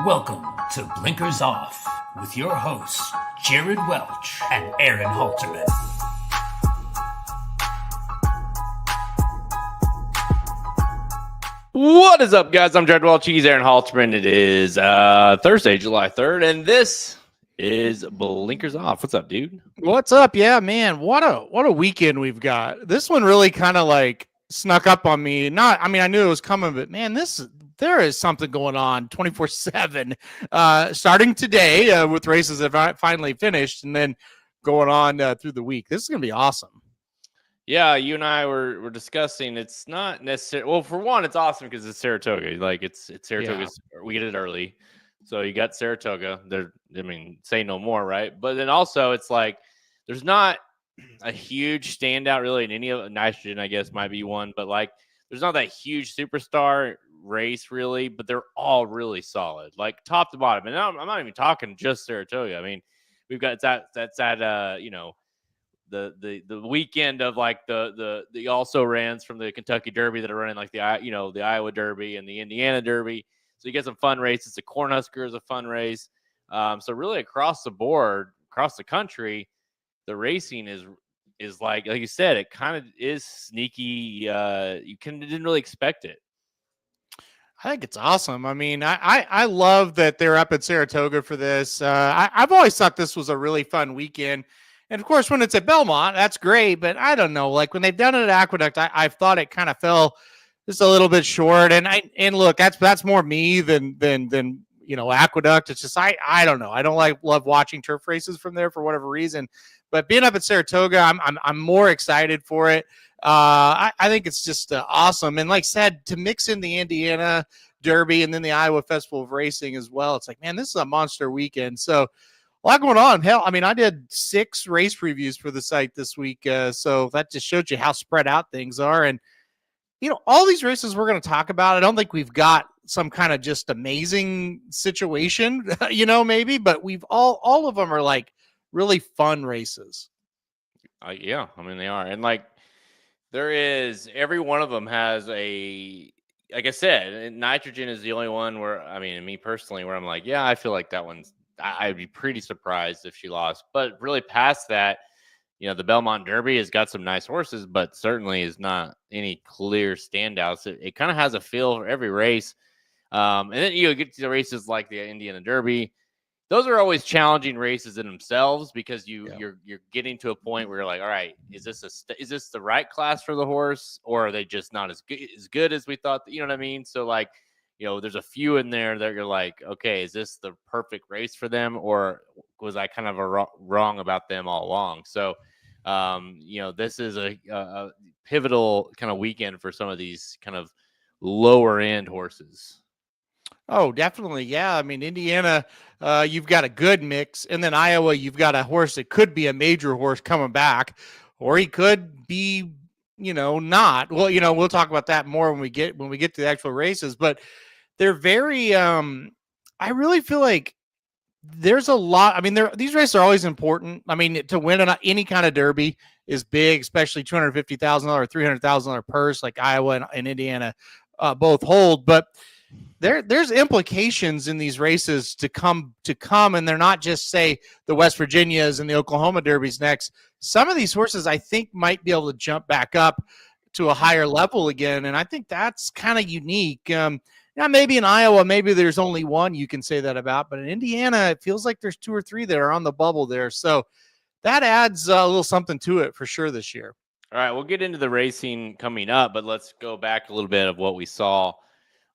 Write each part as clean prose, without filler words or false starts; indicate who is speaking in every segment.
Speaker 1: Welcome to Blinkers Off with your hosts, Jared Welch and Aaron Halterman.
Speaker 2: What is up, guys? I'm Jared Welch. He's Aaron Halterman. It is Thursday, July 3rd, and this is Blinkers Off. What's up, dude?
Speaker 3: What's up? Yeah, man. What a weekend we've got. This one really kind of like snuck up on me. I knew it was coming, but man, there is something going on 24/7. Starting today with races that have finally finished, and then going on through the week. This is gonna be awesome.
Speaker 2: Yeah, you and I were discussing. It's not necessarily. Well, for one, it's awesome because it's Saratoga. Like it's Saratoga. Yeah. We get it early, so you got Saratoga. Say no more, right? But then also, it's like there's not a huge standout really in any of nitrogen. I guess might be one, but like there's not that huge superstar race really. But they're all really solid, like top to bottom. And I'm not even talking just Saratoga. I mean, we've got that's at the weekend of like the also rans from the Kentucky Derby that are running like the Iowa Derby and the Indiana Derby. So you get some fun races. The Cornhusker is a fun race. So really across the board, across the country, the racing is like you said, it kind of is sneaky. You didn't really expect it.
Speaker 3: I think it's awesome. I mean, I love that they're up at Saratoga for this. I've always thought this was a really fun weekend. And of course, when it's at Belmont, that's great. But I don't know, like when they've done it at Aqueduct, I've thought it kind of fell just a little bit short. And look, that's more me than Aqueduct. It's just I don't know. I don't love watching turf races from there for whatever reason. But being up at Saratoga, I'm more excited for it. I think it's just awesome. And like I said, to mix in the Indiana Derby and then the Iowa Festival of Racing as well, it's like, man, this is a monster weekend. So a lot going on. Hell, I mean, I did 6 race previews for the site this week. So that just shows you how spread out things are. And, all these races we're going to talk about, I don't think we've got some kind of just amazing situation, maybe, but we've all of them are like really fun races.
Speaker 2: Yeah, I mean, they are. And like, every one of them has like I said, nitrogen is the only one where, me personally, where I'm like, yeah, I feel like that one's, I'd be pretty surprised if she lost. But really past that, the Belmont Derby has got some nice horses, but certainly is not any clear standouts. It kind of has a feel for every race. And then you get to the races like the Indiana Derby. Those are always challenging races in themselves because you're getting to a point where you're like, all right, is this the right class for the horse, or are they just not as good as we thought? You know what I mean? So like, there's a few in there that you're like, okay, is this the perfect race for them, or was I kind of wrong about them all along? So, this is a pivotal kind of weekend for some of these kind of lower end horses.
Speaker 3: Oh, definitely. Yeah. I mean, Indiana, you've got a good mix. And then Iowa, you've got a horse that could be a major horse coming back, or he could be, not. Well, we'll talk about that more when we get to the actual races. But they're very, I really feel like there's a lot. I mean, these races are always important. I mean, to win any kind of Derby is big, especially $250,000, $300,000 purse like Iowa and Indiana both hold. But there's implications in these races to come, and they're not just say the West Virginias and the Oklahoma Derbies next. Some of these horses I think might be able to jump back up to a higher level again, and I think that's kind of unique. Now, maybe in Iowa, maybe there's only one you can say that about, but in Indiana, it feels like there's 2 or 3 that are on the bubble there. So that adds a little something to it for sure this year.
Speaker 2: All right, we'll get into the racing coming up, but let's go back a little bit of what we saw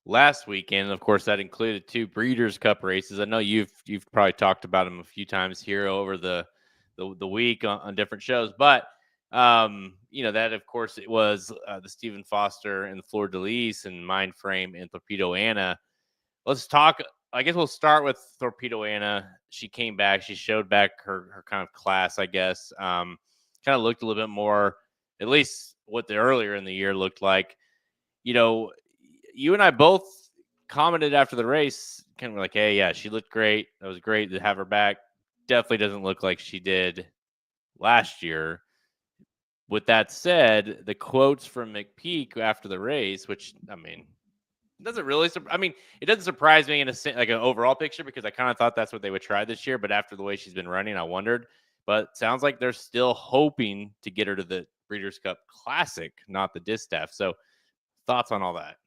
Speaker 2: last weekend. Of course, that included 2 Breeders' Cup races. I know you've probably talked about them a few times here over the week on different shows, but that of course it was the Stephen Foster and the Fleur de Lis and Mindframe and Torpedo Anna. Let's talk. I guess we'll start with Torpedo Anna. She came back. She showed back her kind of class, I guess. Kind of looked a little bit more, at least what the earlier in the year looked like. You and I both commented after the race, kind of like, hey, yeah, she looked great. That was great to have her back. Definitely doesn't look like she did last year. With that said, the quotes from McPeak after the race, which, I mean, doesn't really. I mean, it doesn't surprise me in like an overall picture because I kind of thought that's what they would try this year. But after the way she's been running, I wondered. But sounds like they're still hoping to get her to the Breeders' Cup Classic, not the Distaff. So, thoughts on all that?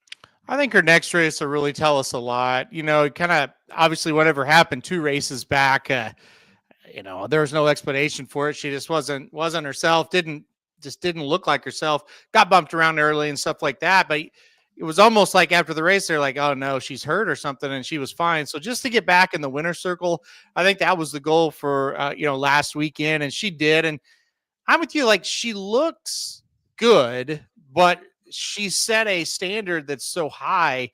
Speaker 3: I think her next race will really tell us a lot. Kind of obviously whatever happened 2 races back, there was no explanation for it. She just wasn't herself. Didn't look like herself. Got bumped around early and stuff like that. But it was almost like after the race, they're like, "Oh no, she's hurt or something," and she was fine. So just to get back in the winner's circle, I think that was the goal for last weekend, and she did. And I'm with you. Like, she looks good, but she set a standard that's so high,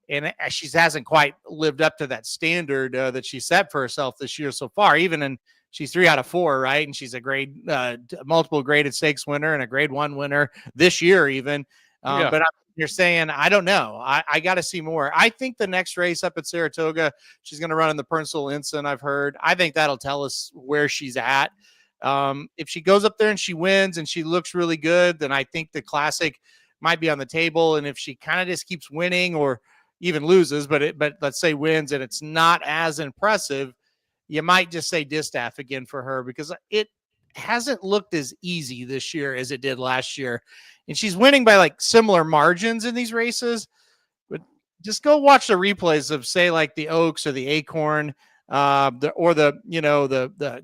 Speaker 3: and she hasn't quite lived up to that standard that she set for herself this year so far. She's 3 out of 4, right? And she's a multiple graded stakes winner and a grade 1 winner this year, even. But you're saying, I don't know. I got to see more. I think the next race up at Saratoga, she's going to run in the Purcell Ensign, I've heard. I think that'll tell us where she's at. If she goes up there and she wins and she looks really good, then I think the Classic might be on the table. And if she kind of just keeps winning or even loses, but let's say wins and it's not as impressive, you might just say Distaff again for her because it hasn't looked as easy this year as it did last year. And she's winning by like similar margins in these races, but just go watch the replays of say like the Oaks or the Acorn, the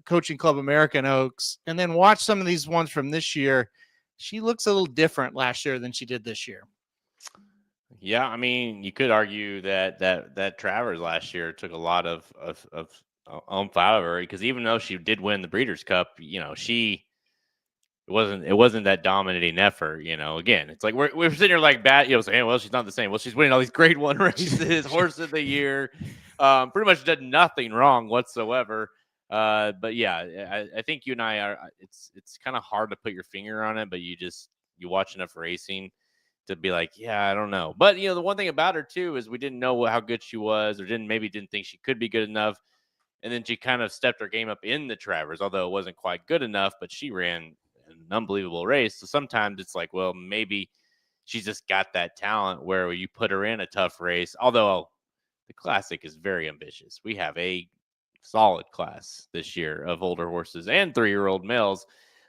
Speaker 3: Coaching Club American Oaks, and then watch some of these ones from this year. She looks a little different last year than she did this year.
Speaker 2: Yeah, I mean, you could argue that Travers last year took a lot of oomph out of her because even though she did win the Breeders' Cup, it wasn't that dominating effort. Again, it's like we're sitting here like saying, well, she's not the same. Well, she's winning all these grade 1 races, horse of the year, pretty much did nothing wrong whatsoever. But yeah, I think you and I are. It's kind of hard to put your finger on it, but you watch enough racing to be like, yeah, I don't know. But the one thing about her too is we didn't know how good she was, or didn't think she could be good enough, and then she kind of stepped her game up in the Travers, although it wasn't quite good enough. But she ran an unbelievable race. So sometimes it's like, well, maybe she's just got that talent where you put her in a tough race. Although the Classic is very ambitious. We have a solid class this year of older horses and 3-year-old males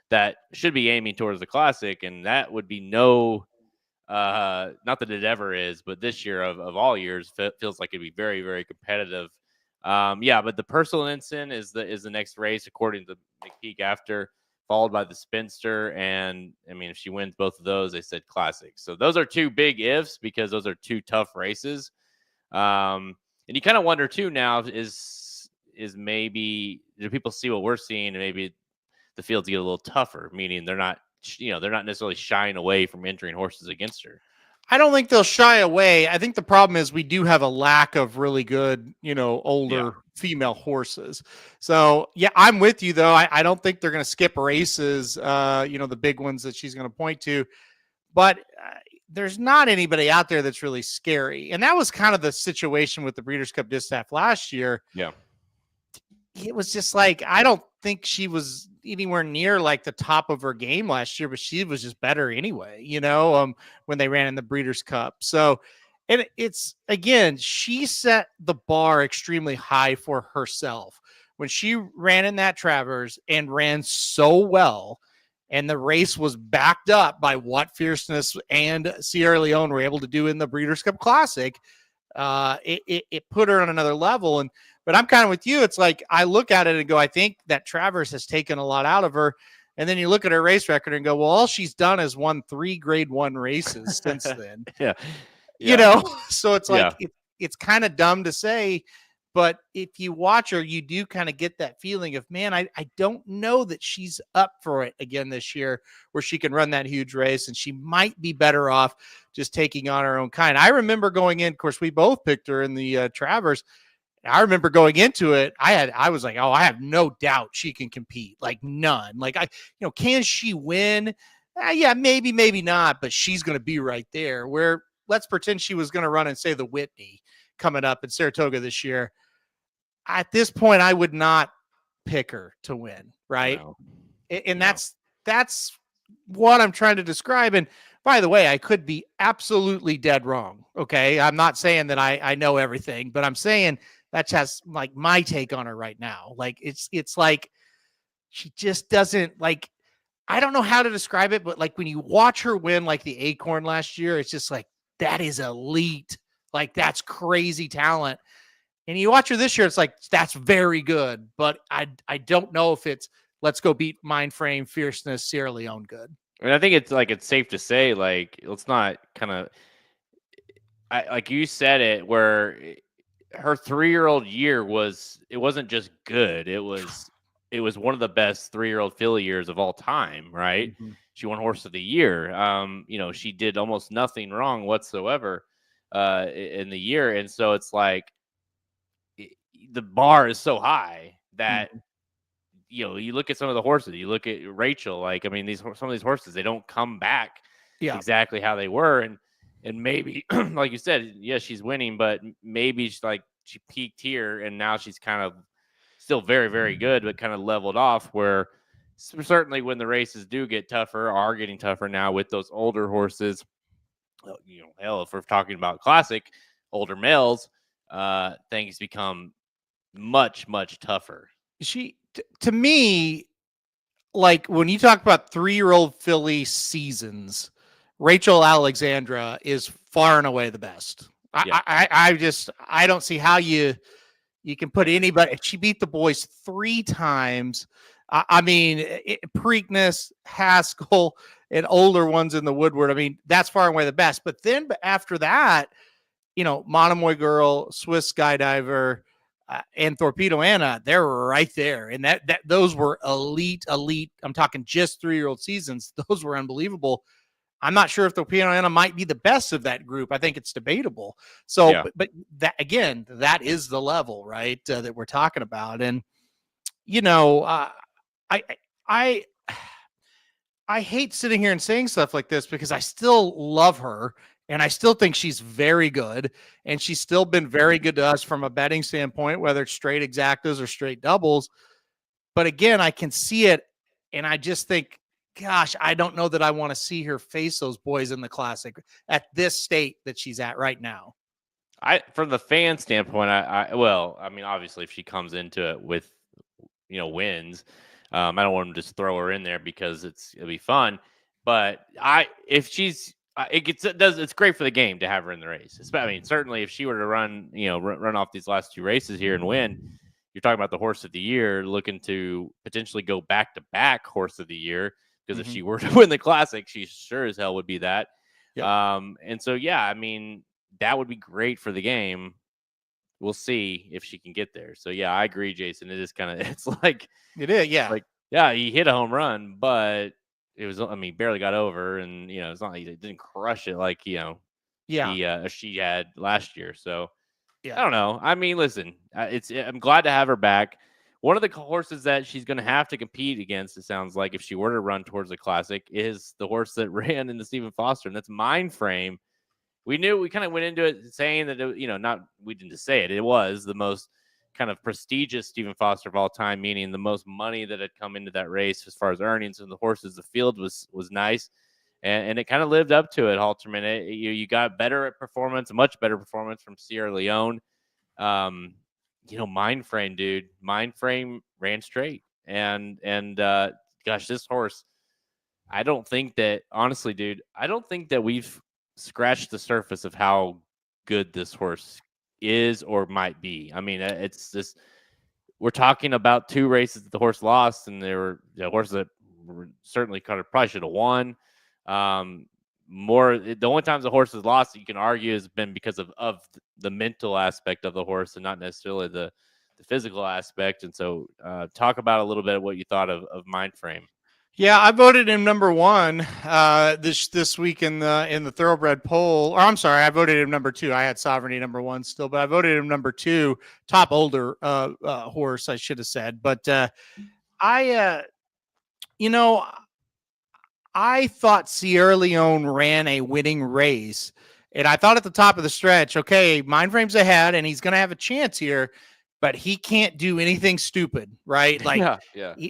Speaker 2: that should be aiming towards the Classic, and that would be not that it ever is, but this year of all years feels like it'd be very, very competitive. But the Purcell Ensign is the next race according to McPeak after, followed by the Spinster, and I mean if she wins both of those, they said Classic. So those are 2 big ifs because those are 2 tough races. And you kind of wonder too now is maybe do people see what we're seeing and maybe the fields get a little tougher, meaning they're not necessarily shying away from entering horses against her.
Speaker 3: I don't think they'll shy away. I think the problem is we do have a lack of really good, older female horses. So yeah, I'm with you though. I don't think they're going to skip races, the big ones that she's going to point to, but there's not anybody out there that's really scary. And that was kind of the situation with the Breeders' Cup Distaff last year.
Speaker 2: Yeah.
Speaker 3: It was just like, I don't think she was anywhere near like the top of her game last year, but she was just better anyway, when they ran in the Breeders' Cup. So, and it's, again, she set the bar extremely high for herself when she ran in that Travers and ran so well. And the race was backed up by what Fierceness and Sierra Leone were able to do in the Breeders' Cup Classic. It put her on another level. But I'm kind of with you. It's like I look at it and go, I think that Travers has taken a lot out of her. And then you look at her race record and go, well, all she's done is won 3 grade 1 races since then. So it's like it's kind of dumb to say. But if you watch her, you do kind of get that feeling of, man, I don't know that she's up for it again this year where she can run that huge race, and she might be better off just taking on her own kind. I remember going in, of course, we both picked her in the Travers. I remember going into it, I was like, oh, I have no doubt she can compete, like none. Like, can she win? Yeah, maybe not, but she's going to be right there. Where let's pretend she was going to run and say the Whitney coming up in Saratoga this year. At this point, I would not pick her to win, right? No. And that's what I'm trying to describe. And By the way, I could be absolutely dead wrong. Okay. I'm not saying that I know everything, but I'm saying that's just like my take on her right now. Like it's like she just doesn't like, I don't know how to describe it, but like when you watch her win like the Acorn last year, it's just like that is elite. Like that's crazy talent. And you watch her this year, it's like that's very good. But I don't know if it's let's go beat Mind Frame, Fierceness, Sierra Leone good.
Speaker 2: And I think it's safe to say, like, let's not kind of, like you said it, where her 3-year-old year wasn't just good. It was one of the best 3-year-old filly years of all time, right?
Speaker 3: Mm-hmm.
Speaker 2: She won Horse of the Year. She did almost nothing wrong whatsoever in the year. And so it's like the bar is so high that
Speaker 3: Mm-hmm.
Speaker 2: You look at some of the horses, you look at Rachel, like, I mean, some of these horses, they don't come back exactly how they were. And maybe, like you said, yeah, she's winning, but maybe she peaked here and now she's kind of still very, very good, but kind of leveled off, where certainly when the races do get tougher, are getting tougher now with those older horses, hell, if we're talking about classic older males, things become much, much tougher.
Speaker 3: To me, like when you talk about 3-year-old filly seasons, Rachel Alexandra is far and away the best.
Speaker 2: Yeah.
Speaker 3: I don't see how you can put anybody. She beat the boys 3 times. I mean, Preakness, Haskell, and older ones in the Woodward. I mean, that's far and away the best. But then after that, Monomoy Girl, Swiss Skydiver, and Torpedo Anna, they're right there. And that those were elite. I'm talking just 3-year-old seasons. Those were unbelievable. I'm not sure if Torpedo Anna might be the best of that group. I think it's debatable. So, yeah. but that again, that is the level, right, that we're talking about. And I hate sitting here and saying stuff like this because I still love her and I still think she's very good, and she's still been very good to us from a betting standpoint, whether it's straight exactas or straight doubles. But again, I can see it, and I just think, gosh, I don't know that I want to see her face those boys in the Classic at this state that she's at right now.
Speaker 2: From the fan standpoint, I mean, obviously, if she comes into it with, wins, I don't want to just throw her in there because it'll be fun. But it's great for the game to have her in the race. I mean, certainly if she were to run off these last 2 races here and win, you're talking about the Horse of the Year, looking to potentially go back-to-back Horse of the Year. Because if she were to win the Classic, she sure as hell would be that. Yep. And so, yeah, I mean, that would be great for the game. We'll see if she can get there. So, yeah, I agree, Jason. It is kind of, it's like, it is, yeah. Like, yeah, he hit a home run, but it was, I mean, barely got over, and, it's not like he didn't crush it like, she had last year. So, yeah, I don't know. I mean, listen, I'm glad to have her back. One of the horses that she's going to have to compete against, it sounds like, if she were to run towards the Classic, is the horse that ran in the Stephen Foster, and that's Mind Frame. We kind of went into it saying that, we didn't just say it. It was the most kind of prestigious Stephen Foster of all time, meaning the most money that had come into that race as far as earnings and the horses. The field was nice, and it kind of lived up to it, Halterman. You got better at performance, a much better performance from Sierra Leone. Mind Frame, dude. Mind Frame ran straight. And gosh, this horse, I don't think that, honestly, dude, I don't think that we've scratched the surface of how good this horse is or might be. I mean, it's just, we're talking about 2 races that the horse lost, and they were the horses that certainly probably should have won. The only times the horse has lost, you can argue, has been because of the mental aspect of the horse and not necessarily the physical aspect. And so talk about a little bit what you thought of Mind Frame.
Speaker 3: Yeah, I voted him number 1 this week in the thoroughbred poll. Or I'm sorry, I voted him number 2. I had Sovereignty number 1 still, but I voted him number 2, top older horse, I should have said. But I thought Sierra Leone ran a winning race, and I thought at the top of the stretch, okay, Mind Frame's ahead, and he's going to have a chance here, but he can't do anything stupid, right? Like,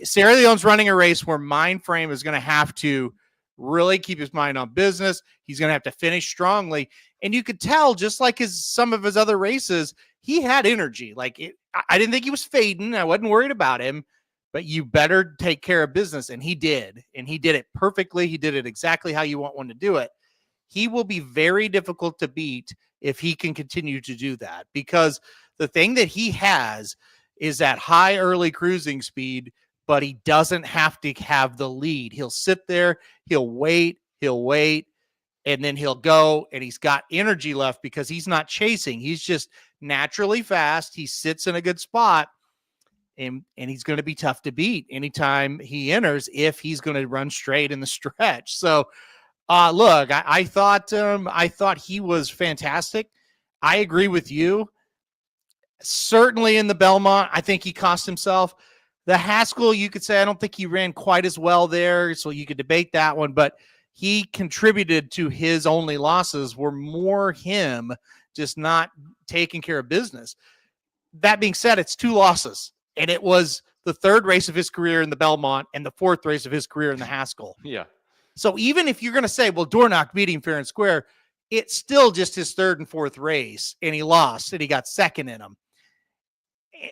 Speaker 3: Sierra Leone's running a race where Mind Frame is going to have to really keep his mind on business. He's going to have to finish strongly. And you could tell, just like some of his other races, he had energy. I didn't think he was fading. I wasn't worried about him, but you better take care of business. And he did. And he did it perfectly. He did it exactly how you want one to do it. He will be very difficult to beat if he can continue to do that, because the thing that he has is that high early cruising speed, but he doesn't have to have the lead. He'll sit there, he'll wait, and then he'll go, and he's got energy left because he's not chasing. He's just naturally fast. He sits in a good spot, and he's going to be tough to beat anytime he enters if he's going to run straight in the stretch. So, look, I thought he was fantastic. I agree with you. Certainly in the Belmont, I think he cost himself. The Haskell, you could say, I don't think he ran quite as well there, so you could debate that one, but he contributed to his only losses were more him just not taking care of business. That being said, it's 2 losses, and it was the 3rd race of his career in the Belmont and the 4th race of his career in the Haskell.
Speaker 2: Yeah.
Speaker 3: So even if you're going to say, well, Dornoch beat him fair and square, it's still just his 3rd and 4th race, and he lost, and he got 2nd in them.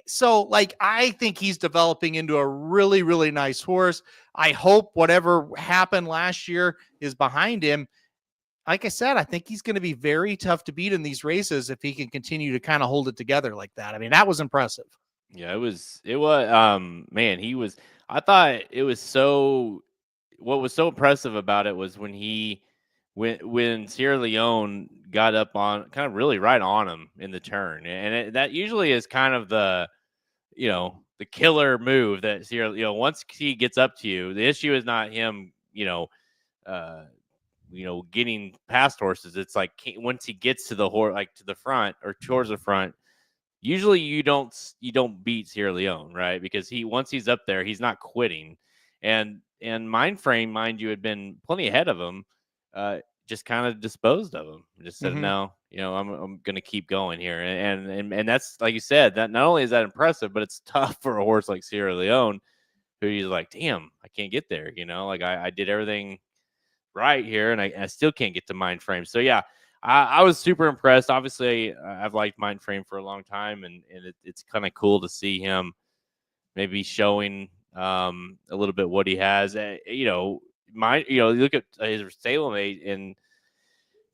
Speaker 3: So, I think he's developing into a really, really nice horse. I hope whatever happened last year is behind him. Like I said, I think he's going to be very tough to beat in these races if he can continue to kind of hold it together like that. I mean, that was impressive.
Speaker 2: Yeah, it was, man, I thought it was what was so impressive about it was when Sierra Leone got up on kind of really right on him in the turn. And that usually is kind of the killer move that Sierra, once he gets up to you, the issue is not him, getting past horses. It's like once he gets to the horse, like to the front or towards the front, usually you don't beat Sierra Leone, right? Because once he's up there, he's not quitting. And Mindframe, mind you, had been plenty ahead of him. Just kind of disposed of him. Just said, no, I'm going to keep going here. And that's, like you said, that not only is that impressive, but it's tough for a horse like Sierra Leone, who he's like, damn, I can't get there. I did everything right here, and I still can't get to Mindframe. So yeah, I was super impressed. Obviously, I've liked Mindframe for a long time, and it's kind of cool to see him maybe showing a little bit what he has. You look at his stablemate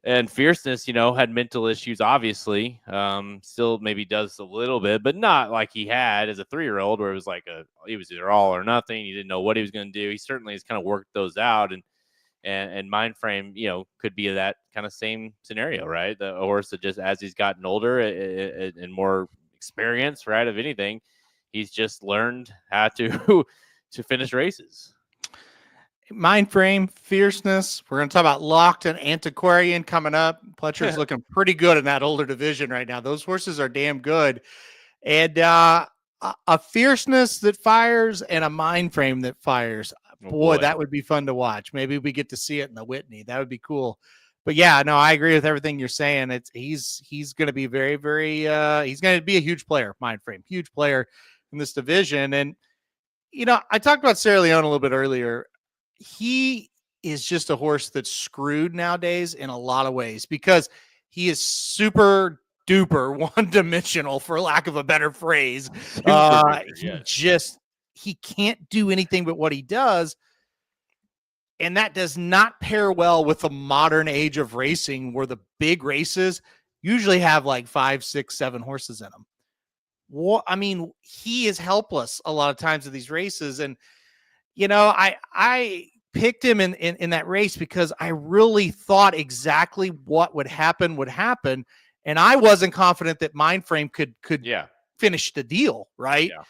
Speaker 2: and Fierceness, had mental issues, obviously. Still maybe does a little bit, but not like he had as a 3-year-old where it was like he was either all or nothing. He didn't know what he was going to do. He certainly has kind of worked those out, and Mindframe, could be that kind of same scenario, right? The horse that just, as he's gotten older and more experience, right, of anything, he's just learned how to finish races.
Speaker 3: Mindframe, Fierceness. We're going to talk about Locked and Antiquarian coming up. Pletcher's looking pretty good in that older division right now. Those horses are damn good. And a Fierceness that fires and a Mindframe that fires. Boy, that would be fun to watch. Maybe we get to see it in the Whitney. That would be cool. But yeah, no, I agree with everything you're saying. He's going to be very, very he's going to be a huge player, Mindframe, huge player in this division. And I talked about Sierra Leone a little bit earlier. He is just a horse that's screwed nowadays in a lot of ways because he is super duper one-dimensional, for lack of a better phrase. He can't do anything but what he does. And that does not pair well with the modern age of racing, where the big races usually have like 5, 6, 7 horses in them. He is helpless a lot of times in these races. And I picked him in that race because I really thought exactly what would happen. And I wasn't confident that Mindframe could finish the deal, right? Yeah.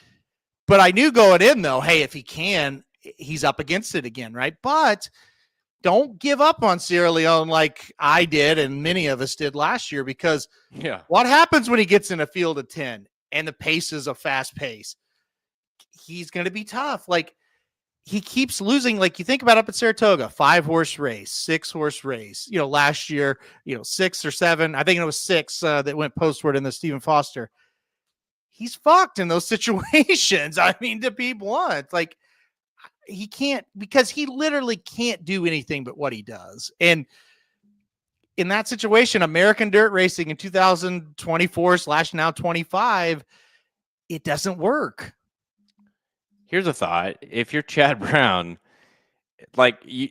Speaker 3: But I knew going in, though, hey, if he can, he's up against it again, right? But don't give up on Sierra Leone like I did and many of us did last year, because what happens when he gets in a field of 10 and the pace is a fast pace? He's going to be tough. Like, he keeps losing. Like, you think about up at Saratoga, 5-horse race, 6-horse race. Last year, 6 or 7. I think it was 6 that went postward in the Stephen Foster. He's fucked in those situations. I mean, to be blunt, like, he can't, because he literally can't do anything but what he does. And in that situation, American dirt racing in 2024/now 25, it doesn't work.
Speaker 2: Here's a thought. If you're Chad Brown, like you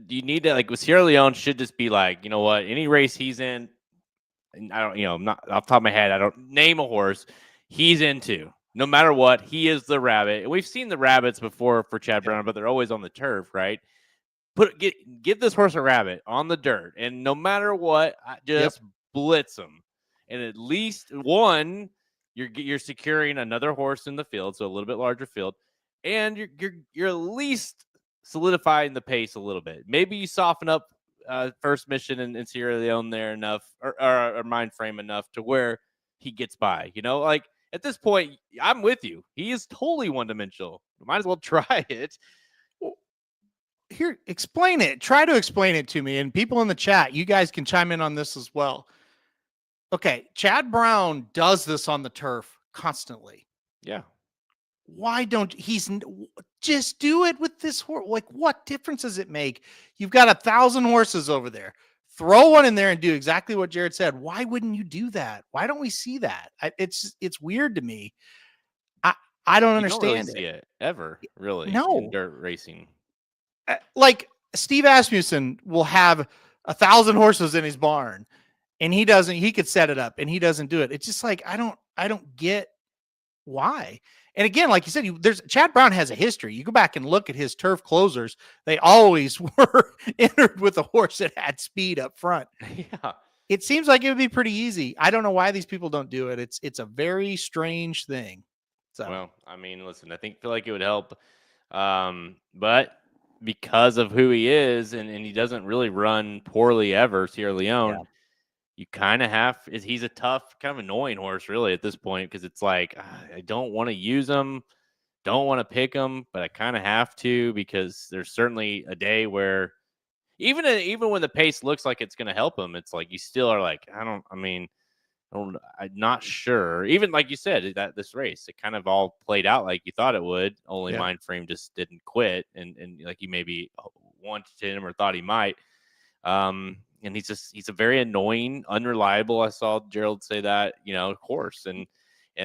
Speaker 2: need to, like with Sierra Leone should just be like, you know what, any race he's in, and I don't, I'm not off the top of my head, I don't name a horse he's into. No matter what, he is the rabbit. We've seen the rabbits before for Chad Brown, but they're always on the turf, right? Give this horse a rabbit on the dirt, and no matter what, just blitz him. And at least one, you're securing another horse in the field, so a little bit larger field, and you're at least solidifying the pace a little bit. Maybe you soften up first mission in Sierra Leone there enough, or mind frame enough to where he gets by. Like at this point, I'm with you. He is totally one dimensional. Might as well try it.
Speaker 3: Here, explain it. Try to explain it to me. And people in the chat, you guys can chime in on this as well. Okay, Chad Brown does this on the turf constantly.
Speaker 2: Yeah.
Speaker 3: Why don't just do it with this horse? Like, what difference does it make? You've got 1,000 horses over there. Throw one in there and do exactly what Jared said. Why wouldn't you do that? Why don't we see that? It's weird to me. I don't understand.
Speaker 2: You don't really see it ever, really.
Speaker 3: No.
Speaker 2: In dirt racing.
Speaker 3: Like Steve Asmussen will have 1,000 horses in his barn, and he could set it up and he doesn't do it. It's just like, I don't get why. And again, like you said, Chad Brown has a history. You go back and look at his turf closers. They always were entered with a horse that had speed up front.
Speaker 2: Yeah.
Speaker 3: It seems like it would be pretty easy. I don't know why these people don't do it. It's a very strange thing. So,
Speaker 2: well, I mean, listen, feel like it would help. But because of who he is, and he doesn't really run poorly ever, Sierra Leone, you kind of he's a tough, kind of annoying horse really at this point, because it's like, I don't want to use him, don't want to pick him, but I kind of have to, because there's certainly a day where even when the pace looks like it's going to help him, it's like you still are like, I'm not sure. Even like you said, that this race, it kind of all played out like you thought it would. Only Mind Frame just didn't quit, and like you maybe wanted him or thought he might. And he's a very annoying, unreliable. I saw Gerald say that, horse, and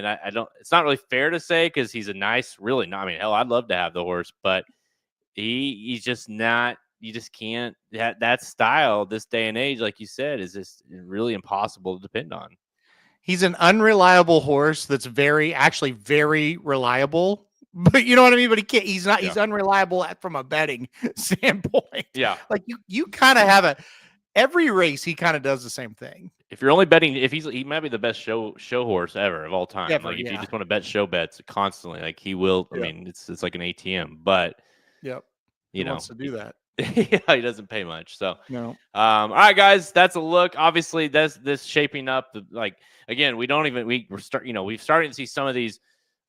Speaker 2: I don't. It's not really fair to say, because he's a nice, really. I mean, hell, I'd love to have the horse, but he's just not. You just can't. That style this day and age, like you said, is just really impossible to depend on.
Speaker 3: He's an unreliable horse that's actually very reliable, but you know what I mean? But he's not, he's unreliable from a betting standpoint.
Speaker 2: Yeah.
Speaker 3: Like you kind of have every race, he kind of does the same thing.
Speaker 2: If you're only betting, he might be the best show horse ever of all time. Like if you just want to bet show bets constantly, like he will, I mean, it's like an ATM, but
Speaker 3: he wants to do that.
Speaker 2: Yeah, he doesn't pay much. So
Speaker 3: no.
Speaker 2: All right, guys, that's a look. Obviously, this shaping up. Like again, we're starting to see some of these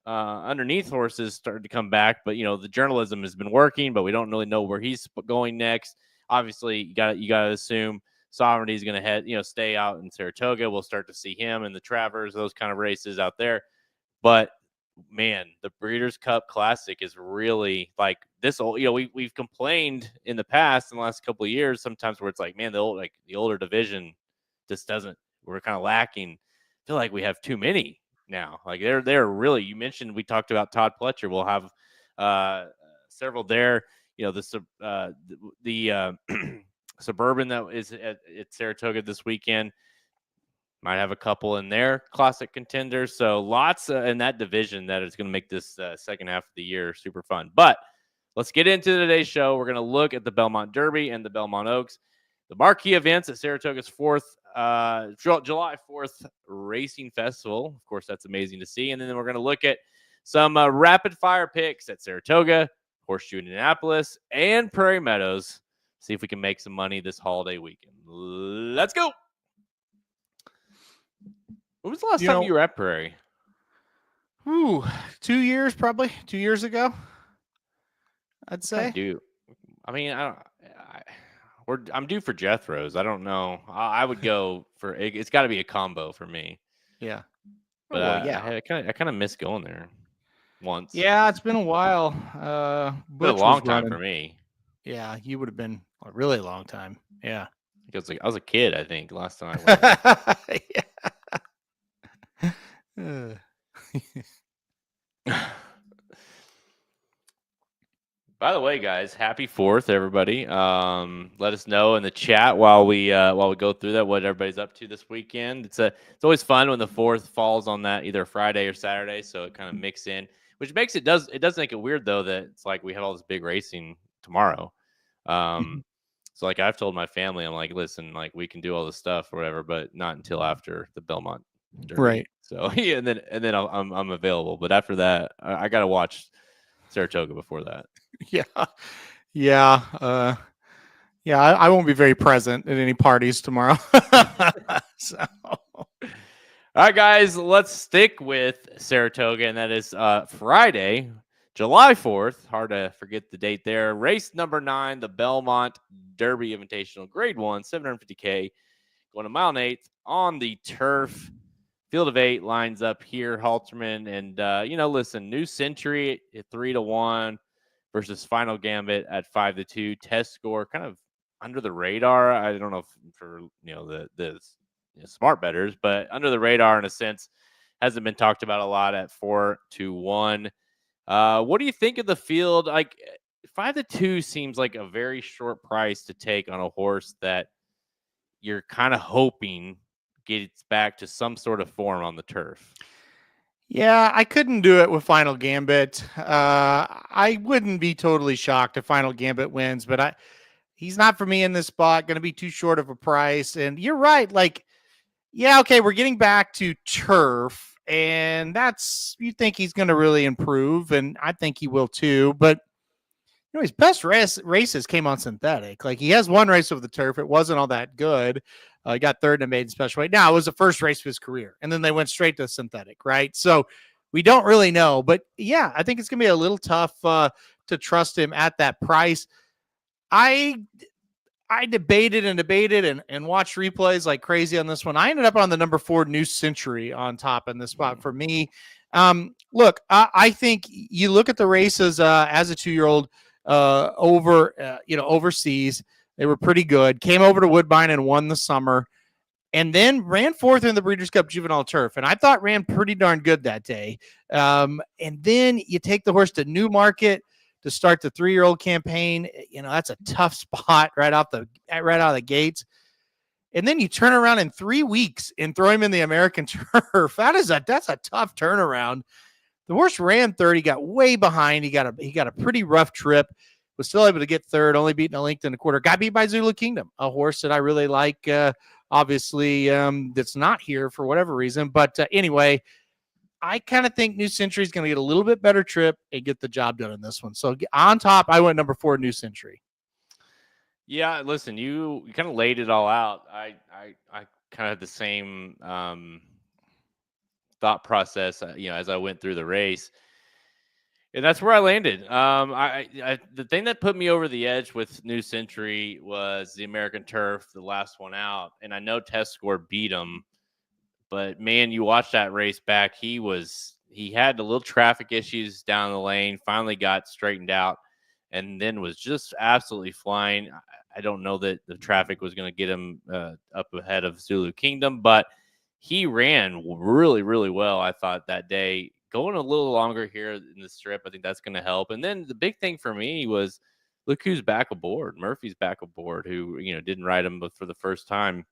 Speaker 2: underneath horses starting to come back. But the journalism has been working, but we don't really know where he's going next. Obviously, you got to assume Sovereignty is going to stay out in Saratoga. We'll start to see him in the Travers, those kind of races out there. But man, the Breeders' Cup Classic is really like this old. We've complained in the past, in the last couple of years, sometimes where it's like, man, the older division just doesn't. We're kind of lacking. I feel like we have too many now. Like they're really. You mentioned, we talked about Todd Pletcher. We'll have several there. The Suburban that is at Saratoga this weekend. Might have a couple in there, classic contenders. So lots in that division that is going to make this second half of the year super fun. But let's get into today's show. We're going to look at the Belmont Derby and the Belmont Oaks, the marquee events at Saratoga's July 4th Racing Festival. Of course, that's amazing to see. And then we're going to look at some rapid fire picks at Saratoga, Horseshoe Indianapolis, and Prairie Meadows. See if we can make some money this holiday weekend. Let's go. When was the last time you were at Prairie?
Speaker 3: 2 years, probably 2 years ago. I'd say.
Speaker 2: I'm due for Jethro's. I don't know. I would go for. It's got to be a combo for me.
Speaker 3: Yeah.
Speaker 2: But I kind of miss going there. once.
Speaker 3: Yeah, it's been a while.
Speaker 2: Been a
Speaker 3: Butch
Speaker 2: long
Speaker 3: was
Speaker 2: time
Speaker 3: running.
Speaker 2: for me.
Speaker 3: Yeah, you would have been a really long time. Yeah.
Speaker 2: Because I was a kid, I think, last time I
Speaker 3: Yeah.
Speaker 2: went. By the way, guys, happy 4th, everybody. Let us know in the chat while we go through that what everybody's up to this weekend. It's always fun when the 4th falls on that either Friday or Saturday, so it kind of mix in, which makes it does make it weird though that it's like we have all this big racing tomorrow. So like I've told my family, I'm like, listen, like we can do all this stuff or whatever, but not until after the Belmont Derby.
Speaker 3: Right.
Speaker 2: So yeah, and then I'm available, but after that, I got to watch Saratoga before that.
Speaker 3: Yeah. Yeah. Yeah, I won't be very present at any parties tomorrow. So.
Speaker 2: All right, guys, let's stick with Saratoga, and that is Friday, July 4th. Hard to forget the date there. Race number 9, the Belmont Derby Invitational, Grade 1, 750K, going a mile and 1/8 on the turf. Field of 8 lines up here, Halterman, and listen, New Century at 3-1 versus Final Gambit at 5-2. Test score kind of under the radar. I don't know if for the smart bettors, but under the radar in a sense. Hasn't been talked about a lot at 4-1. What do you think of the field? Like 5-2 seems like a very short price to take on a horse that you're kind of hoping gets back to some sort of form on the turf.
Speaker 3: Yeah, I couldn't do it with Final Gambit. I wouldn't be totally shocked if Final Gambit wins, but he's not for me in this spot. Going to be too short of a price. And you're right. Like, yeah, okay, we're getting back to turf, and you think he's going to really improve, and I think he will too. But his best races came on synthetic. Like he has one race over the turf. It wasn't all that good. He got third in a maiden special weight. Now it was the first race of his career. And then they went straight to synthetic, right? So we don't really know. But yeah, I think it's going to be a little tough to trust him at that price. I debated and watched replays like crazy on this one. I ended up on the number 4 New Century on top in this spot for me. Look, I think you look at the races as a 2-year-old overseas. They were pretty good. Came over to Woodbine and won the summer, and then ran 4th in the Breeders' Cup Juvenile Turf. And I thought ran pretty darn good that day. And then you take the horse to Newmarket to start the 3-year-old campaign. That's a tough spot right out of the gates. And then you turn around in 3 weeks and throw him in the American Turf. That's a tough turnaround. The horse ran 30, got way behind. He got a pretty rough trip. Was still able to get third, only beating a length and a quarter. Got beat by Zulu Kingdom, a horse that I really like. Obviously, that's not here for whatever reason. But anyway, I kind of think New Century is going to get a little bit better trip and get the job done in this one. So on top, I went number 4 New Century.
Speaker 2: Yeah, listen, you kind of laid it all out. I kind of had the same thought process, as I went through the race. And that's where I landed. The thing that put me over the edge with New Century was the American Turf, the last one out. And I know test score beat him, but man, you watch that race back. He had a little traffic issues down the lane, finally got straightened out, and then was just absolutely flying. I don't know that the traffic was going to get him up ahead of Zulu Kingdom, but he ran really, really well, I thought, that day. Going a little longer here in the strip, I think that's going to help. And then the big thing for me was, look who's back aboard. Murphy's back aboard, who didn't ride him for the first time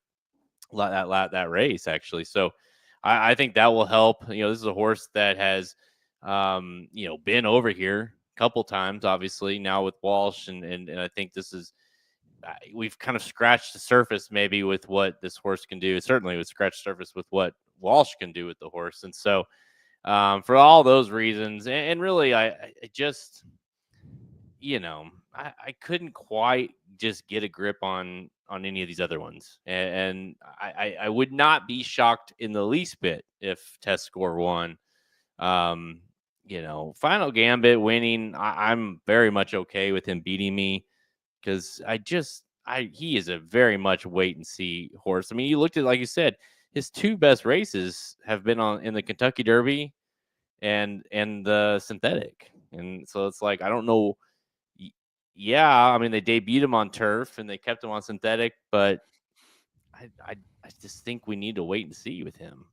Speaker 2: that race, actually. So I think that will help. This is a horse that has been over here a couple times, obviously, now with Walsh, and I think this is we've kind of scratched the surface maybe with what this horse can do. Certainly we've scratched the surface with what Walsh can do with the horse. And so for all those reasons, and really I just I couldn't quite just get a grip on any of these other ones, and I would not be shocked in the least bit if test score won. Final Gambit winning, I'm very much okay with him beating me, because he is a very much wait and see horse. I mean, you looked at, like you said, his 2 best races have been in the Kentucky Derby and the synthetic. And so it's like, I don't know. Yeah, I mean, they debuted him on turf and they kept him on synthetic, but I just think we need to wait and see with him.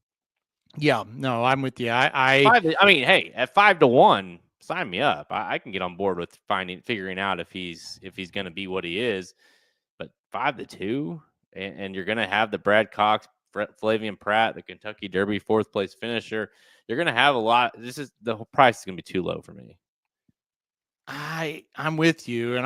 Speaker 3: Yeah, no, I'm with you.
Speaker 2: I mean, hey, at 5-1, sign me up. I can get on board with figuring out if he's going to be what he is. But 5-2, and you're going to have the Brad Cox, Flavian Pratt, the Kentucky Derby 4th place finisher. You're going to have a lot. The whole price is going to be too low for me.
Speaker 3: I'm with you, and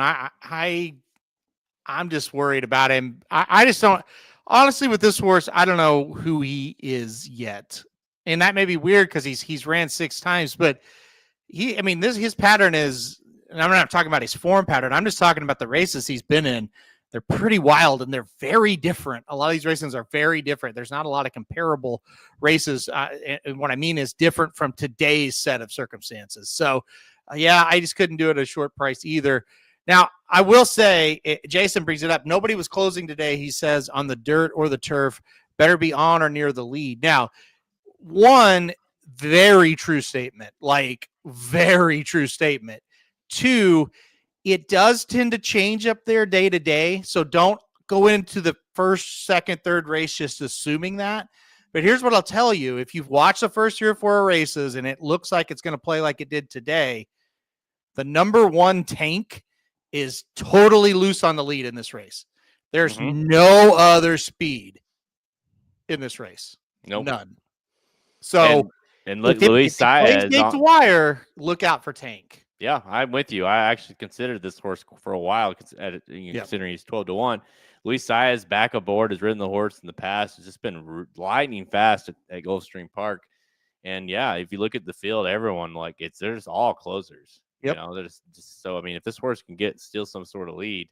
Speaker 3: I'm just worried about him. I just don't. Honestly, with this horse, I don't know who he is yet, and that may be weird because he's ran 6 times, but his pattern is. And I'm not talking about his form pattern. I'm just talking about the races he's been in. They're pretty wild and they're very different. A lot of these races are very different. There's not a lot of comparable races. And what I mean is different from today's set of circumstances. So, I just couldn't do it at a short price either. Now, I will say, Jason brings it up. Nobody was closing today, he says, on the dirt or the turf. Better be on or near the lead. Now, one, very true statement. Like, very true statement. 2, it does tend to change up there day to day. So don't go into the first, second, third race just assuming that. But here's what I'll tell you. If you've watched the first 3 or 4 races and it looks like it's going to play like it did today, the number 1 Tank is totally loose on the lead in this race. There's no other speed in this race.
Speaker 2: Nope.
Speaker 3: None. So,
Speaker 2: and Luis Saez
Speaker 3: takes the wire, look out for Tank.
Speaker 2: Yeah, I'm with you. I actually considered this horse for a while, considering he's 12-1. Luis Saez back aboard, has ridden the horse in the past. It's just been lightning fast at Gulfstream Park. And if you look at the field, everyone they're just all closers.
Speaker 3: Yep.
Speaker 2: They're just so. I mean, if this horse can steal some sort of lead,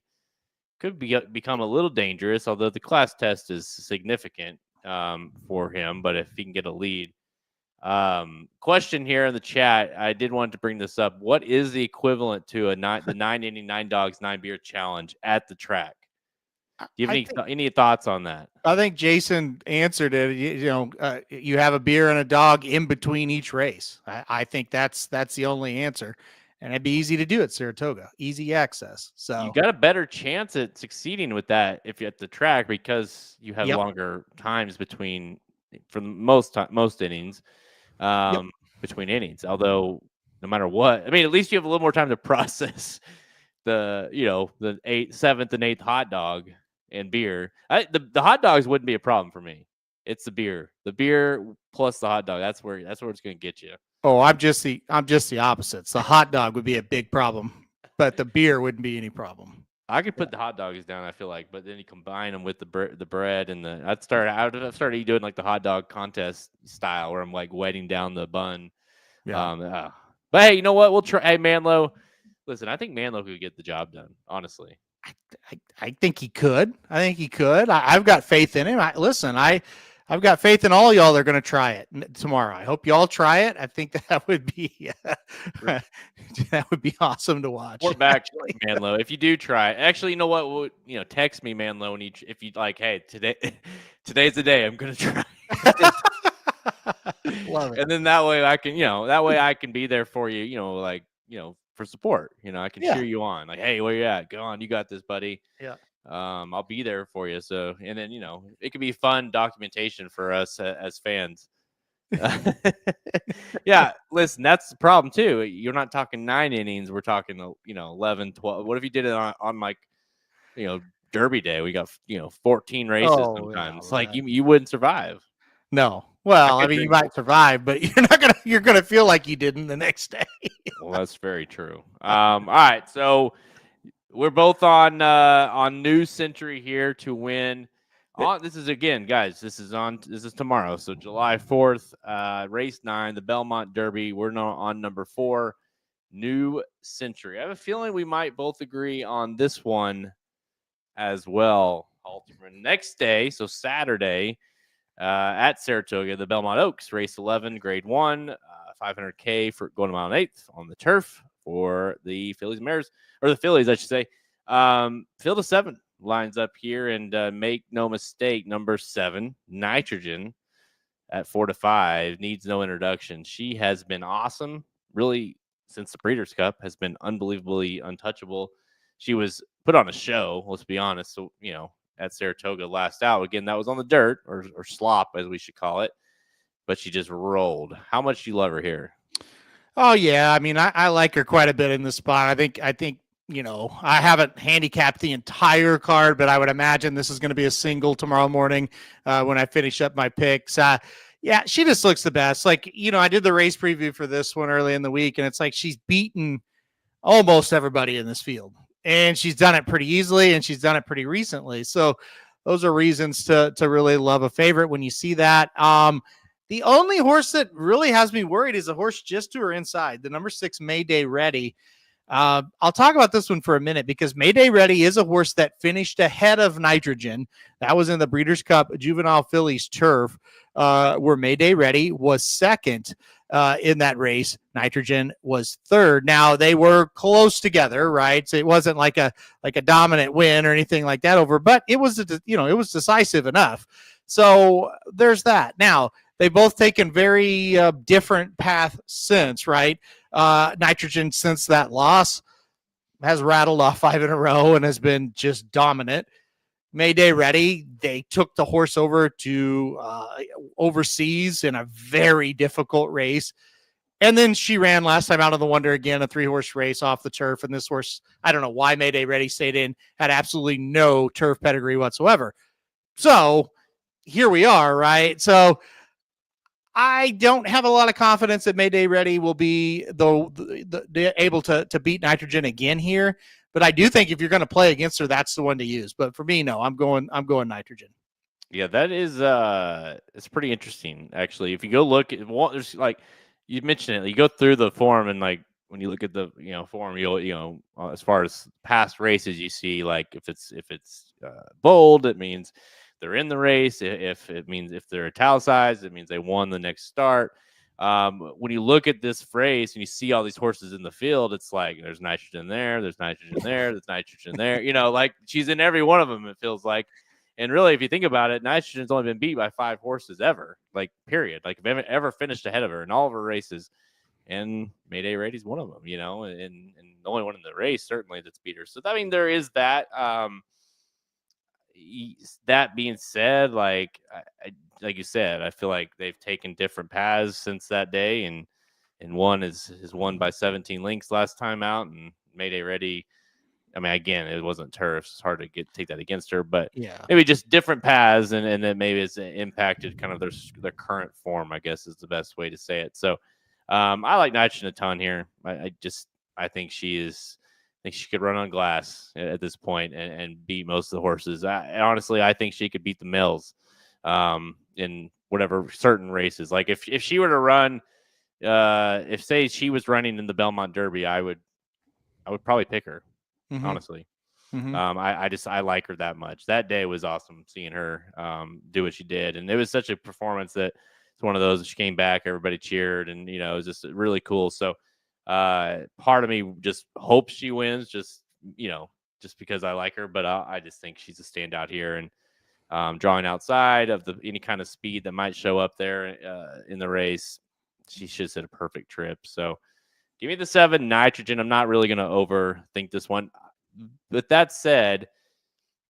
Speaker 2: could become a little dangerous. Although the class test is significant for him, but if he can get a lead. Question here in the chat. I did want to bring this up. What is the equivalent to the 9 9 dogs 9 beer challenge at the track? Do you have any thoughts on that?
Speaker 3: I think Jason answered it. You have a beer and a dog in between each race. I think that's the only answer, and it'd be easy to do at Saratoga, easy access. So
Speaker 2: you got a better chance at succeeding with that if you're at the track because you have longer times between for most innings. Between innings, although no matter what, I mean, at least you have a little more time to process the 7th and 8th hot dog and beer. The hot dogs wouldn't be a problem for me. It's the beer plus the hot dog. That's where it's going to get you.
Speaker 3: Oh, I'm just the opposite. The hot dog would be a big problem, but the beer wouldn't be any problem.
Speaker 2: I could put the hot dogs down, I feel like, but then you combine them with the bread and I've started doing like the hot dog contest style where I'm like wetting down the bun. Yeah. But hey, you know what? We'll try. Hey, Manlow, listen, I think Manlow could get the job done. Honestly,
Speaker 3: I think he could. I've got faith in him. I've got faith in all y'all that are going to try it tomorrow. I hope y'all try it. I think that would be awesome to watch.
Speaker 2: We're back, Manlow. If you do try it, actually, you know what? Text me, Manlow, if you like. Hey, today's the day. I'm going to try.
Speaker 3: Love it.
Speaker 2: And then that way I can be there for you. For support. I can cheer you on. Like, hey, where you at? Go on, you got this, buddy.
Speaker 3: Yeah.
Speaker 2: I'll be there for you. So, and then, it could be fun documentation for us as fans. Yeah. Listen, that's the problem too. You're not talking 9 innings. We're talking, 11, 12. What if you did it on like, Derby day? We got, 14 races sometimes. Yeah, like you wouldn't survive.
Speaker 3: No. Well, I mean, you might survive, but you're going to feel like you didn't the next day.
Speaker 2: Well, that's very true. All right. So, we're both on New Century here to win. This is again, guys. This is tomorrow. So July 4th, race 9, the Belmont Derby. We're now on number 4, New Century. I have a feeling we might both agree on this one as well. Next day, so Saturday, at Saratoga, the Belmont Oaks, race 11, grade 1, 500K for going a mile and 8th on the turf for the Phillies Mares. Or the Phillies, I should say. Field of 7 lines up here, and make no mistake, number 7, Nitrogen, at 4-5, needs no introduction. She has been awesome, really, since the Breeders' Cup, has been unbelievably untouchable. She was put on a show, let's be honest. So, at Saratoga last out. Again, that was on the dirt or slop, as we should call it. But she just rolled. How much do you love her here?
Speaker 3: Oh yeah, I mean, I like her quite a bit in this spot. I think I haven't handicapped the entire card, but I would imagine this is going to be a single tomorrow morning when I finish up my picks. Yeah, she just looks the best. Like, I did the race preview for this one early in the week, and it's like she's beaten almost everybody in this field, and she's done it pretty easily, and she's done it pretty recently. So those are reasons to really love a favorite when you see that. The only horse that really has me worried is a horse just to her inside, the number 6 Mayday Ready. I'll talk about this one for a minute because Mayday Ready is a horse that finished ahead of Nitrogen. That was in the Breeders' Cup Juvenile Fillies Turf, where Mayday Ready was second in that race. Nitrogen was third. Now they were close together, right? So it wasn't like a dominant win or anything like that over, but it was it was decisive enough. So there's that. Now they've both taken very different path since, right? Nitrogen, since that loss, has rattled off 5 in a row and has been just dominant. Mayday Ready, they took the horse over to overseas in a very difficult race. And then she ran last time out of the Wonder again, a 3-horse race off the turf. And this horse, I don't know why Mayday Ready stayed in, had absolutely no turf pedigree whatsoever. So here we are, right? So I don't have a lot of confidence that Mayday Ready will be able to beat Nitrogen again here. But I do think if you're going to play against her, that's the one to use. But for me, no, I'm going Nitrogen.
Speaker 2: Yeah, that is it's pretty interesting actually. If you go look at there's like you mentioned it, you go through the form and like when you look at the form, you'll as far as past races, you see like if it's bold, it means they're in the race. If it means if they're italicized, it means they won the next start. When you look at this race and you see all these horses in the field, it's like there's nitrogen there, there's nitrogen there, there's nitrogen there. Like she's in every one of them, it feels like. And really, if you think about it, nitrogen's only been beat by 5 horses ever, like period. Like if ever finished ahead of her in all of her races. And Mayday Ready's one of them, and the only one in the race certainly that's beat her. So I mean, there is that. That being said, like you said, I feel like they've taken different paths since that day, and one is won by 17 lengths last time out, and Mayday Ready. I mean, again, it wasn't turf; it's hard to take that against her, but
Speaker 3: yeah,
Speaker 2: maybe just different paths, and then maybe it's impacted kind of their current form. I guess is the best way to say it. So, I like Nitrogen a ton here. I think she could run on glass at this point and beat most of the horses. Honestly, I think she could beat the Mills in whatever certain races. Like if she were to run, if say she was running in the Belmont Derby, I would probably pick her. Mm-hmm. Honestly, mm-hmm. I like her that much. That day was awesome seeing her do what she did, and it was such a performance that it's one of those that she came back, everybody cheered, and it was just really cool. So. Part of me just hopes she wins, just because I like her, but I just think she's a standout here, and drawing outside of any kind of speed that might show up there in the race, she should hit a perfect trip. So give me the 7 Nitrogen. I'm not really going to overthink this one. With that said,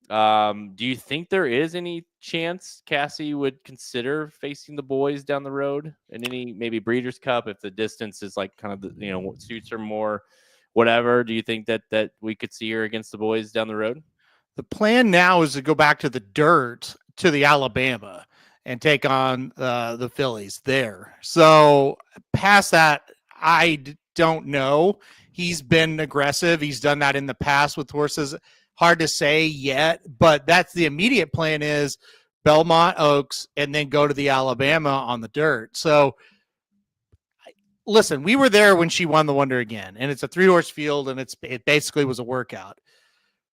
Speaker 2: do you think there is any chance Cassie would consider facing the boys down the road in any maybe Breeders' Cup if the distance is like kind of what suits her more, whatever? Do you think that we could see her against the boys down the road?
Speaker 3: The plan now is to go back to the dirt to the Alabama and take on the Phillies there. So past that, I don't know. He's been aggressive. He's done that in the past with horses. Hard to say yet, but that's the immediate plan is Belmont Oaks and then go to the Alabama on the dirt. So listen, we were there when she won the Wonder again, and it's a 3-horse field, and it basically was a workout.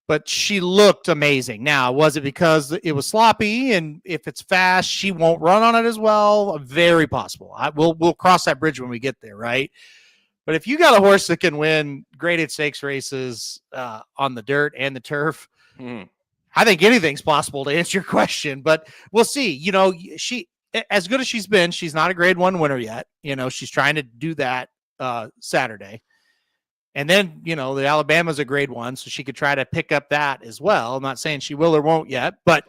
Speaker 3: But she looked amazing. Now, was it because it was sloppy, and if it's fast, she won't run on it as well? Very possible. We'll cross that bridge when we get there, right? But if you got a horse that can win graded stakes races on the dirt and the turf, I think anything's possible to answer your question. But we'll see. as good as she's been, she's not a grade 1 winner yet. She's trying to do that Saturday. And then, the Alabama's a grade 1, so she could try to pick up that as well. I'm not saying she will or won't yet, but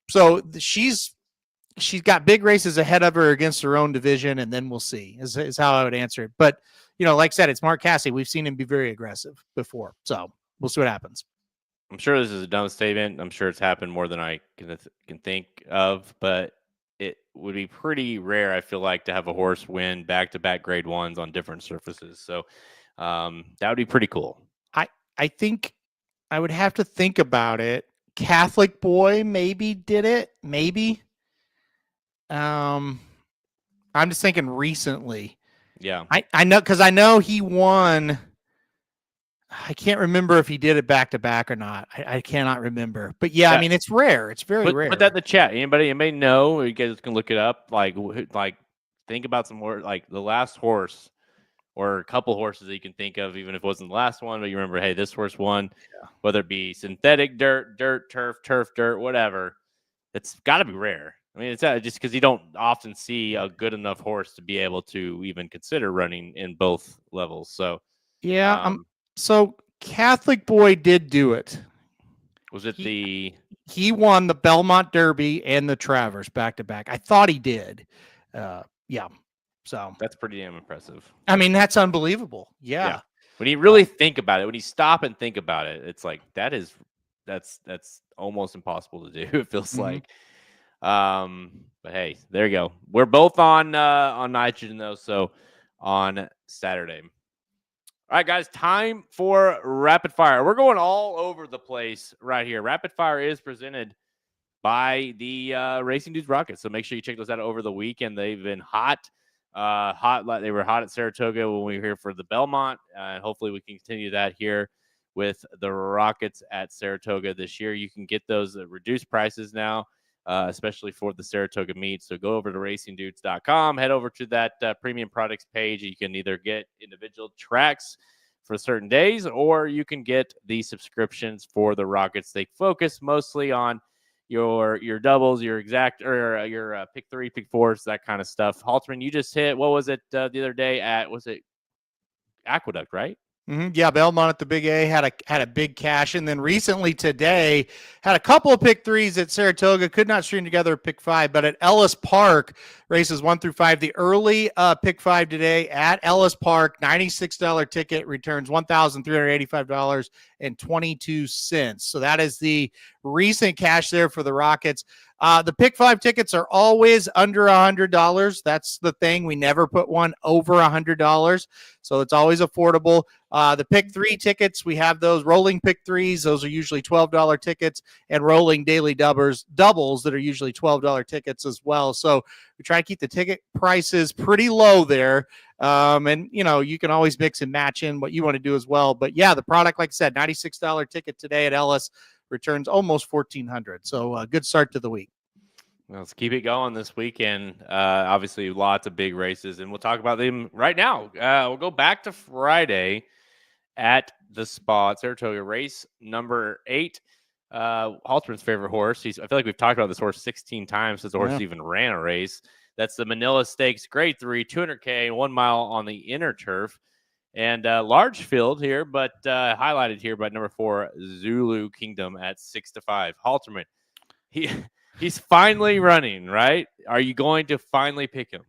Speaker 3: so she's got big races ahead of her against her own division, and then we'll see is how I would answer it. But, like I said, it's Mark Casse. We've seen him be very aggressive before, so we'll see what happens.
Speaker 2: I'm sure this is a dumb statement. I'm sure it's happened more than I can think of, but it would be pretty rare, I feel like, to have a horse win back-to-back grade 1s on different surfaces. So that would be pretty cool.
Speaker 3: I think I would have to think about it. Catholic Boy maybe did it. Maybe. I'm just thinking recently.
Speaker 2: Yeah.
Speaker 3: I know, because I know he won. I can't remember if he did it back to back or not. I cannot remember. But yeah, I mean, it's rare. It's very rare.
Speaker 2: Put that in the chat. Anybody know? You guys can look it up. Like think about some more, like the last horse or a couple horses that you can think of, even if it wasn't the last one, but you remember, hey, this horse won, whether it be synthetic dirt, turf, dirt, whatever. It's got to be rare. I mean, it's just because you don't often see a good enough horse to be able to even consider running in both levels. So,
Speaker 3: yeah. So Catholic Boy did do it.
Speaker 2: Was it he
Speaker 3: won the Belmont Derby and the Travers back to back? I thought he did. Yeah. So
Speaker 2: that's pretty damn impressive.
Speaker 3: I mean, that's unbelievable. Yeah.
Speaker 2: When you really think about it, when you stop and think about it, it's like that's almost impossible to do. It feels like. But hey, there you go. We're both on nitrogen though, so on Saturday. All right, guys, time for rapid fire. We're going all over the place right here. Rapid fire is presented by the Racing Dudes Rockets, so make sure you check those out over the weekend. They've been hot. They were hot at Saratoga when we were here for the Belmont, and hopefully we can continue that here with the Rockets at Saratoga this year. You can get those at reduced prices now, especially for the Saratoga meet. So go over to racingdudes.com, head over to that premium products page. You can either get individual tracks for certain days, or you can get the subscriptions for the Rockets. They focus mostly on your doubles, your exact, or your pick 3, pick 4s, that kind of stuff. Halterman, you just hit, what was it the other day at, was it Aqueduct, right?
Speaker 3: Mm-hmm. Yeah, Belmont at the Big A had a big cash, and then recently today had a couple of pick 3s at Saratoga. Could not string together a pick 5, but at Ellis Park, races 1 through 5, the early pick 5 today at Ellis Park, $96 ticket returns $1,385.22. So that is the recent cash there for the Rockets. The pick 5 tickets are always under $100. That's the thing. We never put one over $100. So it's always affordable. The pick 3 tickets, we have those rolling pick 3s. Those are usually $12 tickets, and rolling daily doubles that are usually $12 tickets as well. So we try to keep the ticket prices pretty low there. And you can always mix and match in what you want to do as well. But yeah, the product, like I said, $96 ticket today at Ellis returns almost $1,400. So a good start to the week.
Speaker 2: Well, let's keep it going this weekend. Obviously, lots of big races, and we'll talk about them right now. We'll go back to Friday at the Spa at Saratoga, race number 8. Halterman's favorite horse. I feel like we've talked about this horse 16 times since the horse even ran a race. That's the Manila Stakes, grade 3, 200K, 1 mile on the inner turf. And large field here, but highlighted here by number 4, Zulu Kingdom at 6-5. Halterman, he's finally running, right? Are you going to finally pick him?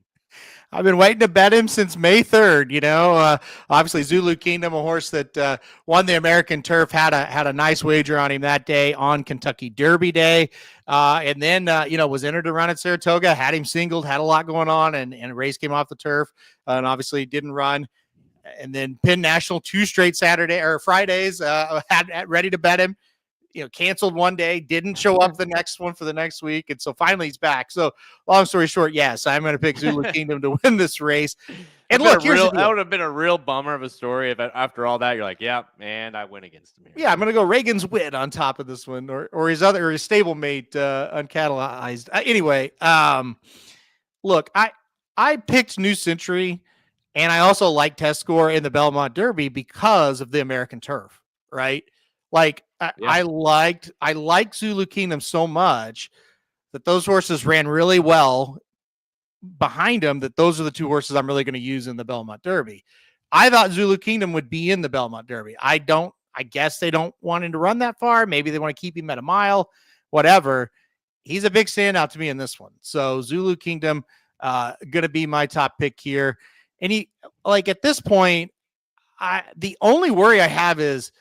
Speaker 3: I've been waiting to bet him since May 3rd. Obviously Zulu Kingdom, a horse that won the American Turf, had a nice wager on him that day on Kentucky Derby Day. And then, was entered to run at Saratoga, had him singled, had a lot going on, and a race came off the turf, and obviously didn't run. And then Penn National 2 straight Fridays, had ready to bet him, canceled one day, didn't show up the next one for the next week. And so finally he's back. So long story short, yes, I'm going to pick Zulu Kingdom to win this race. And look, that
Speaker 2: would have been a real bummer of a story if after all that, you're like, yeah, man, I went against him here.
Speaker 3: Yeah, I'm going to go Reagan's Wit on top of this one, or his stablemate, uncatalyzed. Anyway, look, I picked New Century, and I also like Test Score in the Belmont Derby because of the American Turf, right? Like I like Zulu Kingdom so much that those horses ran really well behind him, that those are the two horses I'm really going to use in the Belmont Derby. I thought Zulu Kingdom would be in the Belmont Derby. I guess they don't want him to run that far. Maybe they want to keep him at a mile, whatever. He's a big standout to me in this one. So Zulu Kingdom, going to be my top pick here. And he, like, at this point, the only worry I have is,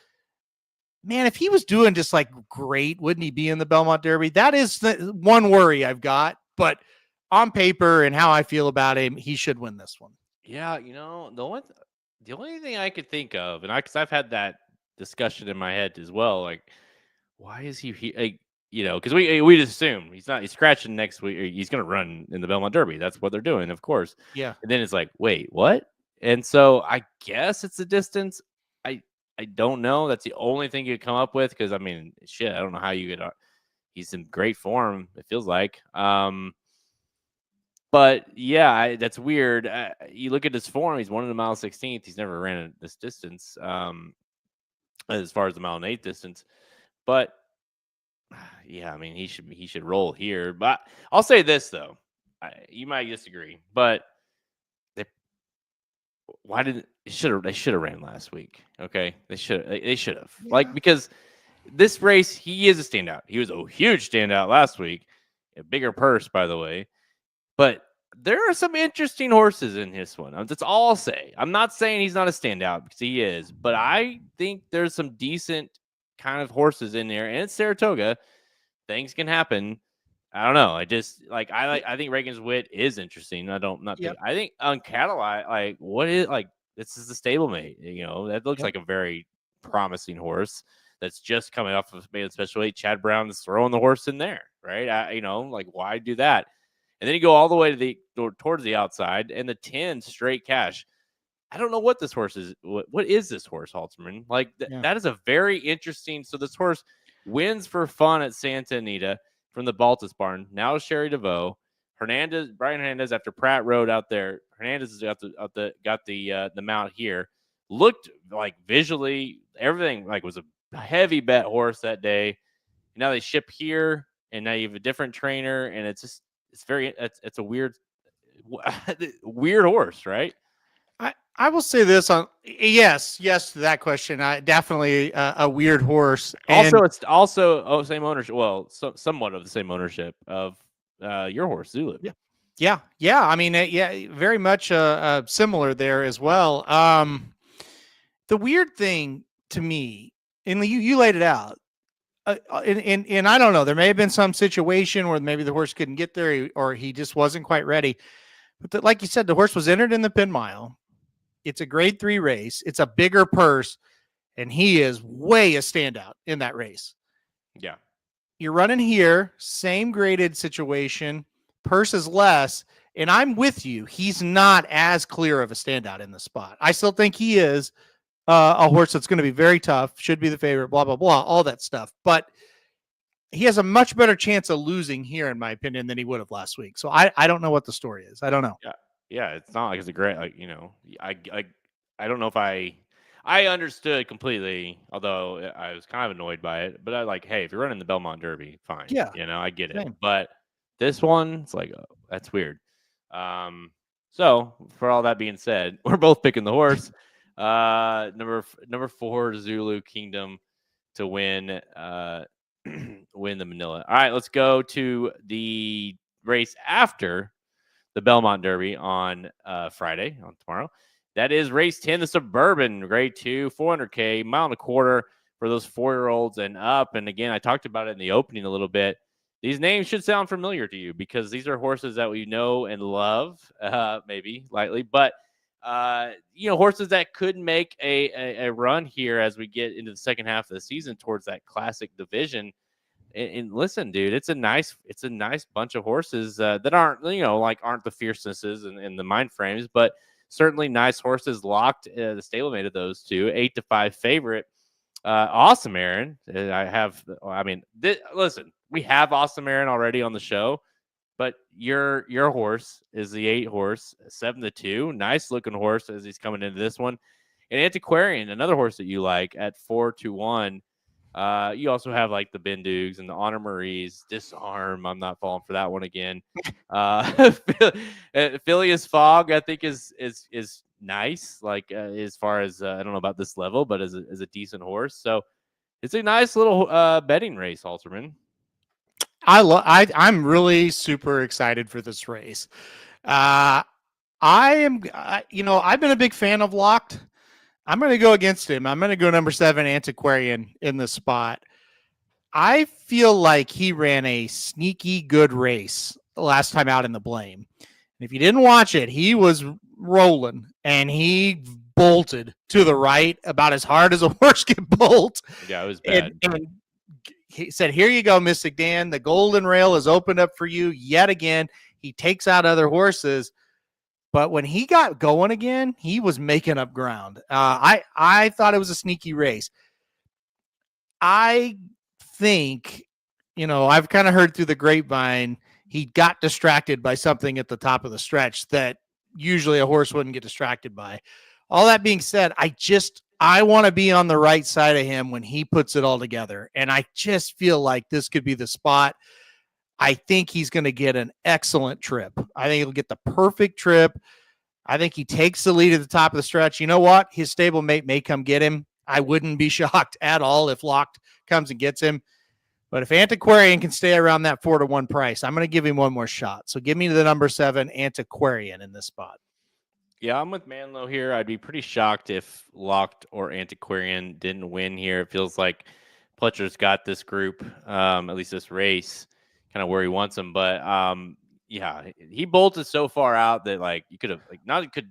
Speaker 3: man, if he was doing just like great, wouldn't he be in the Belmont Derby? That is the one worry I've got. But on paper and how I feel about him, he should win this one.
Speaker 2: Yeah, the only thing I could think of, and because I've had that discussion in my head as well, like, why is he like, because we just assume he's scratching next week. He's going to run in the Belmont Derby. That's what they're doing, of course.
Speaker 3: Yeah.
Speaker 2: And then it's like, wait, what? And so I guess it's the distance. I don't know. That's the only thing you could come up with, because I mean, shit, I don't know how you could. He's in great form, it feels like. But yeah, that's weird. You look at his form; he's won in the mile 16th. He's never ran this distance, as far as the mile and 8 distance. But yeah, I mean, he should roll here. But I'll say this though, you might disagree, but they should have ran last week. Okay, they should have, like, because this race, he is a standout. He was a huge standout last week, a bigger purse, by the way. But there are some interesting horses in this one. That's all I'll say. I'm not saying he's not a standout, because he is, but I think there's some decent kind of horses in there, and it's Saratoga. Things can happen. I don't know. I think Reagan's Wit is interesting. I think on Cadillac, like, what is, like, this is the stablemate. That looks like a very promising horse that's just coming off of made special weight. Chad Brown is throwing the horse in there, right? Like, why do that? And then you go all the way towards the outside, and the 10 straight cash. I don't know what this horse is. What is this horse, Halterman? Like, that is a very interesting. So this horse wins for fun at Santa Anita from the Baltus barn. Now Sherry DeVoe, Brian Hernandez, after Pratt rode out there. Hernandez has got the mount here. Looked like visually everything like was a heavy bet horse that day. Now they ship here, and now you have a different trainer, and it's a weird horse, right?
Speaker 3: I will say this on yes to that question. Definitely a weird horse.
Speaker 2: It's also same ownership. Well, somewhat of the same ownership of your horse, Zulu.
Speaker 3: Yeah. I mean, very much similar there as well. The weird thing to me, and you laid it out. And I don't know, there may have been some situation where maybe the horse couldn't get there, or he just wasn't quite ready. But like you said, the horse was entered in the Pin Mile. It's a grade 3 race. It's a bigger purse, and he is way a standout in that race.
Speaker 2: Yeah.
Speaker 3: You're running here, same graded situation, purse is less, and I'm with you. He's not as clear of a standout in the spot. I still think he is a horse that's going to be very tough, should be the favorite, blah, blah, blah, all that stuff. But he has a much better chance of losing here, in my opinion, than he would have last week. So I don't know what the story is. I don't know.
Speaker 2: Yeah, it's not like it's a great, like, I don't know if I understood completely, although I was kind of annoyed by it. But I like, hey, if you're running the Belmont Derby, fine.
Speaker 3: Yeah.
Speaker 2: I get it.
Speaker 3: Same.
Speaker 2: But this one, it's like, oh, that's weird. So for all that being said, we're both picking the horse. Number 4, Zulu Kingdom, to win win the Manila. All right, let's go to the race after the Belmont Derby on Friday, on tomorrow. That is race 10, the Suburban, grade 2, 400K, mile and a quarter for those 4-year-olds and up. And again, I talked about it in the opening a little bit. These names should sound familiar to you, because these are horses that we know and love, maybe lightly, but horses that could make a run here as we get into the second half of the season towards that classic division. And listen, dude, it's a nice bunch of horses that aren't the fiercenesses and the mind frames, but certainly nice horses locked. The stablemate of those two, 8-5 favorite. Awesome, Aaron. Listen, we have Awesome Aaron already on the show, but your horse is the 8 horse, 7-2. Nice looking horse as he's coming into this one. And Antiquarian, another horse that you like, at 4-1. You also have like the Bendugs and the Honor Maries. Disarm. I'm not falling for that one again. Phileas Fogg, I think is nice. Like as far as I don't know about this level, but as a decent horse. So it's a nice little betting race, Halterman.
Speaker 3: I'm really super excited for this race. I've been a big fan of Locked. I'm going to go against him. I'm going to go number 7, Antiquarian, in the spot. I feel like he ran a sneaky good race last time out in the Blame. If you didn't watch it, he was rolling and he bolted to the right about as hard as a horse can bolt.
Speaker 2: Yeah, it was bad.
Speaker 3: And he said, "Here you go, Mystic Dan. The golden rail is opened up for you yet again." He takes out other horses. But when he got going again, he was making up ground. I thought it was a sneaky race. I think, I've kind of heard through the grapevine, he got distracted by something at the top of the stretch that usually a horse wouldn't get distracted by. All that being said, I want to be on the right side of him when he puts it all together. And I just feel like this could be the spot. I think he's going to get an excellent trip. I think he'll get the perfect trip. I think he takes the lead at the top of the stretch. You know what? His stablemate may come get him. I wouldn't be shocked at all if Locked comes and gets him. But if Antiquarian can stay around that 4-1 price, I'm going to give him one more shot. So give me the number 7 Antiquarian in this spot.
Speaker 2: Yeah, I'm with Manlow here. I'd be pretty shocked if Locked or Antiquarian didn't win here. It feels like Pletcher's got this group, at least this race, kind of where he wants them. But yeah, he bolted so far out that like you could have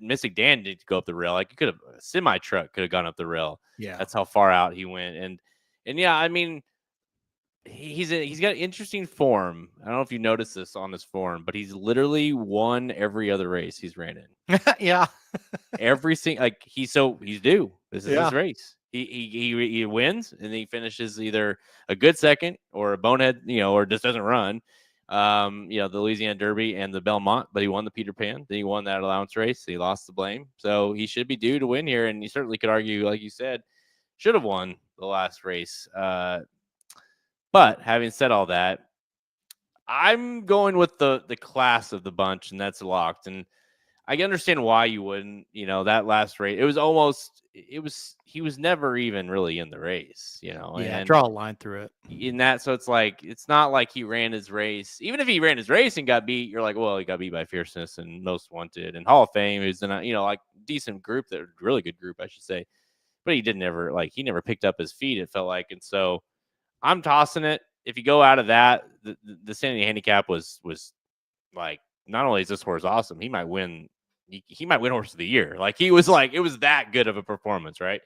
Speaker 2: Mystic Dan need to go up the rail. Like you could have a semi truck could have gone up the rail.
Speaker 3: Yeah,
Speaker 2: that's how far out he went. And yeah, I mean, he's got interesting form. I don't know if you noticed this on his form, but he's literally won every other race he's ran in.
Speaker 3: Yeah,
Speaker 2: every single he's due. This is his race. He wins and he finishes either a good second or a bonehead, or just doesn't run. The Louisiana Derby and the Belmont, but he won the Peter Pan. Then he won that allowance race. He lost the Blame, so he should be due to win here. And you certainly could argue, like you said, should have won the last race. But having said all that, I'm going with the class of the bunch, and that's Locked. And I can understand why you wouldn't. That last race, he was never even really in the race.
Speaker 3: Yeah,
Speaker 2: and
Speaker 3: draw a line through it.
Speaker 2: In that, so it's not like he ran his race. Even if he ran his race and got beat, you're like, well, he got beat by Fierceness and Most Wanted and Hall of Fame. Who's in a decent group, that really good group, I should say. But he never picked up his feet. It felt like, and so I'm tossing it. If you go out of that, the Sanity handicap was like, not only is this horse awesome, he might win. He might win horse of the year. Like it was that good of a performance, right?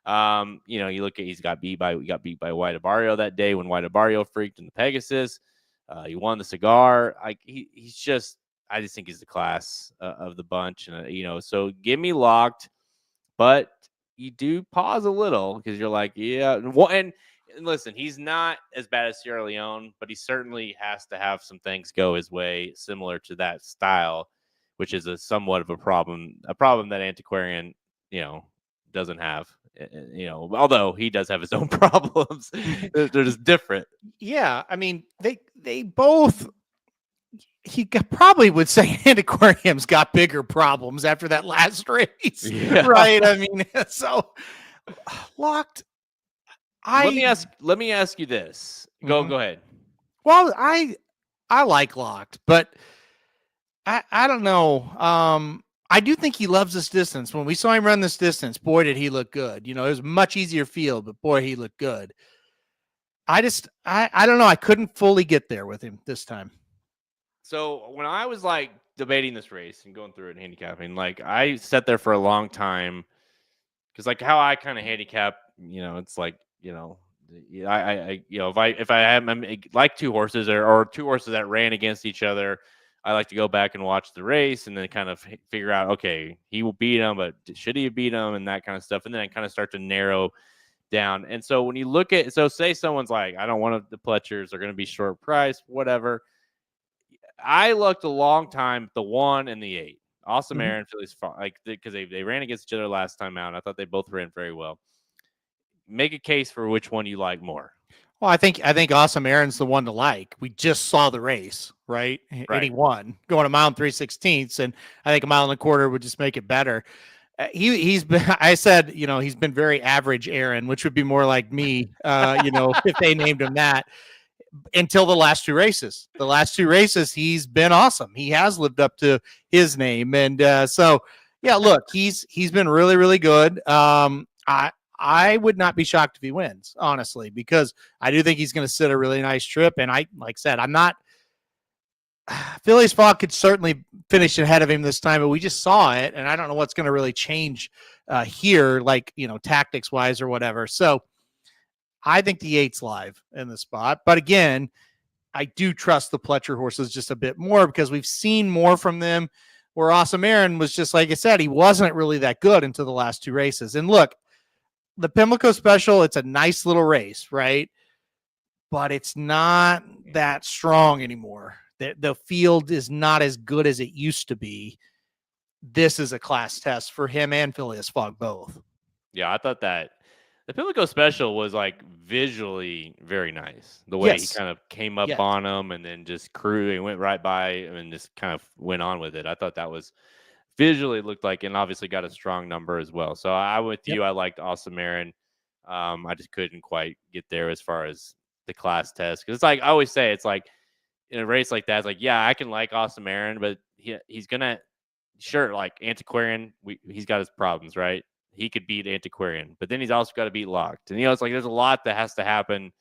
Speaker 2: You look at he got beat by White Barrio that day when White Barrio freaked in the Pegasus. He won the cigar. I just think he's the class of the bunch, and so give me Locked, but you do pause a little because you're like, yeah, and listen, he's not as bad as Sierra Leone, but he certainly has to have some things go his way, similar to that style, which is a somewhat of a problem that Antiquarian, doesn't have. Although he does have his own problems, they're just different.
Speaker 3: Yeah, I mean, they both. He probably would say Antiquarium's got bigger problems after that last race, right? I mean, so Locked.
Speaker 2: Let me ask you this. Go ahead.
Speaker 3: Well, I like Locked, but I don't know. I do think he loves this distance. When we saw him run this distance, boy, did he look good. It was a much easier field, but boy, he looked good. I don't know. I couldn't fully get there with him this time.
Speaker 2: So when I was debating this race and going through it and handicapping, I sat there for a long time because how I kind of handicap, it's I if I have like two horses or two horses that ran against each other, I like to go back and watch the race and then kind of figure out, okay, he will beat him, but should he have beat him and that kind of stuff. And then I kind of start to narrow down. And so when you look at, say someone's like, I don't want the Pletchers, they're going to be short price, whatever. I looked a long time at the 1 and the 8. Awesome Aaron Phillies, because they ran against each other last time out. I thought they both ran very well. make a case for which one you like more.
Speaker 3: Well, I think Awesome Aaron's the one to like. We just saw the race, right? And he won going a mile and 3/16, and I think a mile and a quarter would just make it better. He's been, I said, he's been very average Aaron, which would be more like me, if they named him that, until the last two races. The last two races, he's been awesome. He has lived up to his name. And look, he's been really, really good. I would not be shocked if he wins, honestly, because I do think he's going to sit a really nice trip. And like I said, I'm not. Phileas Fogg could certainly finish ahead of him this time, but we just saw it, and I don't know what's going to really change here, like, tactics wise or whatever. So I think the 8's live in the spot. But again, I do trust the Pletcher horses just a bit more because we've seen more from them, where Awesome Aaron was just, like I said, he wasn't really that good until the last two races. And look, the Pimlico Special, it's a nice little race, right? But it's not that strong anymore. The field is not as good as it used to be. This is a class test for him and Phileas Fogg both.
Speaker 2: Yeah, I thought that the Pimlico Special was like visually very nice. The way he kind of came up on him and then just he went right by and just kind of went on with it. I thought that was visually looked like, and obviously got a strong number as well. So I'm with you. I liked Awesome Aaron. I just couldn't quite get there as far as the class test. Because it's like I always say, it's like in a race like that, it's like, yeah, I can like Awesome Aaron, but he's gonna like Antiquarian. He's got his problems, right? He could beat Antiquarian, but then he's also got to beat Locked. And it's like there's a lot that has to happen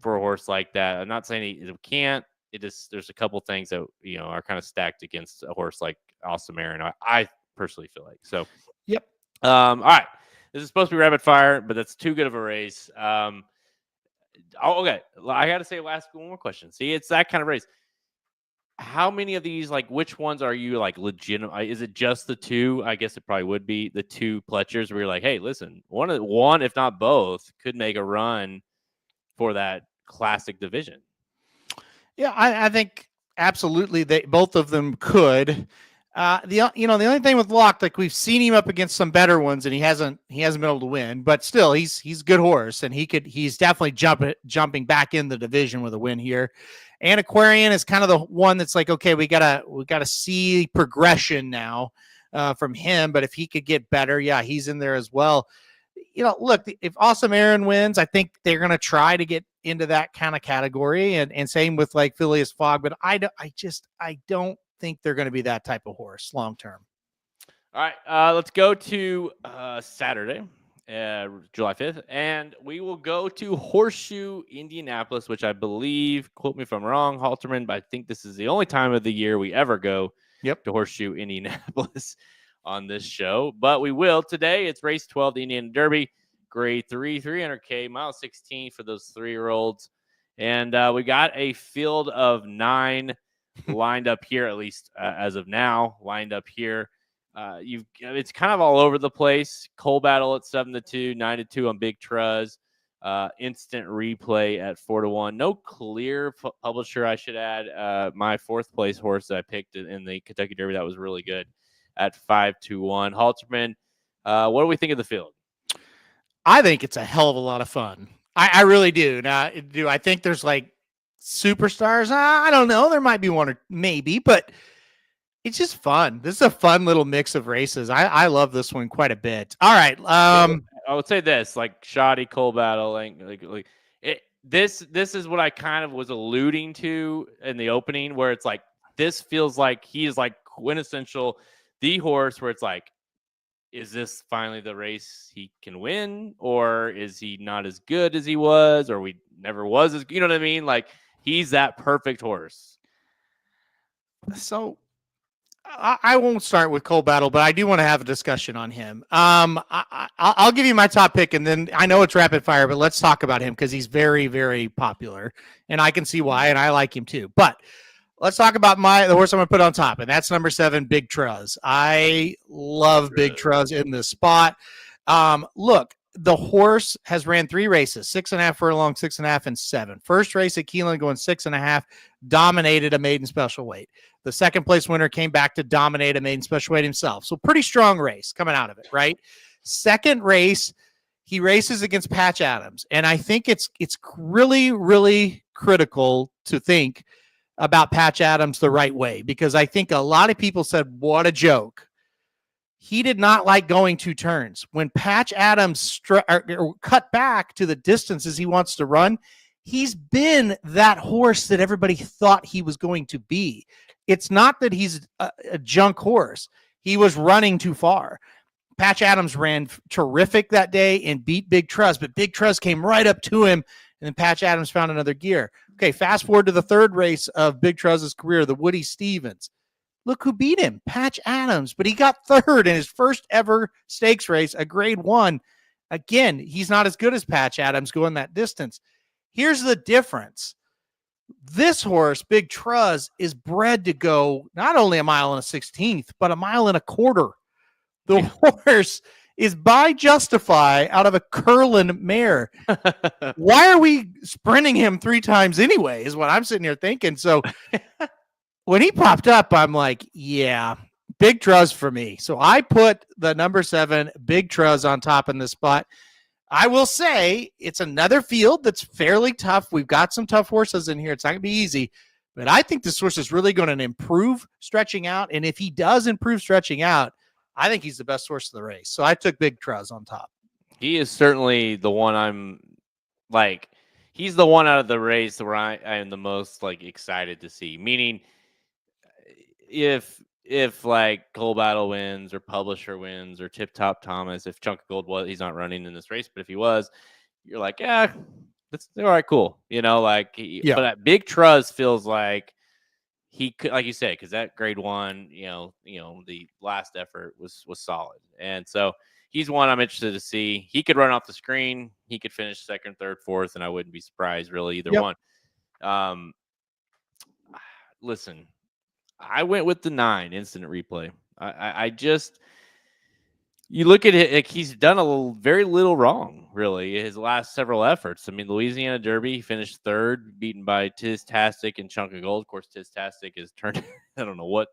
Speaker 2: for a horse like that. I'm not saying he can't. There's a couple things that are kind of stacked against a horse like Awesome Aaron. I personally feel like so.
Speaker 3: Yep.
Speaker 2: All right. This is supposed to be rapid fire, but that's too good of a race. Okay. I got to say, last one more question. See, it's that kind of race. How many of these, like, which ones are you like legitimate? Is it just the two? I guess it probably would be the two Pletchers where you're like, hey, listen, one, if not both, could make a run for that classic division. Yeah,
Speaker 3: I think absolutely both of them could. The only thing with Locked, like we've seen him up against some better ones, and he hasn't been able to win. But still, he's a good horse, and he's definitely jumping back in the division with a win here. Antiquarian is kind of the one that's like, okay, we gotta see progression now from him. But if he could get better, yeah, he's in there as well. Look, if Awesome Aaron wins, I think they're going to try to get into that kind of category, and same with like Phileas Fogg. But I don't think they're going to be that type of horse long term.
Speaker 2: All right, let's go to Saturday, July 5th, and we will go to Horseshoe Indianapolis, which I believe, quote me if I'm wrong, Halterman, but I think this is the only time of the year we ever go to Horseshoe Indianapolis on this show. But we will today. It's race 12, the Indiana Derby, grade 3, 300K, mile 16 for those 3-year-olds. And we got a field of 9 lined up here, at least as of now, lined up here. It's kind of all over the place. Coal Battle at 7-2, 9-2 on Big Truz. Instant Replay at 4-1. No clear publisher, I should add. My 4th place horse that I picked in the Kentucky Derby that was really good at 5-1. Halterman, what do we think of the field?
Speaker 3: I think it's a hell of a lot of fun. I really do. Now, I think there's like superstars? I don't know. There might be one or maybe, but it's just fun. This is a fun little mix of races. I love this one quite a bit. All right.
Speaker 2: I would say this, like Shoddy, Coal Battle, this is what I kind of was alluding to in the opening, where it's like this feels like he is like quintessential the horse where it's like, is this finally the race he can win, or is he not as good as he was, or we never was as, you know what I mean? Like he's that perfect horse.
Speaker 3: So I won't start with Coal Battle, but I do want to have a discussion on him. I'll give you my top pick, and then I know it's rapid fire, but let's talk about him because he's very, very popular, and I can see why, and I like him too. But let's talk about the horse I'm going to put on top, and that's number 7, Big Truz. I love Big Truz in this spot. Look, the horse has ran 3 races, 6.5 furlong, 6.5, and 7. First race at Keeneland going 6.5, dominated a maiden special weight. The second place winner came back to dominate a maiden special weight himself. So pretty strong race coming out of it, right? Second race, he races against Patch Adams. And I think it's really, really critical to think about Patch Adams the right way, because I think a lot of people said, what a joke. He did not like going 2 turns. When Patch Adams or cut back to the distances he wants to run, he's been that horse that everybody thought he was going to be. It's not that he's a junk horse. He was running too far. Patch Adams ran terrific that day and beat Big Truz, but Big Truz came right up to him, and then Patch Adams found another gear. Okay, fast forward to the 3rd race of Big Truz's career, the Woody Stevens. Look who beat him, Patch Adams, but he got 3rd in his first ever stakes race, a grade 1. Again, he's not as good as Patch Adams going that distance. Here's the difference. This horse, Big Truz, is bred to go not only a mile and a 16th, but a mile and a quarter. The horse is by Justify out of a Curlin mare. Why are we sprinting him 3 times anyway, is what I'm sitting here thinking. So when he popped up, I'm like, yeah, Big Truz for me. So I put the number 7, Big Truz, on top in this spot. I will say it's another field that's fairly tough. We've got some tough horses in here. It's not going to be easy, but I think this horse is really going to improve stretching out. And if he does improve stretching out, I think he's the best horse of the race. So I took Big Truz on top.
Speaker 2: He is certainly the one I'm like, he's the one out of the race where I am the most like excited to see. Meaning if like Coal Battle wins or Publisher wins or Tip Top Thomas, if Chunk of Gold was, he's not running in this race, but if he was, you're like, yeah, that's all right, cool. You know, like, but that Big Truz feels like he could, like you said, because that grade 1, you know, the last effort was solid. And so he's one I'm interested to see. He could run off the screen. He could finish 2nd, 3rd, 4th, and I wouldn't be surprised really either one. Listen, I went with the 9 Instant Replay. I just, you look at it, like he's done very little wrong, really, his last several efforts. I mean, Louisiana Derby, he finished 3rd, beaten by Tiztastic and Chunk of Gold. Of course, Tiztastic is turned, I don't know what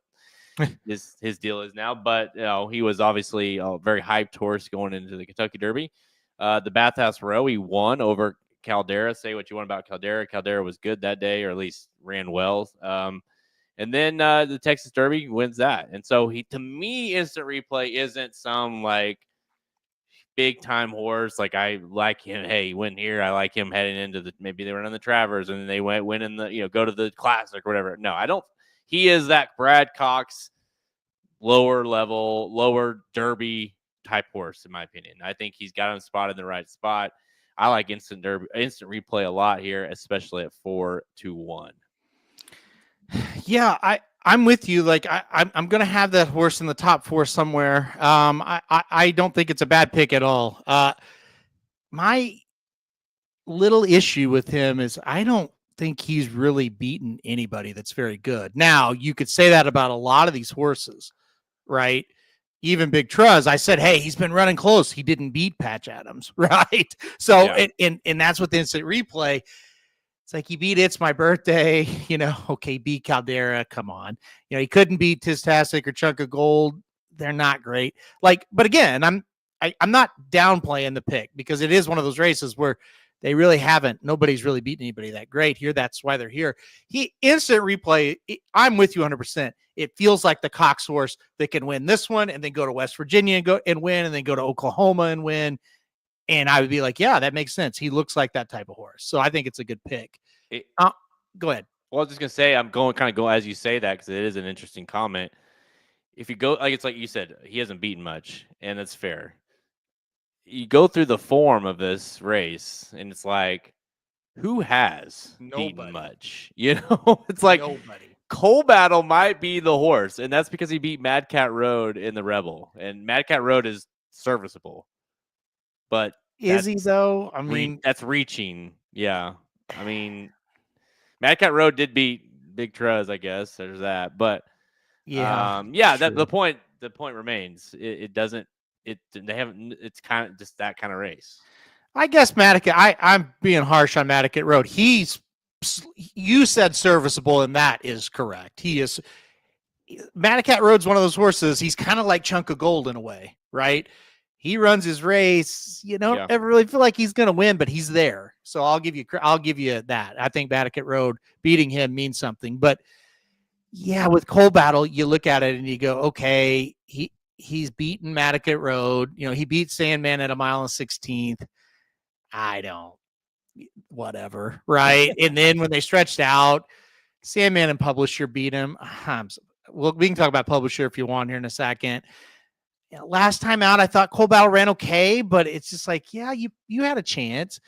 Speaker 2: his deal is now, but you know, he was obviously a very hyped horse going into the Kentucky Derby. The Bathhouse Row, he won over Caldera. Say what you want about Caldera. Caldera was good that day, or at least ran well. And then the Texas Derby wins that. And so to me, Instant Replay isn't some like big time horse. Like I like him. Hey, he went here. I like him heading into maybe they were on the Travers and then they went in the, go to the Classic or whatever. No, I don't. He is that Brad Cox lower level, lower Derby type horse, in my opinion. I think he's got him spotted in the right spot. I like Instant Replay a lot here, especially at 4-1.
Speaker 3: Yeah, I'm with you. Like I'm going to have that horse in the top 4 somewhere. I don't think it's a bad pick at all. My little issue with him is I don't think he's really beaten anybody that's very good. Now, you could say that about a lot of these horses, right? Even Big Truz, I said, hey, he's been running close. He didn't beat Patch Adams, right? So, yeah. And that's with the Instant Replay. It's like he beat It's My Birthday, okay, beat Caldera, come on. He couldn't beat Tiztastic or Chunk of Gold. They're not great. Like, but again, I'm not downplaying the pick because it is one of those races where they really nobody's really beaten anybody that great here. That's why they're here. Instant Replay, I'm with you 100%. It feels like the Cox horse that can win this one and then go to West Virginia and win and then go to Oklahoma and win. And I would be like, yeah, that makes sense. He looks like that type of horse. So I think it's a good pick. Go ahead.
Speaker 2: Well, I was just going to say, I'm going as you say that, because it is an interesting comment. If you go, it's like you said, he hasn't beaten much, and that's fair. You go through the form of this race, and it's like, who has beaten much? It's like
Speaker 3: nobody.
Speaker 2: Coal Battle might be the horse, and that's because he beat Mad Cat Road in the Rebel, and Mad Cat Road is serviceable. But
Speaker 3: is he though? I mean,
Speaker 2: that's reaching. Yeah. I mean, Mad Cat Road did beat Big Truz, I guess. There's that. But the point remains. It doesn't. They haven't. It's kind of just that kind of race.
Speaker 3: I guess I'm being harsh on Mad Cat Road. You said serviceable, and that is correct. He is. Mad Cat Road's one of those horses. He's kind of like Chunk of Gold in a way, right? he runs his race. You don't
Speaker 2: Yeah.
Speaker 3: ever really feel like he's going to win, but he's there. So I'll give you that. I think Matticat Road beating him means something. But yeah, with Coal Battle, you look at it and you go, okay, he's beaten Matticat Road. You know, he beat Sandman at 1 mile and 16th. I don't, whatever, right? And then when they stretched out, Sandman and Publisher beat him. Well, we can talk about Publisher if you want here in a second. Last time out, I thought Coal Battle ran okay, but it's just like, yeah, you had a chance.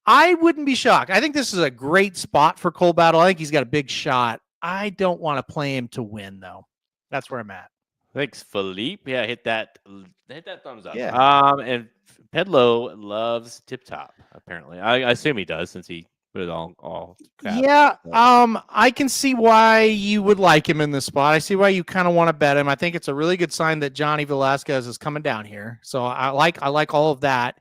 Speaker 3: I wouldn't be shocked. I think this is a great spot for Coal Battle. I think he's got a big shot. I don't want to play him to win, though. That's where I'm at.
Speaker 2: Thanks, Philippe. Yeah, hit that thumbs up.
Speaker 3: Yeah.
Speaker 2: And Pedlo loves Tip Top, apparently. I assume he does since he put it all crap.
Speaker 3: Yeah, I can see why you would like him in this spot. I see why you kind of want to bet him. I think it's a really good sign that Johnny Velasquez is coming down here. So I like all of that.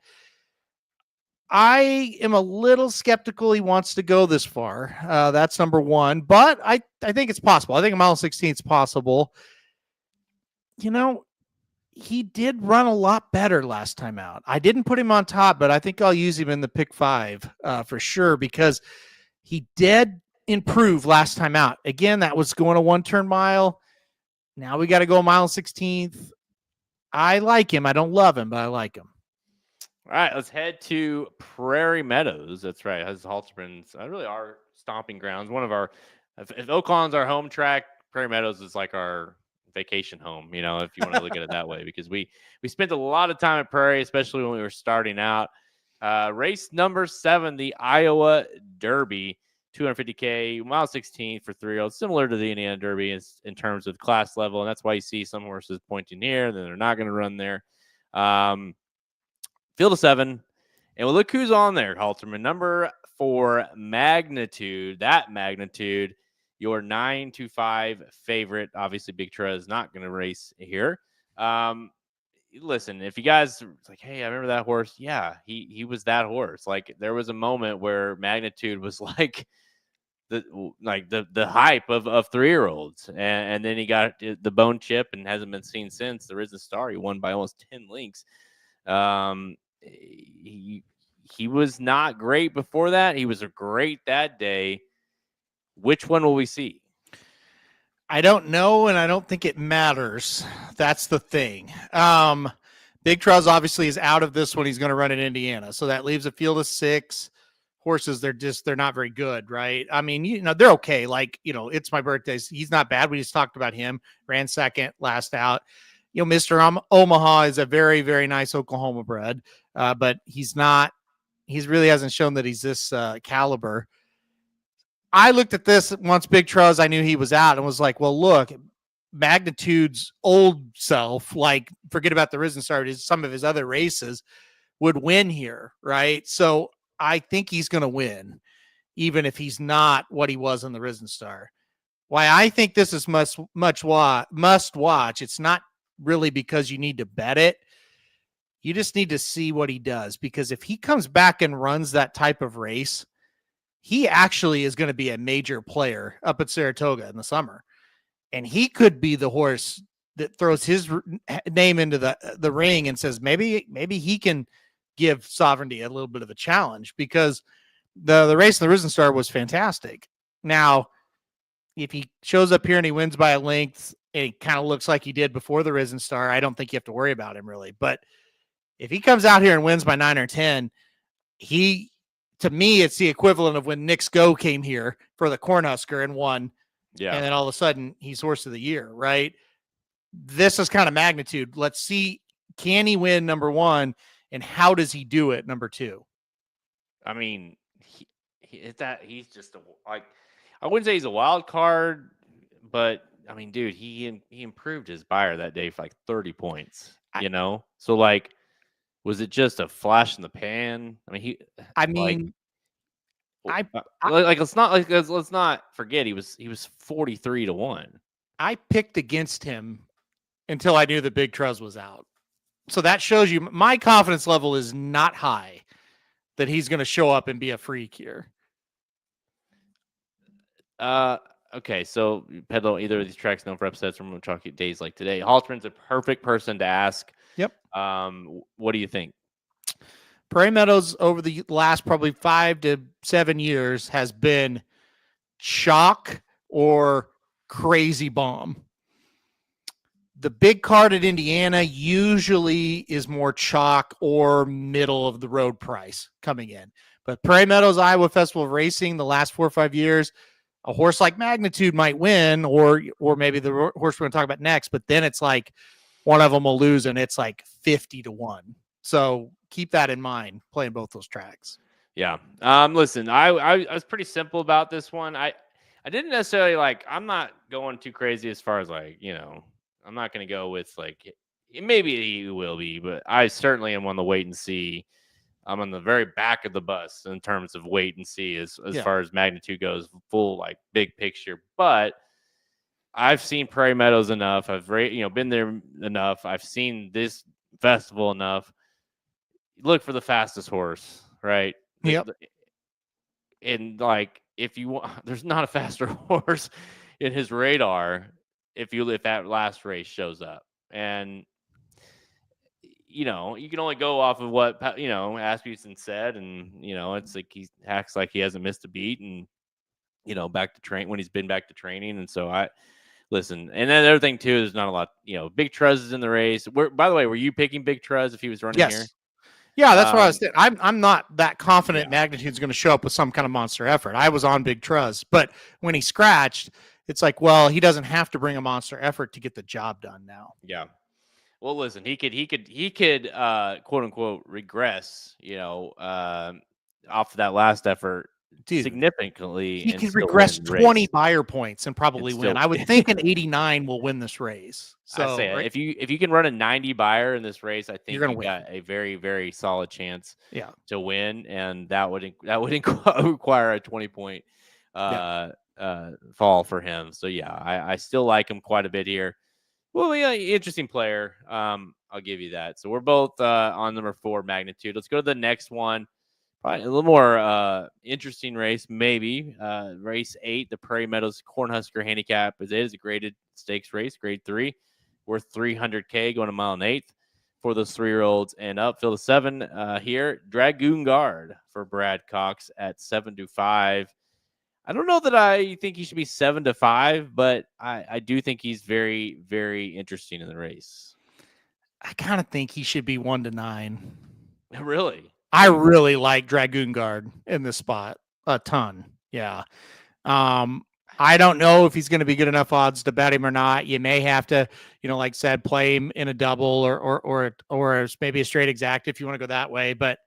Speaker 3: I am a little skeptical he wants to go this far. That's number one. But I think it's possible. I think a mile 16 is possible. You know, he did run a lot better last time out. I didn't put him on top, but I think I'll use him in the pick 5 for sure because he did improve last time out. Again, that was going a 1-turn mile. Now we got to go a mile 16th. I like him. I don't love him, but I like him.
Speaker 2: All right, let's head to Prairie Meadows. That's right. Has Halterman's really our stomping grounds. One of our, if Oaklawn's our home track, Prairie Meadows is like our vacation home, you know, if you want to look at it that way, because we spent a lot of time at Prairie, especially when we were starting out. Race number 7, the Iowa Derby, 250K, mile 16 for 3-year-olds, similar to the Indiana Derby in terms of class level, and that's why you see some horses pointing here, then they're not going to run there. Field of 7, and we'll look who's on there, Halterman. Number 4, Magnitude. That Magnitude, your 9-5 favorite. Obviously, Big Trez is not going to race here. Listen, if you guys like, hey, I remember that horse. Yeah, he was that horse. Like, there was a moment where Magnitude was like the hype of 3-year-olds, and then he got the bone chip and hasn't been seen since. The Risen Star, he won by almost 10 lengths. He was not great before that. He was great that day. Which one will we see?
Speaker 3: I don't know, and I don't think it matters. That's the thing. Big Trez obviously is out of this one. He's going to run in Indiana, so that leaves a field of 6 horses. They're not very good, right? I mean, you know, they're okay. Like, you know, It's My Birthday. He's not bad. We just talked about him. Ran second last out. You know, Mr. Omaha is a very, very nice Oklahoma bred, but he's not. He really hasn't shown that he's this caliber. I looked at this once Big Trez, I knew he was out, and was like, well, look, Magnitude's old self, like, forget about the Risen Star, some of his other races, would win here, right? So I think he's going to win, even if he's not what he was in the Risen Star. Why I think this is must watch, it's not really because you need to bet it. You just need to see what he does, because if he comes back and runs that type of race, he actually is going to be a major player up at Saratoga in the summer. And he could be the horse that throws his name into the ring and says, maybe he can give Sovereignty a little bit of a challenge, because the race in the Risen Star was fantastic. Now, if he shows up here and he wins by a length and he kind of looks like he did before the Risen Star, I don't think you have to worry about him really. But if he comes out here and wins by 9 or 10, to me, it's the equivalent of when Nick Sko came here for the Cornhusker and won. Yeah. And then all of a sudden he's horse of the year, right? This is kind of Magnitude. Let's see, can he win number 1, and how does he do it number 2?
Speaker 2: I mean, he's just I wouldn't say he's a wild card, but I mean, dude, he improved his buyer that day for like 30 points, you know? So like, was it just a flash in the pan? I mean, let's not forget he was 43 to 1.
Speaker 3: I picked against him until I knew that Big Trez was out. So that shows you my confidence level is not high that he's going to show up and be a freak here.
Speaker 2: Okay, so Pedlo, either of these tracks known for upsets from chalky days like today. Halterman's a perfect person to ask
Speaker 3: Yep.
Speaker 2: What do you think?
Speaker 3: Prairie Meadows over the last probably 5 to 7 years has been chalk or crazy bomb. The big card at Indiana usually is more chalk or middle of the road price coming in. But Prairie Meadows Iowa Festival of Racing the last 4 or 5 years, a horse like Magnitude might win, or maybe the horse we're going to talk about next, but then it's like one of them will lose and it's like 50-1. So keep that in mind playing both those tracks.
Speaker 2: Yeah. Listen, I was pretty simple about this one. I didn't necessarily I'm not going too crazy as far as I'm not going to go with maybe he will be, but I certainly am on the wait and see. I'm on the very back of the bus in terms of wait and see as far as Magnitude goes, full big picture. But I've seen Prairie Meadows enough. I've been there enough. I've seen this festival enough. Look for the fastest horse, right?
Speaker 3: Yep.
Speaker 2: And if you want, there's not a faster horse in his radar if that last race shows up. And you can only go off of what Asmussen said, and it's like he acts like he hasn't missed a beat, and back to train when he's been back to training. And so listen, and then the other thing too, there's not a lot. Big Truz is in the race. By the way, were you picking Big Truz if he was running here?
Speaker 3: Yeah, that's what I was saying. I'm not that confident Magnitude's going to show up with some kind of monster effort. I was on Big Truz, but when he scratched, it's like, well, he doesn't have to bring a monster effort to get the job done now.
Speaker 2: Yeah. Well, listen, he could quote unquote regress, off of that last effort. Dude, significantly.
Speaker 3: He could regress 20 buyer points and probably win. I would think an 89 will win this race. So
Speaker 2: I say if you can run a 90 buyer in this race, I think you
Speaker 3: win.
Speaker 2: got a very, very solid chance to win, and that would require a 20-point fall for him. So I still like him quite a bit here. Well, yeah, interesting player. I'll give you that. So we're both on number 4, Magnitude. Let's go to the next one. Probably a little more interesting race, maybe. Race 8, the Prairie Meadows Cornhusker Handicap. It is a graded stakes race, grade 3, worth $300K, going a mile and 1/8 for those 3-year-olds and up. Field of 7 here. Dragoon Guard for Brad Cox at 7-5. I don't know that I think he should be 7-5, but I do think he's very, very interesting in the race.
Speaker 3: I kind of think he should be 1-9.
Speaker 2: Really?
Speaker 3: I really like Dragoon Guard in this spot a ton. Yeah. I don't know if he's going to be good enough odds to bet him or not. You may have to, like I said, play him in a double or maybe a straight exact if you want to go that way. But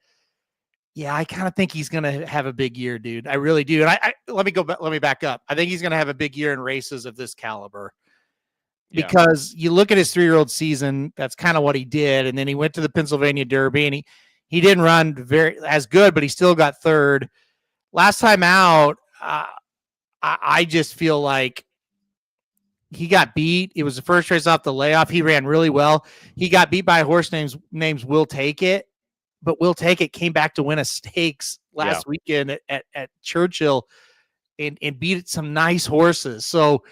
Speaker 3: yeah, I kind of think he's going to have a big year, dude. I really do. And let me back up. I think he's going to have a big year in races of this caliber. Because you look at his 3-year-old season, that's kind of what he did. And then he went to the Pennsylvania Derby and he didn't run very as good, but he still got 3rd. Last time out, I just feel like he got beat. It was the first race off the layoff. He ran really well. He got beat by a horse names Will Take It, but Will Take It came back to win a stakes last weekend at Churchill and beat some nice horses. So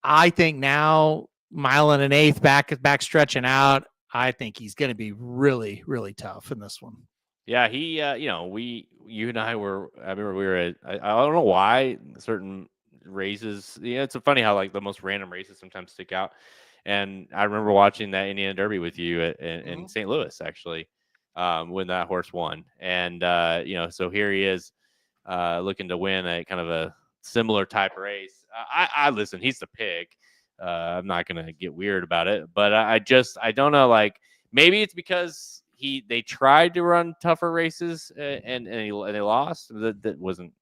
Speaker 3: I think now 1 1/8 back stretching out. I think he's going to be really, really tough in this one.
Speaker 2: Yeah, he, you and I were. I remember we were at. I don't know why certain races. It's funny how the most random races sometimes stick out. And I remember watching that Indiana Derby with you in St. Louis actually, when that horse won. And so here he is, looking to win a kind of a similar type of race. I listen. He's the pick. I'm not gonna get weird about it, but I don't know. Maybe it's because they tried to run tougher races and they lost. That wasn't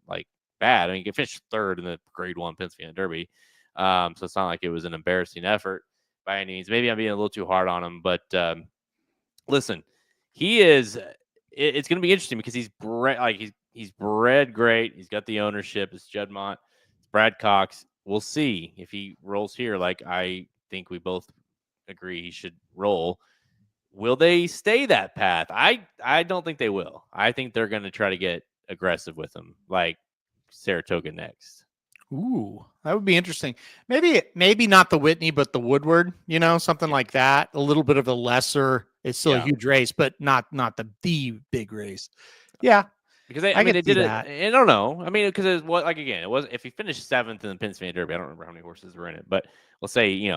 Speaker 2: bad. I mean, he finished 3rd in the Grade 1 Pennsylvania Derby, so it's not like it was an embarrassing effort by any means. Maybe I'm being a little too hard on him, but listen, he is. It's going to be interesting because he's bred great. He's got the ownership. It's Juddmonte. It's Brad Cox. We'll see if he rolls here. I think we both agree he should roll. Will they stay that path? I don't think they will. I think they're going to try to get aggressive with him, like Saratoga next.
Speaker 3: Ooh, that would be interesting. Maybe not the Whitney, but the Woodward, something
Speaker 2: Yeah.
Speaker 3: like that. A little bit of a lesser, it's still a
Speaker 2: Yeah.
Speaker 3: huge race, but not the big race. Yeah,
Speaker 2: Because
Speaker 3: I could
Speaker 2: they
Speaker 3: see
Speaker 2: did it.
Speaker 3: that.
Speaker 2: I don't know. I mean, because it was like again, it was if he finished 7th in the Pennsylvania Derby. I don't remember how many horses were in it, but let's say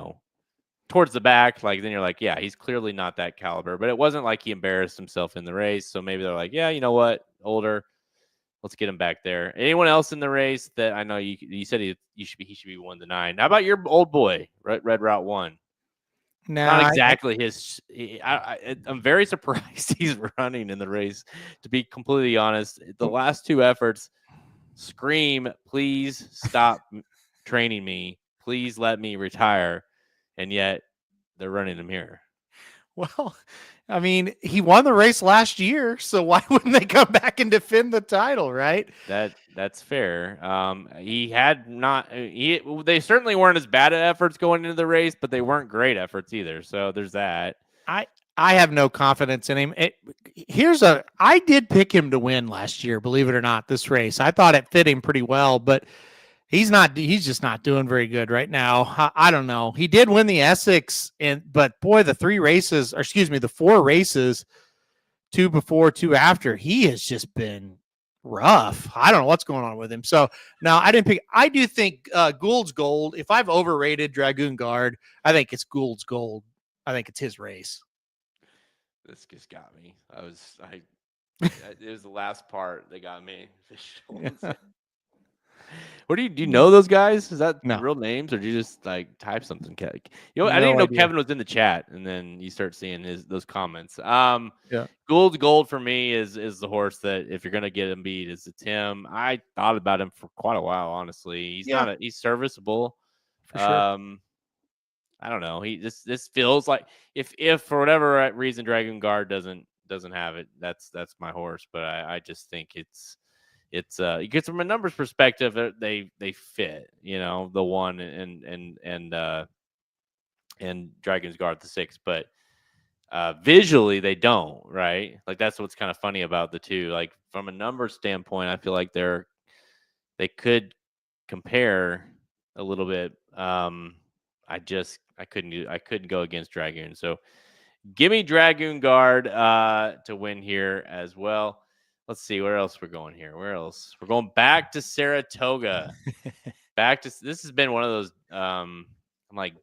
Speaker 2: towards the back, like then you're like, yeah, he's clearly not that caliber. But it wasn't like he embarrassed himself in the race. So maybe they're like, yeah, you know what, older, let's get him back there. Anyone else in the race that I know you said he should be 1-9. How about your old boy, Red Route 1? Not
Speaker 3: Nah,
Speaker 2: exactly his. I'm very surprised he's running in the race. To be completely honest, the last 2 efforts scream, "Please stop training me. Please let me retire," and yet they're running him here.
Speaker 3: well, I mean, he won the race last year, so why wouldn't they come back and defend the title, right?
Speaker 2: That's fair. He had not. They certainly weren't as bad at efforts going into the race, but they weren't great efforts either. So there's that.
Speaker 3: I have no confidence in him. I did pick him to win last year, believe it or not, this race. I thought it fit him pretty well, but he's just not doing very good right now. I don't know. He did win the Essex, but boy, the 4 races, 2 before, 2 after, he has just been rough. I don't know what's going on with him. So now I do think Gould's Gold. If I've overrated Dragoon Guard, I think it's Gould's Gold. I think it's his race.
Speaker 2: This just got me. It was the last part that got me. What do you know those guys? Is that
Speaker 3: No.
Speaker 2: real names, or do you just like type something? I
Speaker 3: No
Speaker 2: didn't even know
Speaker 3: idea.
Speaker 2: Kevin was in the chat, and then you start seeing those comments.
Speaker 3: Yeah.
Speaker 2: Gould's Gold for me is the horse that if you're gonna get him beat, it's him. I thought about him for quite a while, honestly. He's serviceable.
Speaker 3: For sure.
Speaker 2: I don't know. This feels like if for whatever reason Dragon Guard doesn't have it, that's my horse. But I just think it's because from a numbers perspective, they fit. The 1 and Dragon's Guard the 6, but visually they don't. Right? Like that's what's kind of funny about the two. Like from a numbers standpoint, I feel like they could compare a little bit. I couldn't go against Dragoon. So give me Dragoon Guard to win here as well. Let's see where else we're going here. Where else? We're going back to Saratoga. This has been one of those I'm like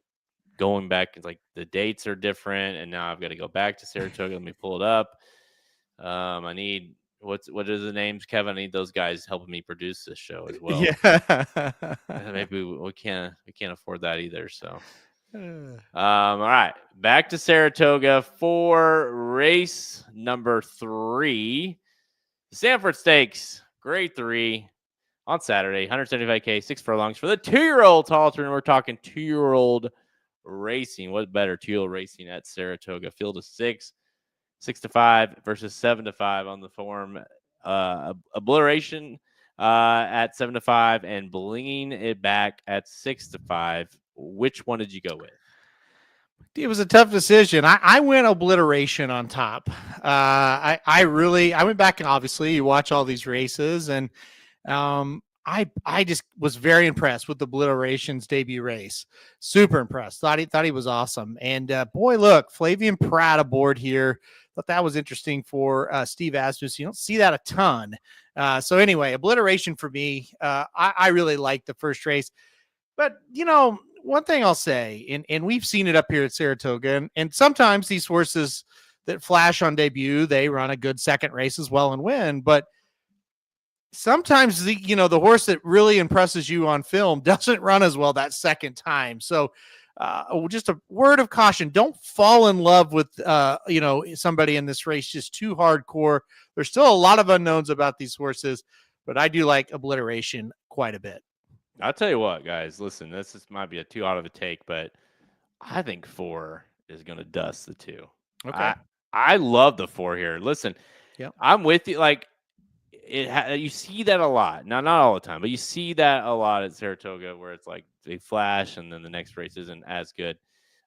Speaker 2: going back. It's like the dates are different, and now I've got to go back to Saratoga. Let me pull it up. I need what are the names, Kevin? I need those guys helping me produce this show as well.
Speaker 3: Yeah.
Speaker 2: Maybe we can't afford that either. So all right, back to Saratoga for race number 3, the Sanford Stakes, grade 3 on Saturday, 175K, 6 furlongs for the 2-year-old Halter. And we're talking 2-year-old racing. What better 2-year-old racing at Saratoga? Field of 6, 6-5 versus 7-5 on the form. Obliteration at 7-5 and blinging it back at 6-5. Which one did you go with?
Speaker 3: It was a tough decision. I went Obliteration on top. I went back and obviously you watch all these races, and I just was very impressed with Obliteration's debut race. Super impressed. Thought he was awesome. And boy, look, Flavian Pratt aboard here. Thought that was interesting for Steve Asmus. You don't see that a ton. So anyway, Obliteration for me. I really liked the first race, but one thing I'll say, and we've seen it up here at Saratoga, and sometimes these horses that flash on debut, they run a good second race as well and win. But sometimes the horse that really impresses you on film doesn't run as well that second time. So just a word of caution: don't fall in love with somebody in this race just too hardcore. There's still a lot of unknowns about these horses, but I do like Obliteration quite a bit.
Speaker 2: I'll tell you what, guys. Listen, might be a too out of a take, but I think 4 is going to dust the 2.
Speaker 3: Okay.
Speaker 2: I love the 4 here. Listen,
Speaker 3: Yep.
Speaker 2: I'm with you. Like you see that a lot. Now, not all the time, but you see that a lot at Saratoga, where it's like they flash and then the next race isn't as good.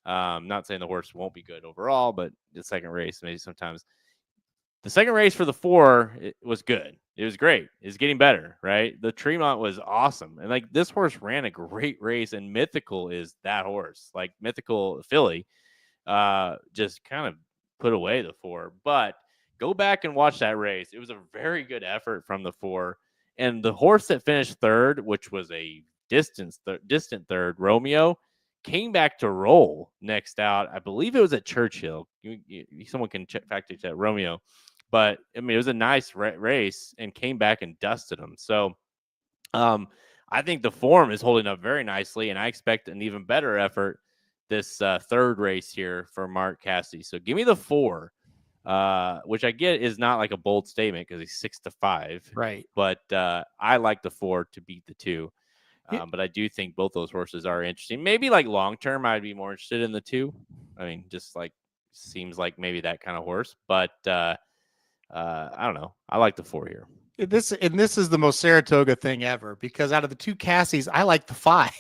Speaker 2: Not saying the horse won't be good overall, but the second race maybe sometimes The second race for the 4 it was good. It was great. It's getting better, right? The Tremont was awesome. And like this horse ran a great race, and Mythical is that horse. Like Mythical filly just kind of put away the 4. But go back and watch that race. It was a very good effort from the 4. And the horse that finished third, which was a distant third, Romeo, came back to roll next out. I believe it was at Churchill. Someone can fact check that, Romeo. But, I mean, it was a nice race and came back and dusted him. So, I think the form is holding up very nicely, and I expect an even better effort this third race here for Mark Cassidy. So, give me the 4, which I get is not like a bold statement because he's 6-5.
Speaker 3: Right.
Speaker 2: But I like the 4 to beat the 2.
Speaker 3: Yeah.
Speaker 2: But I do think both those horses are interesting. Maybe like long term, I'd be more interested in the 2. I mean, just like seems like maybe that kind of horse. But I don't know. I like the 4 here.
Speaker 3: This is the most Saratoga thing ever, because out of the 2 Cassies, I like the 5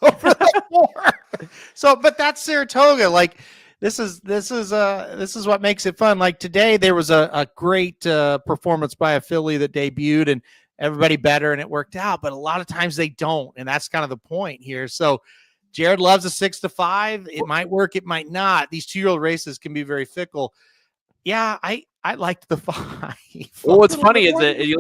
Speaker 3: over the 4. So, but that's Saratoga. Like this is what makes it fun. Like today, there was a great performance by a filly that debuted, and everybody better, and it worked out. But a lot of times they don't, and that's kind of the point here. So Jared loves a 6-5. It might work, it might not. These 2-year-old races can be very fickle. Yeah, I liked the 5.
Speaker 2: Well, what's funny is that you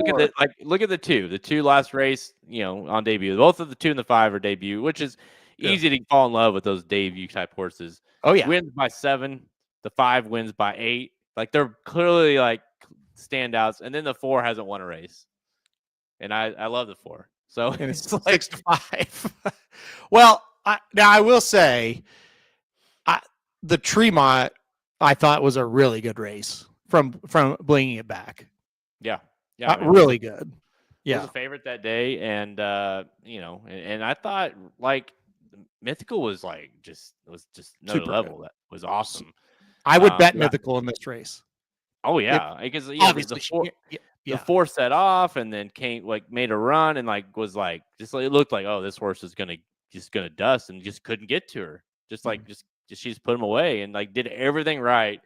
Speaker 2: look at the 2. The 2 last race, on debut. Both of the 2 and the 5 are debut, which is easy to fall in love with those debut type horses.
Speaker 3: Oh yeah,
Speaker 2: wins by 7. The 5 wins by 8. Like they're clearly like standouts, and then the 4 hasn't won a race. And I love the 4. So
Speaker 3: and it's like 6-5. Well, now I will say, the Tremont I thought was a really good race from bringing it back.
Speaker 2: Yeah,
Speaker 3: really good. Yeah,
Speaker 2: was a favorite that day, and and I thought like Mythical was just another
Speaker 3: Super
Speaker 2: level.
Speaker 3: good.
Speaker 2: That was awesome.
Speaker 3: I would bet Mythical in this race.
Speaker 2: Oh yeah, because the 4 set off and then made a run and it looked like, oh, this horse is gonna dust, and just couldn't get to her. Just she's put him away and did everything right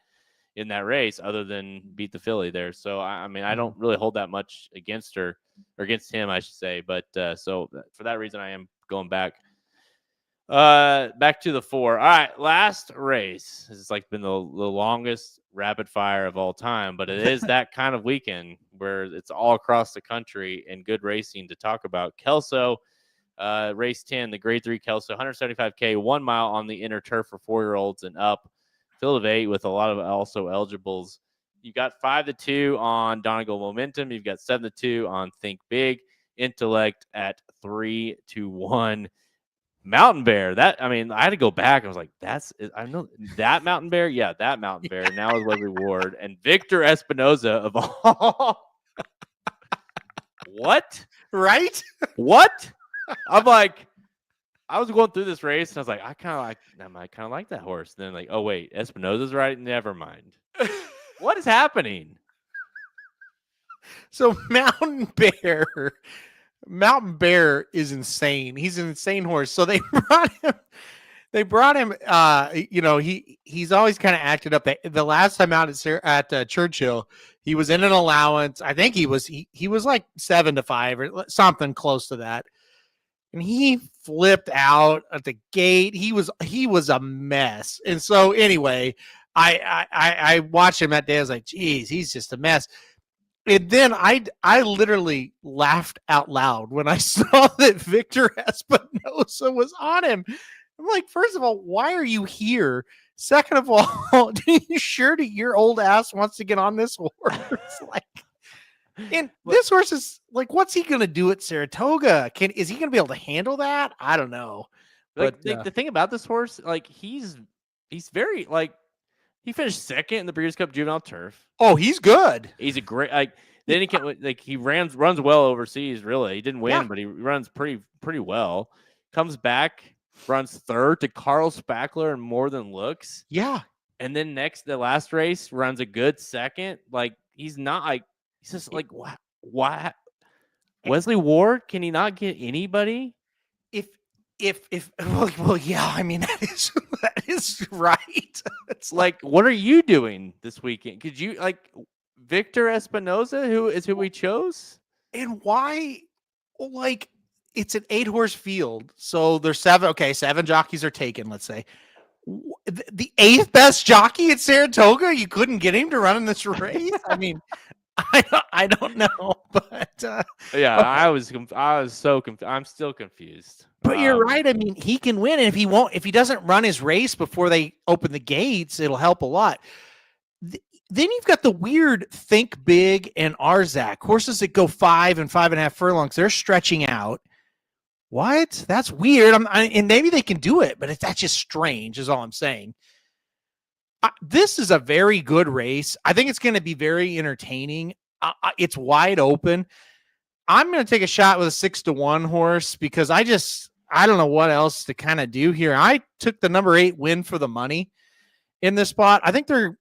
Speaker 2: in that race other than beat the filly there. So I mean, I don't really hold that much against her, or against him, I should say. But so for that reason, I am going back to the 4. All right, last race. This has been the longest rapid fire of all time, but it is that kind of weekend where it's all across the country and good racing to talk about. Kelso, race 10, the grade 3 Kelso, 175K, 1 mile on the inner turf for 4-year-olds and up. Field of 8 with a lot of also eligibles. You got 5-2 on Donegal Momentum. You've got 7-2 on Think Big. Intellect at 3-1. Mountain Bear. I had to go back. I was like, I know that Mountain Bear. Yeah, that Mountain Bear. Now is Wesley Ward and Victor Espinoza of all. What?
Speaker 3: Right?
Speaker 2: What? I'm like, I was going through this race and I was like, I kind of like that horse. Then oh wait, Espinoza's right. Never mind. What is happening?
Speaker 3: So Mountain Bear is insane. He's an insane horse. So they brought him. He's always kind of acted up. The last time out at Churchill, he was in an allowance. I think he was like 7-5 or something close to that. And he flipped out at the gate. He was a mess. And so anyway, I watched him that day. I was like, geez, he's just a mess. And then I literally laughed out loud when I saw that Victor Espinoza was on him. I'm like, first of all, why are you here? Second of all, are you sure that your old ass wants to get on this horse? And this horse is what's he going to do at Saratoga? Is he going to be able to handle that? I don't know.
Speaker 2: But the thing about this horse, he's very he finished second in the Breeders' Cup Juvenile Turf.
Speaker 3: Oh, he's good.
Speaker 2: He's a great then he can he runs well overseas. Really, he didn't win, but he runs pretty well. Comes back, runs third to Carl Spackler and More Than Looks.
Speaker 3: Yeah,
Speaker 2: and then the last race runs a good second. He's not he's just what? Wesley Ward, can he not get anybody?
Speaker 3: Well, yeah, I mean that is right. It's
Speaker 2: what are you doing this weekend? Could you Victor Espinoza, who we chose.
Speaker 3: And why? Well, like, it's an 8-horse field, so there's 7. Okay, 7 jockeys are taken. Let's say the 8th best jockey at Saratoga. You couldn't get him to run in this race. I mean, I don't know, but
Speaker 2: Yeah, I was so confused. I'm still confused.
Speaker 3: But you're right. I mean, he can win, and if he doesn't run his race before they open the gates, it'll help a lot. Then you've got the weird Think Big and Arzak horses that go 5 and 5.5 furlongs. They're stretching out. What? That's weird. And maybe they can do it, but that's just strange, is all I'm saying. This is a very good race. I think it's going to be very entertaining. It's wide open. I'm going to take a shot with a 6-1 horse because I don't know what else to kind of do here. I took the number 8 Win for the Money in this spot. I think they're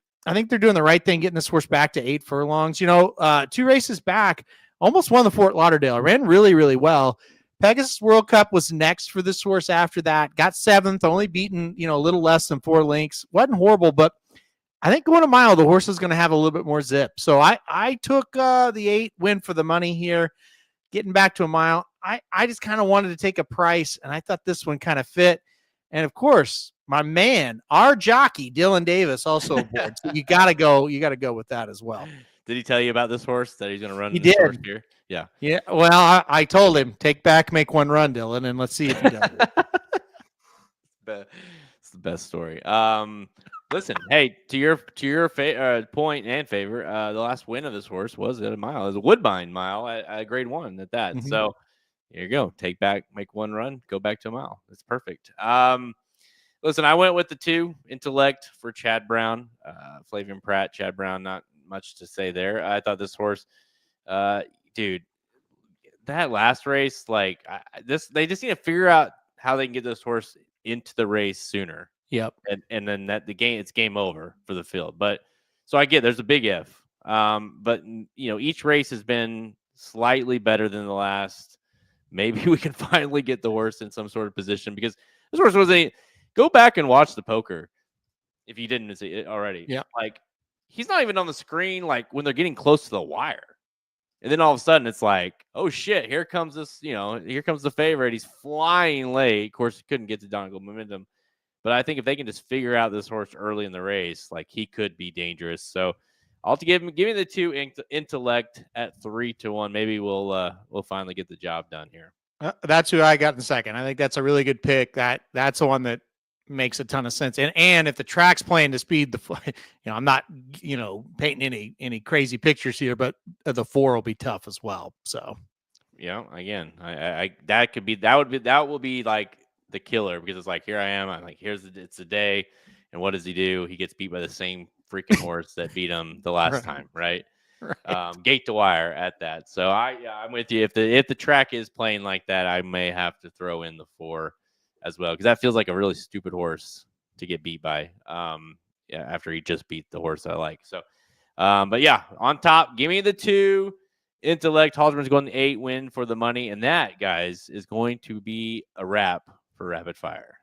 Speaker 3: doing the right thing, getting this horse back to 8 furlongs. 2 races back, almost won the Fort Lauderdale. Ran really, really well. Pegasus World Cup was next for this horse after that. Got 7th, only beaten, a little less than 4 lengths. Wasn't horrible, but I think going a mile, the horse is going to have a little bit more zip. So I took the 8 Win for the Money here, getting back to a mile. I just kind of wanted to take a price, and I thought this one kind of fit. And of course, my man, our jockey, Dylan Davis, also aboard. So you got to go with that as well.
Speaker 2: Did he tell you about this horse that he's going to run?
Speaker 3: He did.
Speaker 2: First year? Yeah.
Speaker 3: Yeah. Well, I told him, take back, make one run, Dylan, and let's see if he does it.
Speaker 2: It's the best story. Listen, hey, to your point and favor, the last win of this horse was at a mile. It was a Woodbine mile at grade 1 at that. Mm-hmm. So here you go. Take back, make one run, go back to a mile. It's perfect. Listen, I went with the 2 Intellect for Chad Brown, Flavian Pratt, Chad Brown. Not much to say there. I thought this horse, dude, that last race, they just need to figure out how they can get this horse into the race sooner.
Speaker 3: Yep.
Speaker 2: And then it's game over for the field. But so I get there's a big if. But each race has been slightly better than the last. Maybe we can finally get the horse in some sort of position because this horse wasn't. Go back and watch the poker if you didn't see it already.
Speaker 3: Yeah.
Speaker 2: He's not even on the screen when they're getting close to the wire. And then all of a sudden it's like, oh shit, here comes this, here comes the favorite. He's flying late. Of course, he couldn't get to Donegal Momentum. But I think if they can just figure out this horse early in the race, he could be dangerous. So I'll give me the 2 Intellect at 3-1. Maybe we'll finally get the job done here.
Speaker 3: That's who I got in second. I think that's a really good pick. That's the one that makes a ton of sense. And if the track's playing to speed, I'm not, painting any crazy pictures here, but the 4 will be tough as well. So,
Speaker 2: yeah, again, that will be like the killer because it's here I am. I'm it's the day. And what does he do? He gets beat by the same freaking horse that beat him the last time. Right. Gate to wire at that. So I'm with you. If the track is playing like that, I may have to throw in the 4 as well, because that feels like a really stupid horse to get beat by. After he just beat the horse I like. So, but yeah, on top, give me the 2 Intellect. Halterman's going the 8 Win for the Money, and that, guys, is going to be a wrap for Rapid Fire.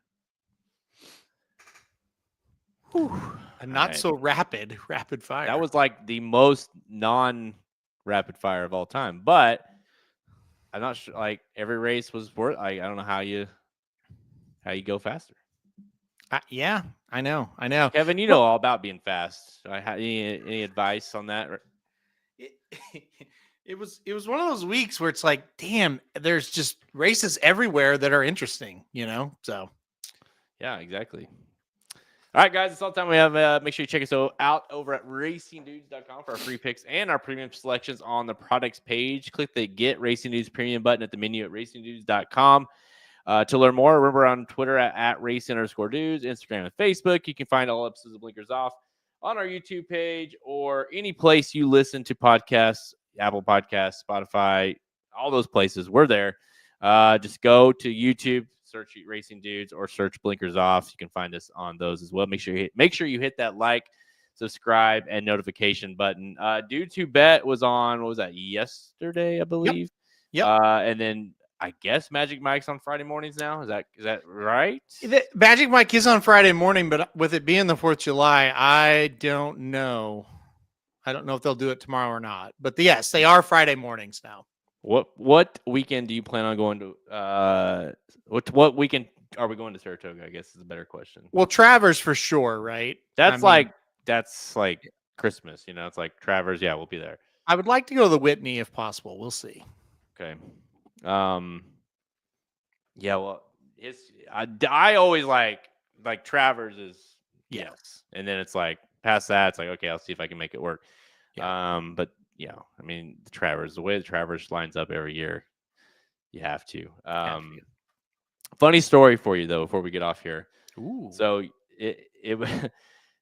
Speaker 3: Whew. Not so rapid fire.
Speaker 2: That was the most non-rapid fire of all time, but I'm not sure. Every race was worth. I don't know how you go faster.
Speaker 3: Yeah, I know.
Speaker 2: Kevin, you know all about being fast. Any advice on that?
Speaker 3: It was one of those weeks where it's damn, there's just races everywhere that are interesting, So,
Speaker 2: yeah, exactly. All right, guys, that's all the time we have. Make sure you check us out over at racingdudes.com for our free picks and our premium selections on the products page. Click the Get Racing Dudes Premium button at the menu at racingdudes.com. To learn more, remember on Twitter at @race_dudes, Instagram and Facebook. You can find all episodes of Blinkers Off on our YouTube page or any place you listen to podcasts, Apple Podcasts, Spotify, all those places. We're there. Just go to YouTube, search Racing Dudes, or search Blinkers Off. You can find us on those as well. Make sure you hit that like, subscribe, and notification button. Dudes Who Bet was on, what was that, yesterday, I believe?
Speaker 3: Yep.
Speaker 2: And then I guess Magic Mike's on Friday mornings now. Is that right?
Speaker 3: Magic Mike is on Friday morning, but with it being the 4th of July, I don't know. I don't know if they'll do it tomorrow or not, but yes, they are Friday mornings now.
Speaker 2: What weekend do you plan on going to? What weekend are we going to Saratoga? I guess is a better question.
Speaker 3: Well, Travers for sure, right?
Speaker 2: That's like Christmas. It's like Travers. Yeah, we'll be there.
Speaker 3: I would like to go to the Whitney if possible. We'll see.
Speaker 2: Okay. Yeah. Well, I always like Travers is yes, and then it's like past that, it's like okay, I'll see if I can make it work.
Speaker 3: Yeah.
Speaker 2: But yeah, I mean the way the Travers lines up every year, you have to. Funny story for you though before we get off here.
Speaker 3: Ooh.
Speaker 2: So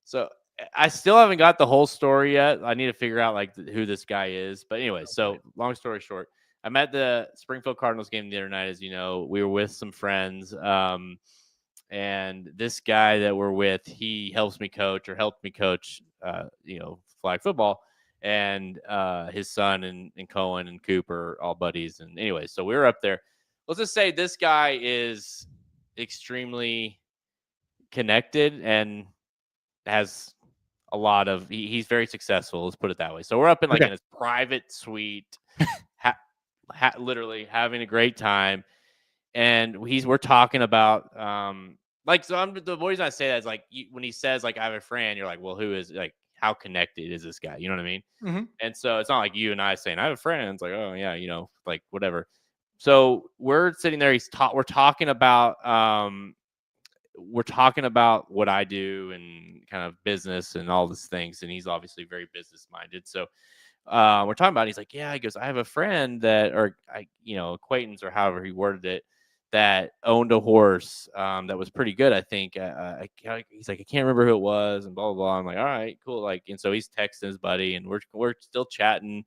Speaker 2: so I still haven't got the whole story yet. I need to figure out like who this guy is. But anyway, so long story short, I'm at the Springfield Cardinals game the other night. As you know, we were with some friends. And this guy that we're with, he helped me coach, flag football. And his son and Cohen and Cooper, all buddies. And anyway, so we were up there. Let's just say this guy is extremely connected and has a lot of he's very successful. Let's put it that way. So we're up in in his private suite, literally having a great time. And we're talking about the reason I say that is when he says I have a friend, you're like, well, who is how connected is this guy? You know what I mean?
Speaker 3: Mm-hmm.
Speaker 2: And so it's not like you and I saying I have a friend. It's like, oh yeah, whatever. So we're sitting there. We're talking about what I do and kind of business and all these things. And he's obviously very business minded. So we're talking about it. He's like, yeah, he goes, I have a friend acquaintance or however he worded it, that owned a horse that was pretty good, I think. He's like, I can't remember who it was, and blah, blah, blah. I'm like, all right, cool. And so he's texting his buddy, and we're still chatting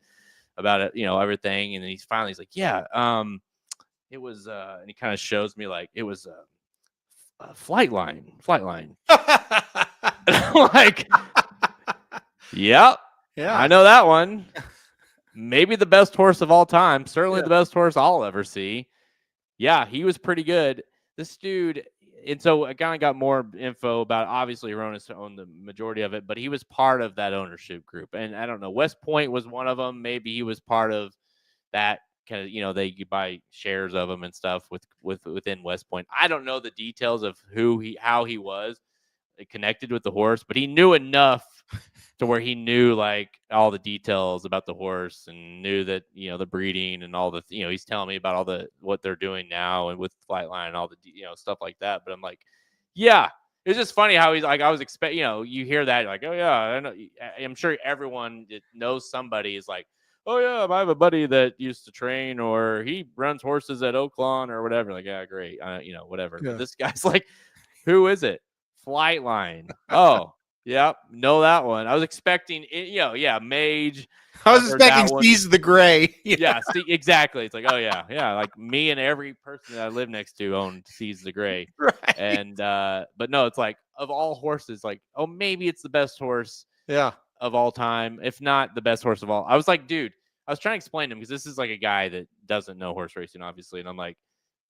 Speaker 2: about it, everything. And then he's like, yeah, it was, and he kind of shows me it was a Flightline. And I'm like, yep. Yeah, I know that one. Maybe the best horse of all time. Certainly the best horse I'll ever see. Yeah, he was pretty good. This dude, and so I kind of got more info about obviously Ronis owned the majority of it, but he was part of that ownership group. And I don't know, West Point was one of them. Maybe he was part of that kind of, they could buy shares of them and stuff within West Point. I don't know the details of how he was connected with the horse, but he knew enough to where he knew all the details about the horse and knew that, the breeding and all the, he's telling me about what they're doing now and with Flightline and all the, stuff like that. But I'm like, yeah, it's just funny how he's like, I was expecting, you hear that, you're like, oh yeah, I know. I'm sure everyone that knows somebody is like, oh yeah, I have a buddy that used to train or he runs horses at Oaklawn or whatever. Like, yeah, great. Whatever. Yeah. But this guy's like, who is it? Flightline. Oh, yep, know that one. I was expecting it, Mage.
Speaker 3: I was expecting Seize the Gray.
Speaker 2: Yeah, exactly. It's like, oh yeah, like me and every person that I live next to owned Seize the Gray.
Speaker 3: Right.
Speaker 2: And but no, it's like of all horses, oh, maybe it's the best horse of all time, if not the best horse of all. I was like, dude, I was trying to explain to him because this is like a guy that doesn't know horse racing, obviously, and I'm like,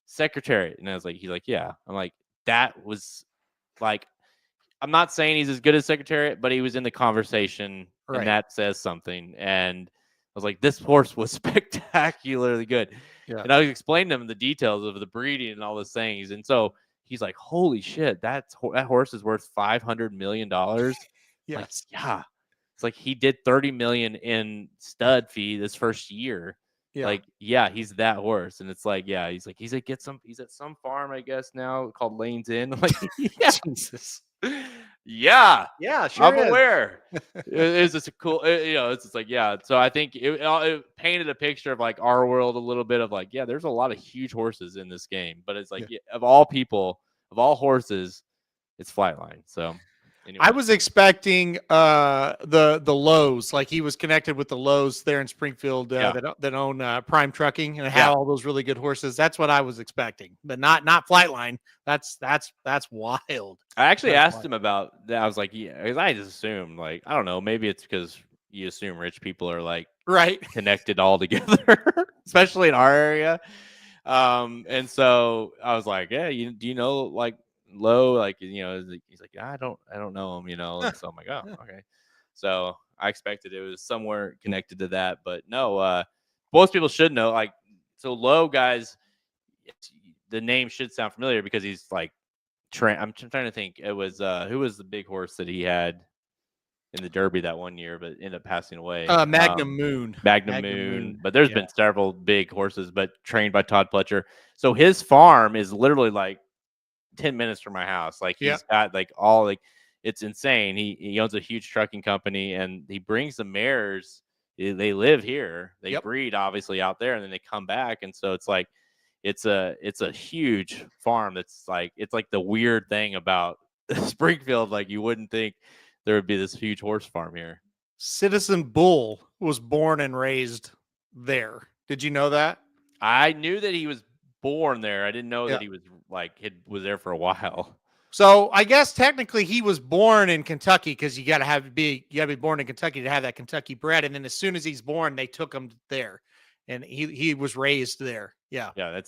Speaker 2: Secretariat, and I was like, he's like, yeah. I'm like, that was I'm not saying he's as good as Secretariat, but he was in the conversation, and that says something. And I was like, this horse was spectacularly good. Yeah. And I was explaining to him the details of the breeding and all those things. And so he's like, holy shit, that horse is worth $500 million.
Speaker 3: Yes.
Speaker 2: Yeah. It's like he did $30 million in stud fee this first year. Yeah. He's that horse. And it's like, yeah, he's at some farm, I guess now called Lane's Inn. I'm like, yeah. Jesus. Yeah, sure. I'm aware. It's just a cool, it's just like, yeah. So I think it painted a picture of our world a little bit of there's a lot of huge horses in this game, but it's of all people, of all horses, it's Flightline. So anyway.
Speaker 3: I was expecting the Lowe's, he was connected with the Lowe's there in Springfield that own Prime Trucking and have all those really good horses. That's what I was expecting, but not Flightline. That's wild.
Speaker 2: I actually asked him about that. I was like, yeah, because I just assumed I don't know, maybe it's because you assume rich people are connected all together, especially in our area. And so I was like, yeah, do you know Low, he's like, I don't know him, and so I'm like, oh, okay. So I expected it was somewhere connected to that, but no. Most people should know. Like, so Low, guys, the name should sound familiar because he's like. I'm trying to think. It was who was the big horse that he had in the Derby that one year, but ended up passing away.
Speaker 3: Magnum Moon.
Speaker 2: Magnum Moon. But there's been several big horses, but trained by Todd Pletcher. So his farm is literally like 10 minutes from my house. Like he's got like all like it's insane. He owns a huge trucking company and he brings the mares. They live here. They breed obviously out there, and then they come back. And so it's like it's a huge farm. It's like the weird thing about Springfield. Like you wouldn't think there would be this huge horse farm here.
Speaker 3: Citizen Bull was born and raised there. Did you know that?
Speaker 2: I knew that he was born there. I didn't know that he was was there for a while.
Speaker 3: So I guess technically he was born in Kentucky because you got to be born in Kentucky to have that Kentucky bred. And then as soon as he's born, they took him there, and he was raised there. Yeah.
Speaker 2: Yeah.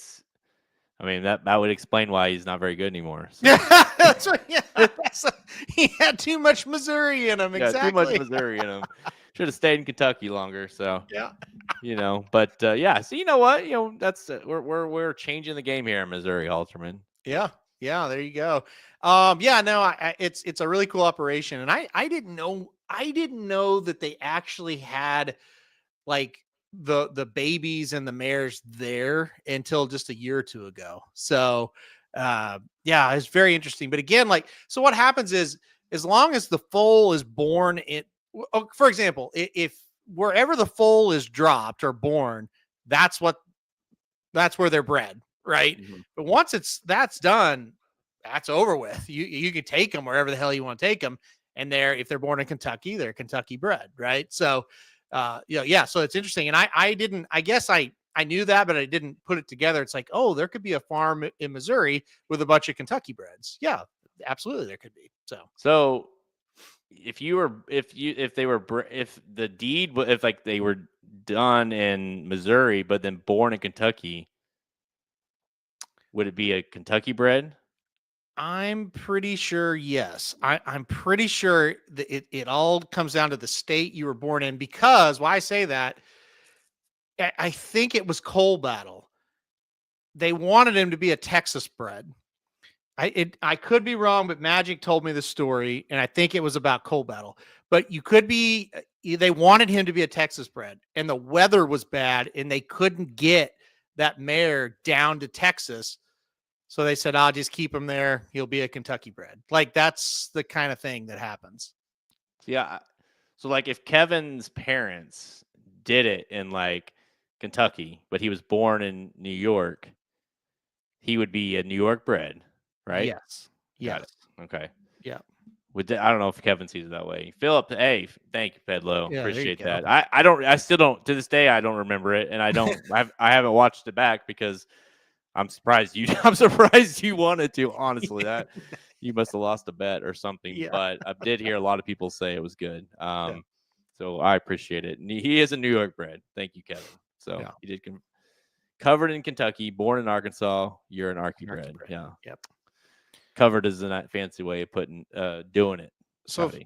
Speaker 2: That would explain why he's not very good anymore. So.
Speaker 3: Yeah, that's right. Yeah, he had too much Missouri in him. Exactly.
Speaker 2: Too much Missouri in him. Should have stayed in Kentucky longer. So
Speaker 3: yeah,
Speaker 2: but yeah. So you know what? That's we're changing the game here in Missouri, Halterman.
Speaker 3: Yeah. There you go. It's a really cool operation, and I didn't know that they actually had like the babies and the mares there until just a year or two ago. So it's very interesting. But again, so what happens is as long as the foal is born in, for example, if wherever the foal is dropped or born, that's where they're bred, right? Mm-hmm. But once that's done, that's over with. You can take them wherever the hell you want to take them, and if they're born in Kentucky, they're Kentucky bred, right? So so it's interesting. And I guess I knew that, but I didn't put it together. It's like, oh, there could be a farm in Missouri with a bunch of Kentucky breds. Yeah, absolutely. There could be.
Speaker 2: So if they were done in Missouri, but then born in Kentucky, would it be a Kentucky bred?
Speaker 3: I'm pretty sure, yes. I'm pretty sure that it all comes down to the state you were born in, because why I say that, I think it was Coal Battle. They wanted him to be a Texas bred. I could be wrong, but Magic told me the story, and I think it was about Coal Battle. But they wanted him to be a Texas bred, and the weather was bad, and they couldn't get that mare down to Texas. So they said, I'll just keep him there. He'll be a Kentucky bred. Like, that's the kind of thing that happens.
Speaker 2: Yeah. So, like, if Kevin's parents did it in, like, Kentucky, but he was born in New York, he would be a New York bred, right?
Speaker 3: Yes. Yes.
Speaker 2: Okay.
Speaker 3: Yeah.
Speaker 2: I don't know if Kevin sees it that way. Philip, hey, thank you, Pedlo.
Speaker 3: Yeah,
Speaker 2: appreciate that. I still don't, to this day, I don't remember it. And I haven't watched it back because I'm surprised you wanted to, honestly. That you must have lost a bet or something. Yeah. But I did hear a lot of people say it was good. So I appreciate it. And he is a New York bred. Thank you, Kevin. So he did covered in Kentucky, born in Arkansas. You're an Arky bred. Yeah.
Speaker 3: Yep.
Speaker 2: Covered is a fancy way of putting doing it.
Speaker 3: So so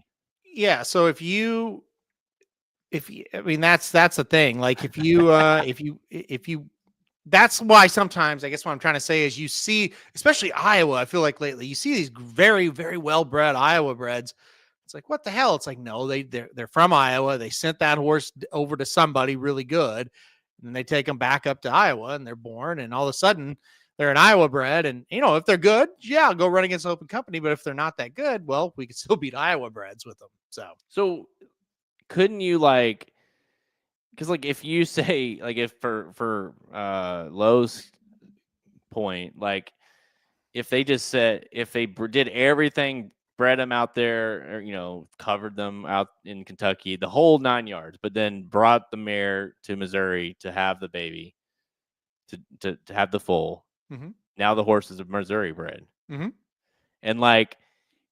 Speaker 3: that's the thing. Like if you that's why sometimes, I guess what I'm trying to say is, you see, especially Iowa, I feel like lately, you see these very, very well-bred Iowa breds. It's like, what the hell? It's like, no, they're from Iowa. They sent that horse over to somebody really good, and then they take them back up to Iowa, and they're born, and all of a sudden they're an Iowa bred. And, if they're good, I'll go run against Open Company. But if they're not that good, well, we could still beat Iowa breds with them.
Speaker 2: So couldn't you because if you say, if for Lowe's point, if they just said, if they did everything, bred them out there, or, covered them out in Kentucky, the whole 9 yards, but then brought the mare to Missouri to have the baby, to have the foal.
Speaker 3: Mm-hmm.
Speaker 2: Now the horse is a Missouri bred.
Speaker 3: Mm-hmm.
Speaker 2: And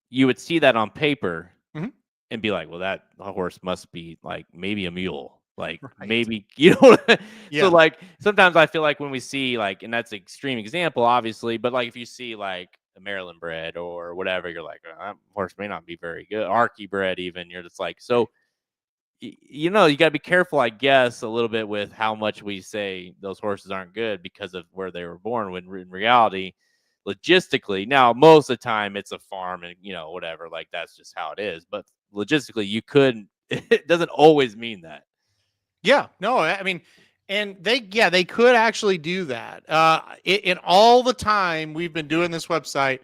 Speaker 2: you would see that on paper,
Speaker 3: mm-hmm.
Speaker 2: and be like, well, that horse must be maybe a mule.
Speaker 3: Right.
Speaker 2: Maybe,
Speaker 3: Yeah.
Speaker 2: So sometimes I feel like when we see and that's an extreme example, obviously, but if you see a Maryland bred or whatever, you're like, that horse may not be very good. Archie bred, even, you're just like, so you got to be careful, I guess, a little bit with how much we say those horses aren't good because of where they were born. When in reality, logistically, now most of the time it's a farm and whatever, like that's just how it is. But logistically, you couldn't. It doesn't always mean that.
Speaker 3: Yeah, no, I mean, and they could actually do that. In all the time we've been doing this website,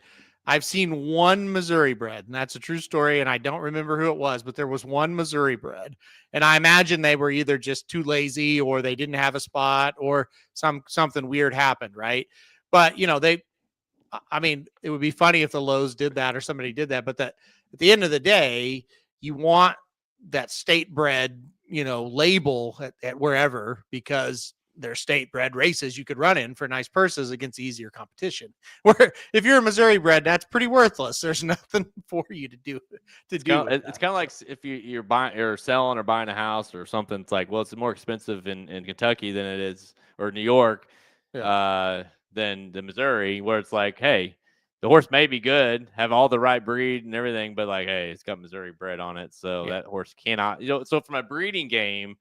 Speaker 3: I've seen one Missouri bred, and that's a true story. And I don't remember who it was, but there was one Missouri bred, and I imagine they were either just too lazy, or they didn't have a spot, or something weird happened, right? But I mean, it would be funny if the Lowe's did that or somebody did that. But that at the end of the day, you want that state bred, label at wherever, because they're state bred races you could run in for nice purses against easier competition. Where if you're a Missouri bred, that's pretty worthless. There's nothing for you to do.
Speaker 2: It's kind of like if you're buying or selling or buying a house or something. It's like, well, it's more expensive in Kentucky than it is, or New York, than the Missouri, where it's like, hey, the horse may be good, have all the right breed and everything, but like, hey, it's got Missouri bred on it, so that horse cannot, So from a breeding game,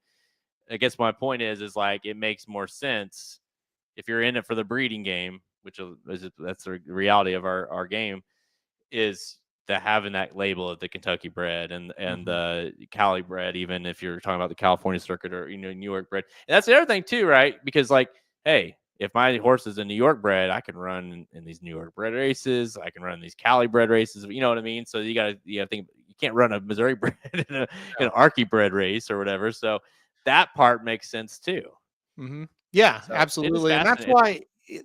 Speaker 2: I guess my point is like, it makes more sense if you're in it for the breeding game, which that's the reality of our game, is the having that label of the Kentucky bred and the Cali bred, even if you're talking about the California circuit or New York bred. And that's the other thing too, right? Because like, hey, if my horse is a New York bred, I can run in these New York bred races. I can run these Cali bred races. You know what I mean? So you gotta think, you can't run a Missouri bred in an Archie bred race or whatever. So that part makes sense too.
Speaker 3: Mm-hmm. Yeah, so absolutely. And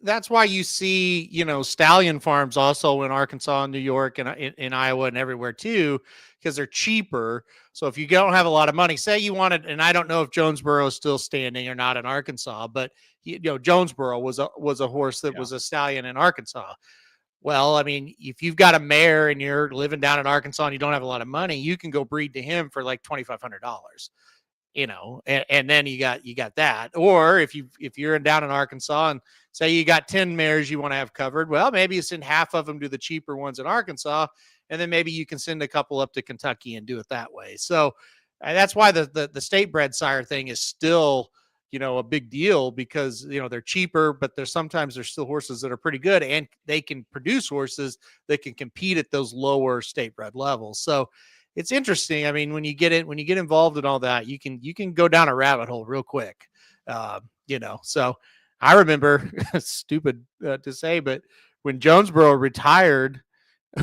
Speaker 3: that's why you see, stallion farms also in Arkansas and New York and in Iowa and everywhere too, because they're cheaper. So if you don't have a lot of money, say you wanted, and I don't know if Jonesboro is still standing or not in Arkansas, but Jonesboro was a horse that was a stallion in Arkansas. Well, I mean, if you've got a mare and you're living down in Arkansas and you don't have a lot of money, you can go breed to him for like $2,500. And then you got that. Or if you're down in Arkansas and say you got 10 mares you want to have covered, well, maybe you send half of them to the cheaper ones in Arkansas, and then maybe you can send a couple up to Kentucky and do it that way. So that's why the state bred sire thing is still, a big deal, because, they're cheaper, but there's still horses that are pretty good, and they can produce horses that can compete at those lower state bred levels. So it's interesting. I mean, when you get involved in all that, you can go down a rabbit hole real quick. So I remember, stupid to say, but when Jonesboro retired,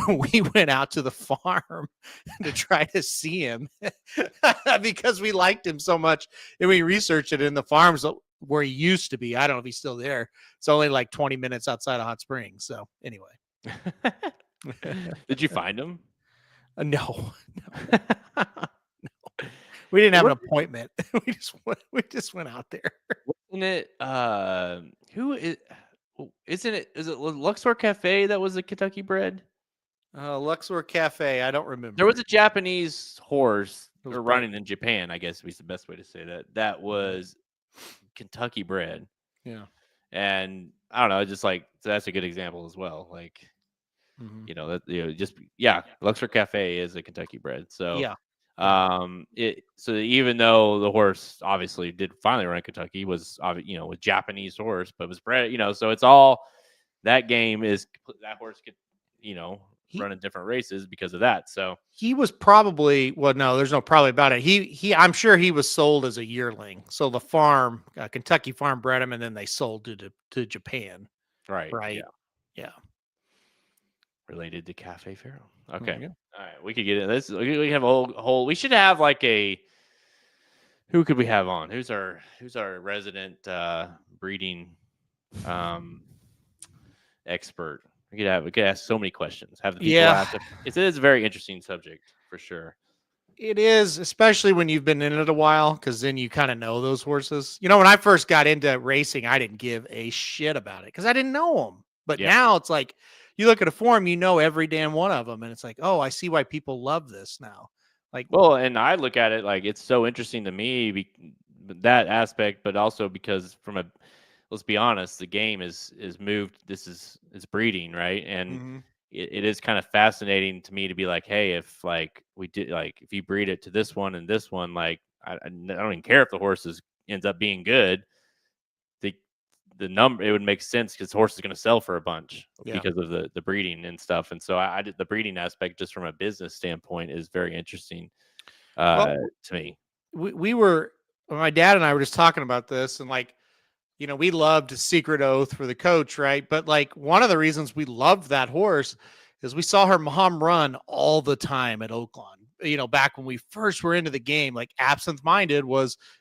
Speaker 3: we went out to the farm to try to see him because we liked him so much, and we researched it in the farms where he used to be. I don't know if he's still there. It's only like 20 minutes outside of Hot Springs. So anyway.
Speaker 2: Did you find him?
Speaker 3: No. We didn't have an appointment. we just went out there.
Speaker 2: Wasn't it is it Luxor Cafe that was a Kentucky bred?
Speaker 3: Luxor Cafe, I don't remember.
Speaker 2: There was a Japanese horse running in Japan, I guess is the best way to say that. That was Kentucky bred.
Speaker 3: Yeah.
Speaker 2: And I don't know, just like, so that's a good example as well. Like, Luxor Cafe is a Kentucky bred. So
Speaker 3: yeah.
Speaker 2: So even though the horse obviously did finally run Kentucky, was a Japanese horse, but was bred, so it's all, that game is, that horse could, run in different races because of that. So
Speaker 3: he was probably, well, no, there's no probably about it. He I'm sure he was sold as a yearling. So the farm, Kentucky farm bred him, and then they sold to Japan.
Speaker 2: Right.
Speaker 3: Yeah.
Speaker 2: Related to Cafe Pharaoh. Okay. All right. We could get into this. We have a whole. We should have like who could we have on? Who's our resident breeding expert? We could ask so many questions. Have the people ask. It is a very interesting subject for sure.
Speaker 3: It is, especially when you've been in it a while, because then you kind of know those horses. When I first got into racing, I didn't give a shit about it because I didn't know them. But now it's like, you look at a form, every damn one of them, and it's like, oh, I see why people love this now. Like,
Speaker 2: well, and I look at it like it's so interesting to me, that aspect, but also because let's be honest, the game is moved. This is breeding, right? And it is kind of fascinating to me to be like, hey, if like we did, like if you breed it to this one and this one, like I don't even care if the horse ends up being good. The number, it would make sense because the horse is going to sell for a bunch because of the breeding and stuff. And so I did the breeding aspect just from a business standpoint is very interesting to me.
Speaker 3: We were, my dad and I were just talking about this, and like, you know, we loved Secret Oath for the coach, right? But like one of the reasons we loved that horse is we saw her mom run all the time at Oaklawn. You know, back when we first were into the game, like Absinthe Minded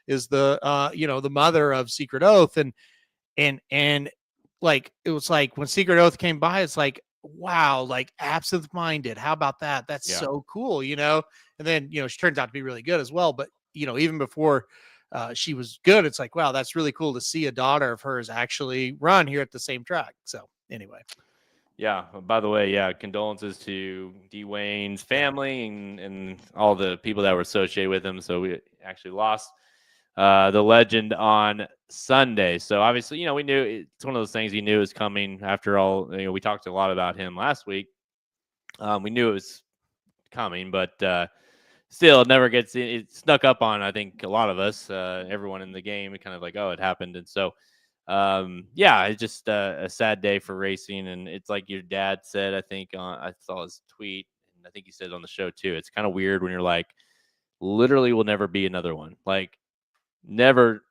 Speaker 3: is the you know, the mother of Secret Oath, and like it was like when Secret Oath came by, it's like, wow, like Absinthe Minded. How about that? That's so cool, you know? And then, you know, she turns out to be really good as well. But, you know, even before she was good, it's like, wow, that's really cool to see a daughter of hers actually run here at the same track. So anyway.
Speaker 2: Yeah. By the way, condolences to D. Wayne's family and all the people that were associated with him. So we actually lost the legend on Sunday. So obviously, you know, we knew it's one of those things we knew was coming after all. You know, we talked a lot about him last week. We knew it was coming, but still, it never gets it snuck up on, I think, a lot of us, everyone in the game, kind of like, oh, it happened. And so, it's just a sad day for racing. And it's like your dad said, I think, I saw his tweet, and I think he said on the show too. It's kind of weird when you're like, literally will never be another one. Like, never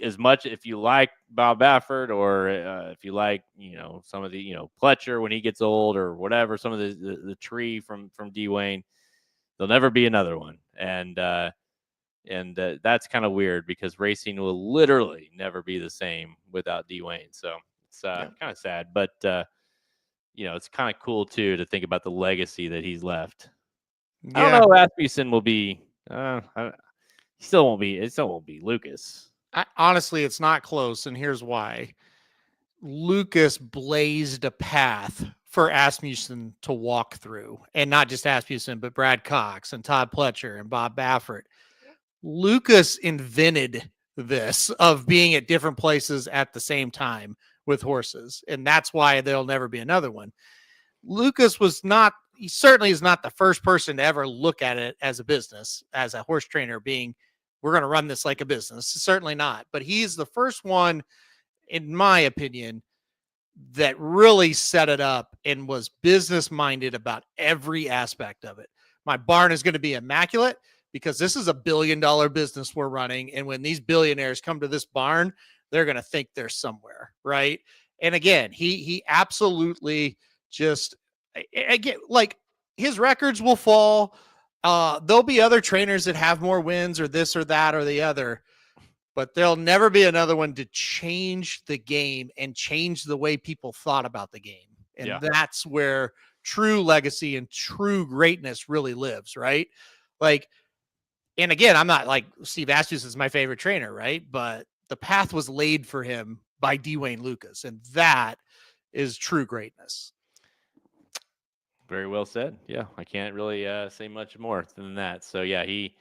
Speaker 2: as much if you like Bob Baffert or if you like, you know, some of the, you know, Pletcher when he gets old or whatever, some of the tree from D. Wayne, there'll never be another one. And that's kind of weird because racing will literally never be the same without D. Wayne. So it's kind of sad, but you know, it's kind of cool too to think about the legacy that he's left. I don't know if Asmussen will be it still won't be Lucas.
Speaker 3: Honestly, it's not close, and here's why. Lucas blazed a path for Asmussen to walk through, and not just Asmussen, but Brad Cox and Todd Pletcher and Bob Baffert. Lucas invented this of being at different places at the same time with horses, and that's why there'll never be another one. Lucas he certainly is not the first person to ever look at it as a business, as a horse trainer being, we're going to run this like a business. Certainly not. But he's the first one, in my opinion, that really set it up and was business minded about every aspect of it. My barn is going to be immaculate because this is $1 billion business we're running. And when these billionaires come to this barn, they're going to think they're somewhere. Right. And again, he absolutely just, again, like his records will fall. There'll be other trainers that have more wins or this or that or the other, but there'll never be another one to change the game and change the way people thought about the game. And that's where true legacy and true greatness really lives, right? Like, and again, I'm not like Steve Astus is my favorite trainer, right? But the path was laid for him by D. Wayne Lucas, and that is true greatness.
Speaker 2: Very well said. Yeah, I can't really say much more than that. So yeah, he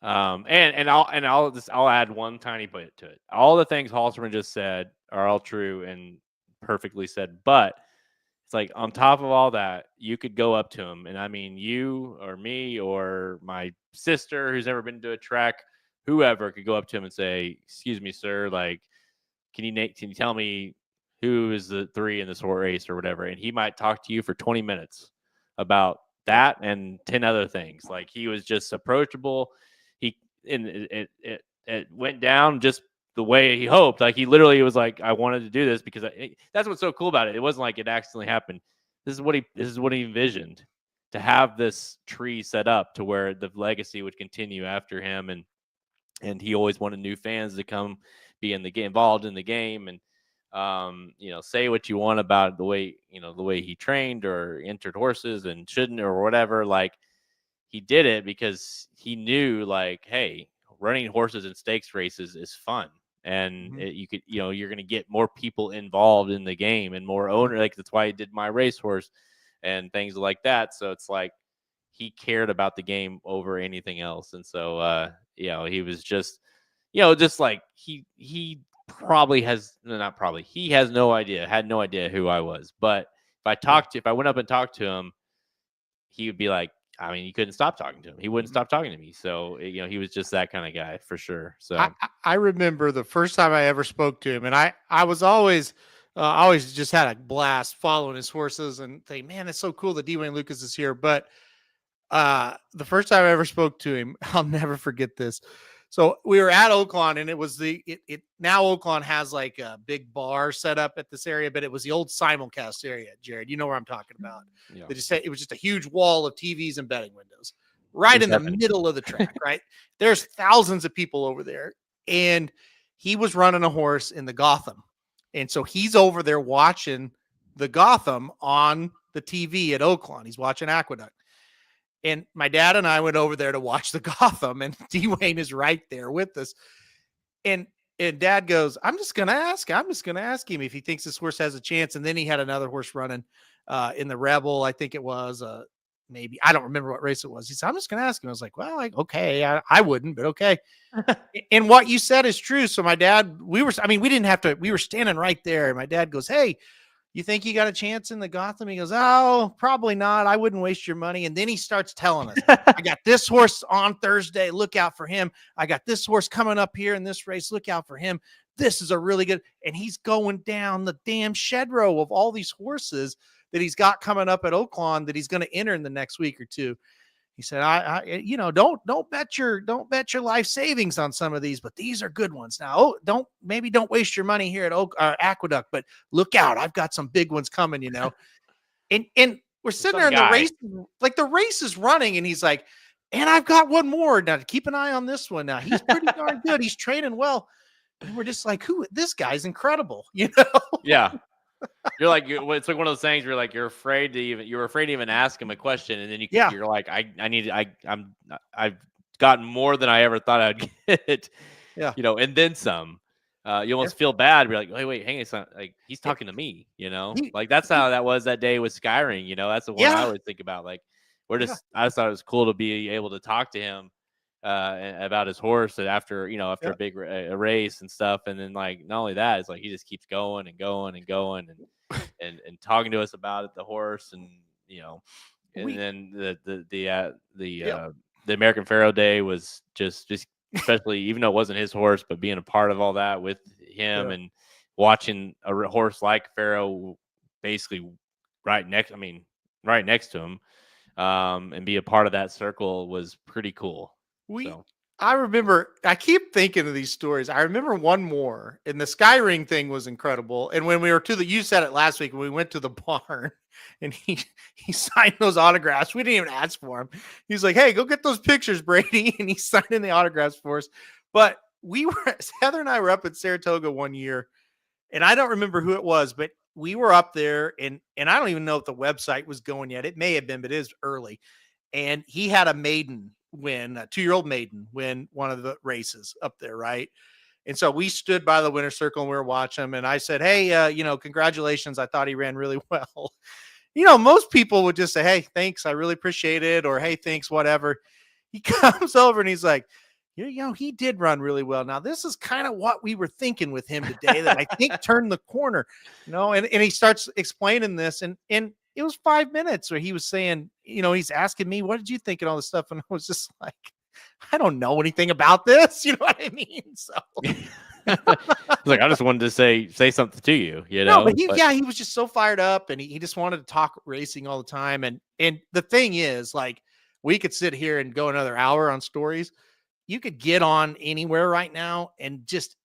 Speaker 2: I'll add one tiny bit to it. All the things Halterman just said are all true and perfectly said, but it's like on top of all that, you could go up to him, and I mean, you or me or my sister who's never been to a track, whoever could go up to him and say, "Excuse me, sir, like, can you tell me who is the 3 in this horse race or whatever?" And he might talk to you for 20 minutes about that and 10 other things. Like, he was just approachable. It went down just the way he hoped. Like, he literally was like, I wanted to do this because that's what's so cool about it. It wasn't like it accidentally happened. This is what he envisioned, to have this tree set up to where the legacy would continue after him. And he always wanted new fans to come be in the game, involved in the game. And, say what you want about the way he trained or entered horses and shouldn't or whatever. Like, he did it because he knew, like, hey, running horses in stakes races is fun. And you're going to get more people involved in the game and more owner. Like, that's why he did My Racehorse and things like that. So it's like he cared about the game over anything else. And so, he was just, just like he probably has, not probably, he had no idea who I was. But if if I went up and talked to him, he would be like, I mean, you couldn't stop talking to him. He wouldn't stop talking to me. So, he was just that kind of guy for sure. So
Speaker 3: I remember the first time I ever spoke to him, and I was always just had a blast following his horses and think, man, it's so cool that Dwayne Lucas is here. But the first time I ever spoke to him, I'll never forget this. So we were at Oaklawn, and it was now Oaklawn has like a big bar set up at this area, but it was the old simulcast area, Jared. You know where I'm talking about.
Speaker 2: yeah.
Speaker 3: They just said it was just a huge wall of TVs and betting windows right in the middle of the track, right? There's thousands of people over there. And he was running a horse in the Gotham. And so he's over there watching the Gotham on the TV at Oaklawn. He's watching Aqueduct. And my dad and I went over there to watch the Gotham, and Dwayne is right there with us. And Dad goes, I'm just going to ask him if he thinks this horse has a chance. And then he had another horse running in the Rebel. I think it was maybe, I don't remember what race it was. He said, I'm just going to ask him. I was like, well, okay, I wouldn't, but okay. And what you said is true. So my dad, we were standing right there. And my dad goes, hey, you think you got a chance in the Gotham? He goes, oh, probably not. I wouldn't waste your money. And then he starts telling us, I got this horse on Thursday. Look out for him. I got this horse coming up here in this race. Look out for him. This is a really good. And he's going down the damn shed row of all these horses that he's got coming up at Oaklawn that he's going to enter in the next week or two. He said, don't bet your life savings on some of these, but these are good ones. Now, don't waste your money here at Aqueduct, but look out. I've got some big ones coming, and we're sitting there in the race, like the race is running, and he's like, and I've got one more. Now keep an eye on this one. Now he's pretty darn good. He's training well. And we're just like, this guy's incredible,
Speaker 2: Yeah. You're like, it's like one of those things where like you're afraid to even ask him a question, and then you're like, I've gotten more than I ever thought I'd get, and then some. You almost feel bad. You're like, wait, hang on, like he's talking to me, like that's how that was that day with Skyring. That's the one I always think about. Like I just thought it was cool to be able to talk to him about his horse after a big race and stuff, and then like not only that, it's like he just keeps going and going and going and talking to us about the horse, and then the American Pharoah Day was just especially even though it wasn't his horse, but being a part of all that with him and watching a horse like Pharoah basically right next to him and be a part of that circle was pretty cool.
Speaker 3: I remember, I keep thinking of these stories. I remember one more, and the Skyring thing was incredible. And when we were you said it last week, when we went to the barn and he signed those autographs, we didn't even ask for him. He's like, hey, go get those pictures, Brady. And he signed in the autographs for us. But Heather and I were up at Saratoga one year, and I don't remember who it was, but we were up there, and I don't even know if the website was going yet. It may have been, but it is early. And he had a maiden win, a 2-year-old maiden win one of the races up there, right? And so we stood by the winner's circle and we were watching him. And I said, hey, congratulations. I thought he ran really well. Most people would just say, hey, thanks. I really appreciate it. Or, hey, thanks, whatever. He comes over and he's like, he did run really well. Now, this is kind of what we were thinking with him today that I think turned the corner, and he starts explaining this. And it was 5 minutes where he was saying, he's asking me, what did you think and all this stuff? And I was just like, I don't know anything about this. You know what I mean? So
Speaker 2: like, I just wanted to say something to you,
Speaker 3: No, but he was just so fired up, and he just wanted to talk racing all the time. And the thing is, like, we could sit here and go another hour on stories. You could get on anywhere right now, and just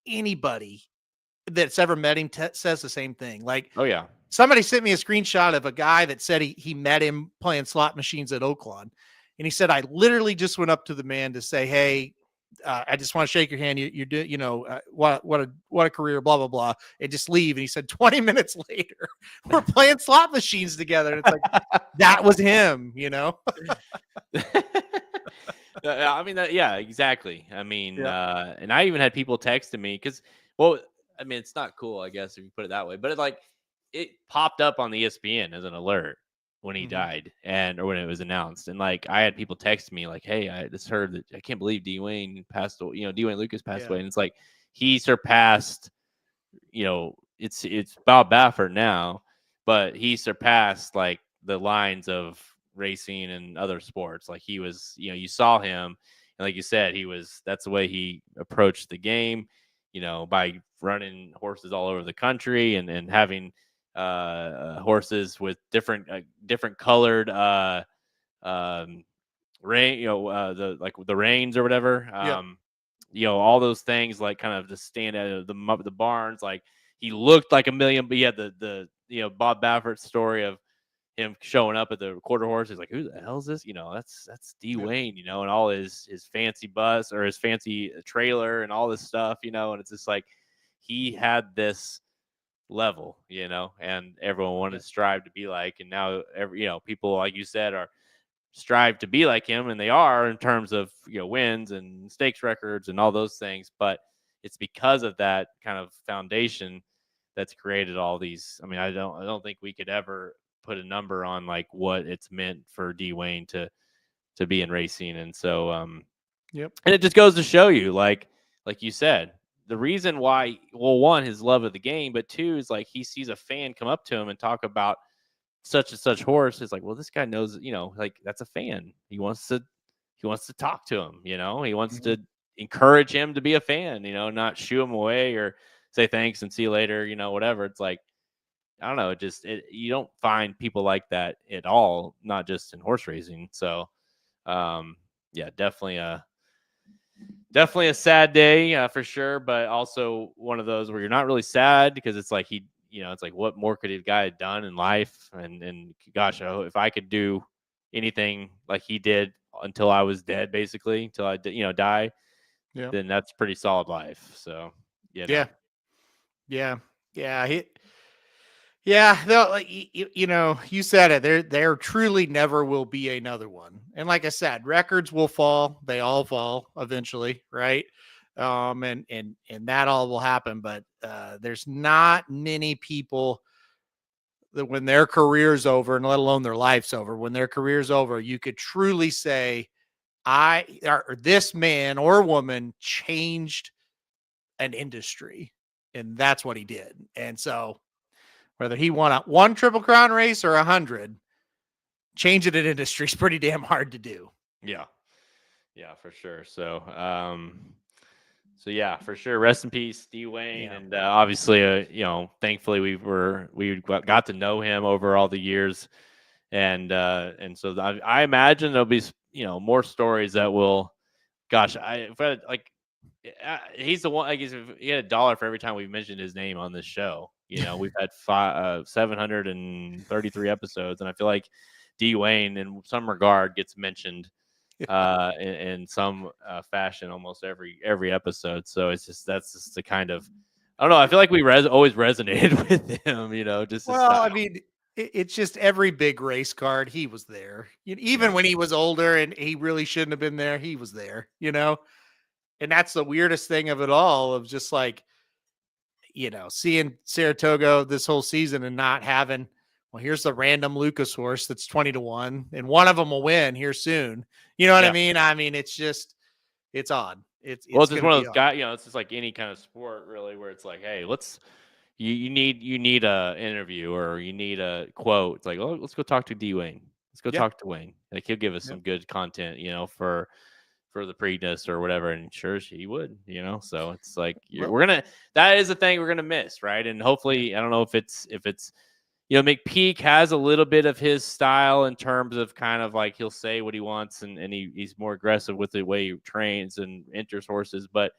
Speaker 3: anybody that's ever met him says the same thing. Like,
Speaker 2: oh yeah.
Speaker 3: Somebody sent me a screenshot of a guy that said he met him playing slot machines at Oaklawn. And he said, I literally just went up to the man to say, hey, I just want to shake your hand. You're doing, what a career, blah, blah, blah. And just leave. And he said, 20 minutes later, we're playing slot machines together. And it's like, that was him,
Speaker 2: I mean, yeah, exactly. I mean, and I even had people texting me because, it's not cool, I guess, if you put it that way, but it popped up on the ESPN as an alert when he died or when it was announced. And like, I had people text me like, hey, I just heard that I can't believe Dwayne passed away, Dwayne Lucas passed away. And it's like, he surpassed, it's Bob Baffert now, but he surpassed like the lines of racing and other sports. Like he was, you saw him, and like you said, that's the way he approached the game, by running horses all over the country and having horses with different colored rain, the reins or whatever. All those things, like kind of the stand out of the barns. Like he looked like a million, but he had the Bob Baffert story of him showing up at the quarter horse. He's like, who the hell is this? That's D Wayne, and all his fancy bus or his fancy trailer and all this stuff, and it's just like he had this level, and everyone wanted to strive to be like, and now people, like you said, are strive to be like him, and they are in terms of wins and stakes records and all those things. But it's because of that kind of foundation that's created all these. I mean, I don't think we could ever put a number on like what it's meant for D Wayne to be in racing. And so and it just goes to show you, like you said, the reason why, well, one, his love of the game, but two is like he sees a fan come up to him and talk about such and such horse. Is like, well, this guy knows, like that's a fan. He wants to talk to him, he wants to encourage him to be a fan, not shoo him away or say thanks and see you later, whatever. It's like, I don't know, you don't find people like that at all, not just in horse racing. So yeah, definitely a sad day for sure, but also one of those where you're not really sad because it's like it's like, what more could a guy have done in life? And gosh, if I could do anything like he did until I was dead, basically, until I die, then that's pretty solid life. So yeah.
Speaker 3: You said it. There truly never will be another one. And like I said, records will fall. They all fall eventually, right? And that all will happen. But there's not many people that when their career's over, and let alone their life's over, when their career's over, you could truly say, this man or woman changed an industry. And that's what he did. And so whether he won one Triple Crown race or 100, changing an industry is pretty damn hard to do.
Speaker 2: Yeah, for sure. So, yeah, for sure. Rest in peace, D Wayne. Yeah. And obviously, thankfully we got to know him over all the years, and so I imagine there'll be more stories that will. Gosh, he's the one. I guess if he had $1 for every time we mentioned his name on this show. We've had 733 episodes, and I feel like D Wayne, in some regard, gets mentioned in some fashion almost every episode. So that's just the kind of, I don't know. I feel like we always resonated with him.
Speaker 3: I mean, it's just every big race card he was there. Even when he was older and he really shouldn't have been there, he was there. And that's the weirdest thing of it all. Of just like, seeing Saratoga this whole season and not having, well, here's the random Lucas horse that's 20-1, and one of them will win here soon. You know what I mean? I mean, it's odd. It's
Speaker 2: just one of those guys. It's just like any kind of sport, really, where it's like, hey, you need a interview or you need a quote. It's like, oh, let's go talk to D Wayne. Let's go talk to Wayne. Like he'll give us some good content, for the Preakness or whatever, and sure he would, so it's like that is a thing we're gonna miss, right? And hopefully, I don't know if it's McPeak has a little bit of his style in terms of kind of like he'll say what he wants and he's more aggressive with the way he trains and enters horses, but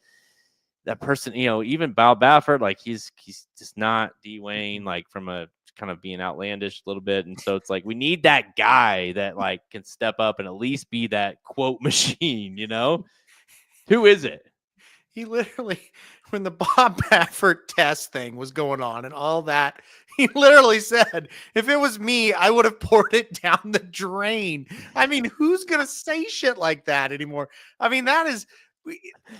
Speaker 2: that person, even Bob Baffert, like he's just not D Wayne, like from a kind of being outlandish a little bit. And so it's like, we need that guy that like can step up and at least be that quote machine, Who is it?
Speaker 3: He literally, when the Bob Baffert test thing was going on and all that, he literally said, if it was me, I would have poured it down the drain. I mean, who's going to say shit like that anymore? I mean,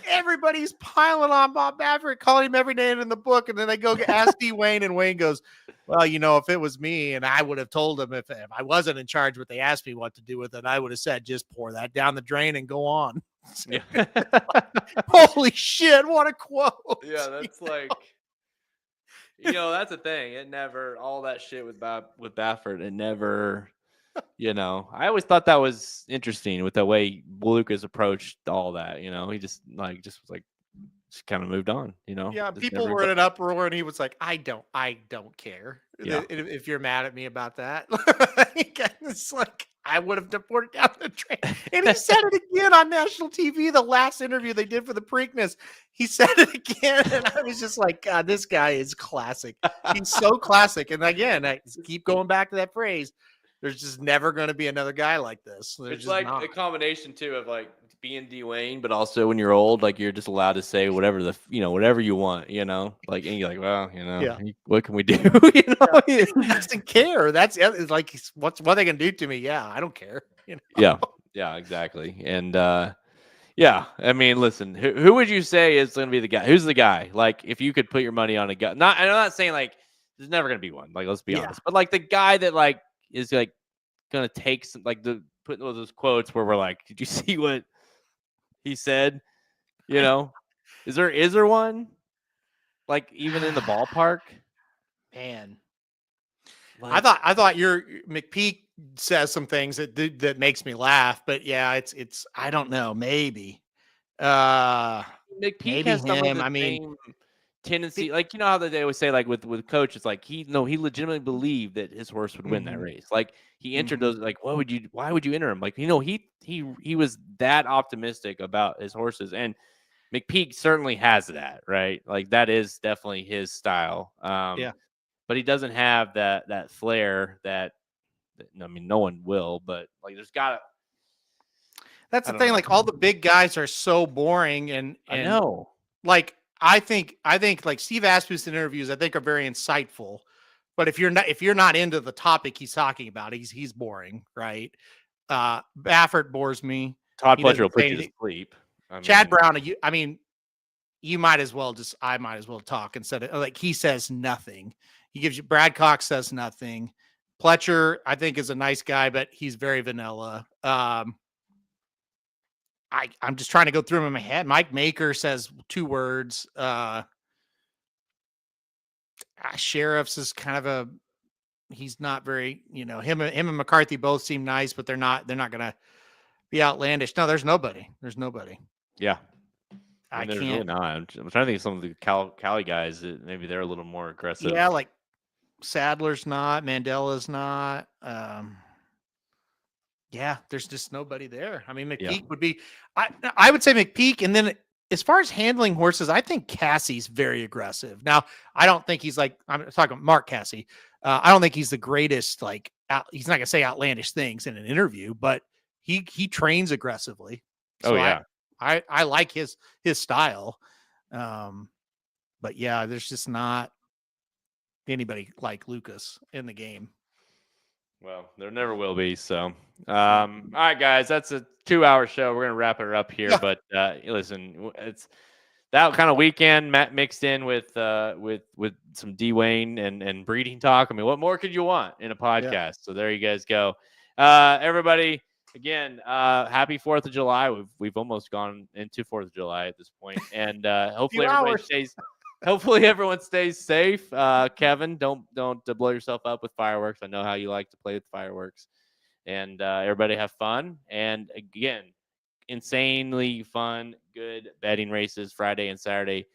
Speaker 3: everybody's piling on Bob Baffert, calling him every name in the book. And then they go ask D Wayne, and Wayne goes, well, if it was me, and I would have told them if I wasn't in charge, what they asked me what to do with it, I would have said, just pour that down the drain and go on.
Speaker 2: Yeah.
Speaker 3: Holy shit, what a quote.
Speaker 2: Yeah, that's like, That's the thing. It never all that shit with Baffert. It never. I always thought that was interesting with the way Lucas approached all that. He just was like. Just kind of moved on,
Speaker 3: Yeah,
Speaker 2: Just
Speaker 3: people
Speaker 2: never
Speaker 3: were in an uproar, and he was like, I don't care
Speaker 2: Yeah.
Speaker 3: if you're mad at me about that." It's like, I would have deported down the train. And he said it again on national TV, the last interview they did for the Preakness. He said it again, and I was just like, God, this guy is classic. He's so classic. And again, I keep going back to that phrase. There's just never going to be another guy like this. There's
Speaker 2: It's
Speaker 3: just
Speaker 2: like
Speaker 3: not.
Speaker 2: a combination too of like being Dwayne, but also when you're old, like you're just allowed to say whatever whatever you want, like, and you're like, well,
Speaker 3: Yeah.
Speaker 2: what can we do?
Speaker 3: He doesn't care. That's it's like, what are they gonna do to me? Yeah, I don't care.
Speaker 2: Yeah, exactly. And yeah, I mean, listen, who would you say is going to be the guy? Who's the guy? Like, if you could put your money on a guy, I'm not saying like there's never going to be one. Like, let's be honest, but like the guy that like is like going to take some like put those quotes where we're like, did you see what he said? Is there one like even in the ballpark?
Speaker 3: Man,
Speaker 2: Like,
Speaker 3: I thought your McPeak says some things that makes me laugh, but yeah, it's I don't know, maybe.
Speaker 2: McPeak
Speaker 3: Maybe
Speaker 2: has some of
Speaker 3: him.
Speaker 2: the
Speaker 3: I mean,
Speaker 2: same tendency, like how they always say, like with coach, it's like he legitimately believed that his horse would win that race. Like he entered those, like why would you enter him? Like he was that optimistic about his horses, and McPeak certainly has that, right? Like that is definitely his style.
Speaker 3: Yeah.
Speaker 2: But he doesn't have that flair that I mean, no one will, but like there's got to.
Speaker 3: That's the thing. Like all the big guys are so boring, and
Speaker 2: I know.
Speaker 3: Like I think like Steve Asmussen interviews I think are very insightful, but if you're not into the topic he's talking about, he's boring, right? Baffert bores me.
Speaker 2: Todd
Speaker 3: He
Speaker 2: Pletcher will
Speaker 3: doesn't
Speaker 2: put
Speaker 3: say
Speaker 2: you to
Speaker 3: anything.
Speaker 2: sleep.
Speaker 3: Chad Brown, I mean, I might as well talk instead of like he says nothing. He gives you Brad Cox says nothing. Pletcher, I think, is a nice guy, but he's very vanilla. I'm just trying to go through them in my head. Mike Maker says 2 words. Sheriffs is kind of he's not very, him and McCarthy both seem nice, but they're not going to be outlandish. No, there's nobody.
Speaker 2: Yeah.
Speaker 3: I
Speaker 2: there's
Speaker 3: can't.
Speaker 2: really not. I'm trying to think of some of the Cali guys that maybe they're a little more aggressive.
Speaker 3: Yeah, like Sadler's not, Mandela's not. Yeah, there's just nobody there. I mean, McPeak would be, I would say McPeak. And then as far as handling horses, I think Cassie's very aggressive. Now, I don't think he's like, I'm talking Mark Cassie. I don't think he's the greatest, like, he's not going to say outlandish things in an interview, but he trains aggressively. So I like his style. But yeah, there's just not anybody like Lucas in the game.
Speaker 2: Well, there never will be. So, all right, guys, that's a 2-hour show. We're gonna wrap it up here. Yeah. But listen, it's that kind of weekend mixed in with some Dwayne and breeding talk. I mean, what more could you want in a podcast? Yeah. So there you guys go. Everybody, again, happy 4th of July. We've almost gone into 4th of July at this point, and hopefully everybody stays. Hopefully everyone stays safe. Kevin, don't blow yourself up with fireworks. I know how you like to play with fireworks. And everybody have fun. And again, insanely fun, good betting races Friday and Saturday.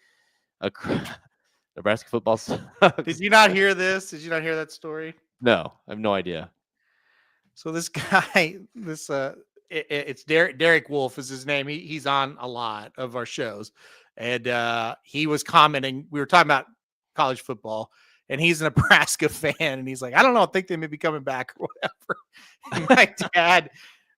Speaker 2: Nebraska football sucks.
Speaker 3: Did you not hear this? Did you not hear that story?
Speaker 2: No, I have no idea.
Speaker 3: So this guy, it's Derek Wolf is his name. He's on a lot of our shows. And he was commenting, we were talking about college football, and he's a Nebraska fan. And he's like, I don't know, I think they may be coming back or whatever. And my dad,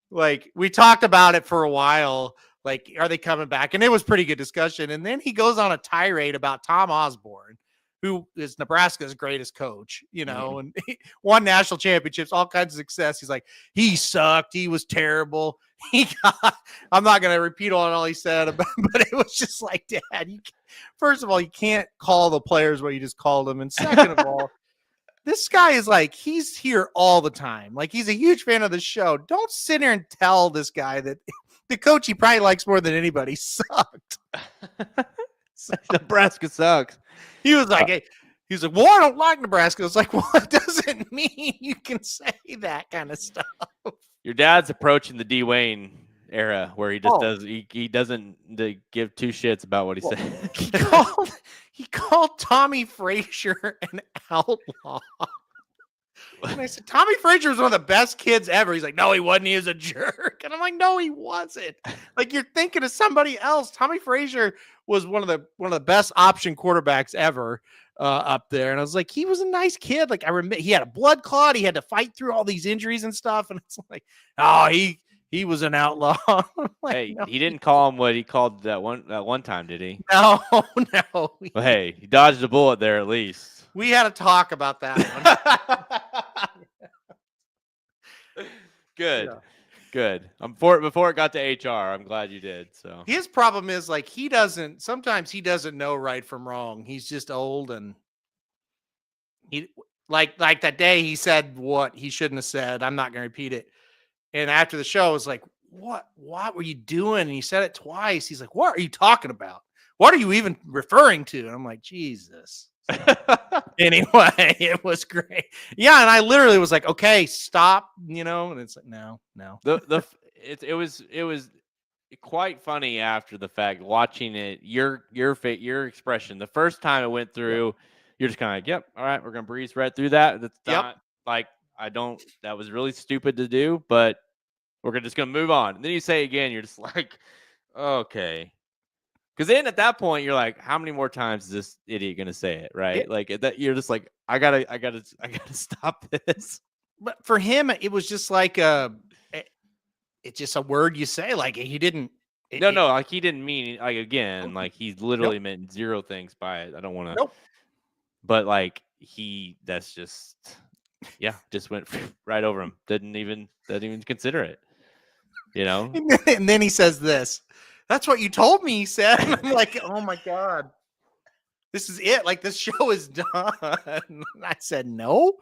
Speaker 3: like, we talked about it for a while. Like, are they coming back? And it was pretty good discussion. And then he goes on a tirade about Tom Osborne, who is Nebraska's greatest coach, and he won national championships, all kinds of success. He's like, he sucked. He was terrible. I'm not going to repeat all he said, but it was just like, Dad, first of all, you can't call the players what you just called them. And second of all, this guy is like, he's here all the time. Like, he's a huge fan of the show. Don't sit here and tell this guy that the coach he probably likes more than anybody sucked.
Speaker 2: Nebraska sucks.
Speaker 3: He was like, He's like, well, I don't like Nebraska. It's like, well, it doesn't mean you can say that kind of stuff.
Speaker 2: Your dad's approaching the D. Wayne era where he just he doesn't give two shits about what he said.
Speaker 3: He called Tommy Frazier an outlaw. And I said, Tommy Frazier was one of the best kids ever. He's like, no, he wasn't. He was a jerk. And I'm like, no, he wasn't. Like, you're thinking of somebody else. Tommy Frazier was one of the best option quarterbacks ever up there. And I was like, he was a nice kid. Like, I remember he had a blood clot. He had to fight through all these injuries and stuff. And it's like, oh, he was an outlaw. Like,
Speaker 2: hey,
Speaker 3: no.
Speaker 2: He didn't call him what he called that one time, did he?
Speaker 3: No.
Speaker 2: Well, hey, he dodged a bullet there at least.
Speaker 3: We had to talk about that one.
Speaker 2: Good. Before it got to HR, I'm glad you did. So
Speaker 3: his problem is like sometimes he doesn't know right from wrong. He's just old, and he like that day he said what he shouldn't have said. I'm not gonna repeat it. And after the show, I was like, what were you doing? And he said it twice. He's like, what are you talking about? What are you even referring to? And I'm like, Jesus. Anyway, it was great. Yeah, and I literally was like, okay, stop, and it's like, no.
Speaker 2: It was quite funny after the fact watching it. Your expression the first time it went through, you're just kind of like, yep, all right, we're gonna breeze right through that. That's not like that was really stupid to do, but we're just gonna move on. And then you say it again, you're just like, okay. Because then at that point you're like, how many more times is this idiot gonna say it, right?
Speaker 3: Yeah.
Speaker 2: Like that, you're just like, I gotta stop this.
Speaker 3: But for him, it was just like it's just a word you say. Like he didn't.
Speaker 2: No, like he didn't mean like again, like he literally meant zero things by it. I don't want to.
Speaker 3: Nope.
Speaker 2: But like that's just went right over him. Didn't even consider it.
Speaker 3: And then he says this. That's what you told me, he said. And I'm like, oh my God. This is it. Like, this show is done. I said, no.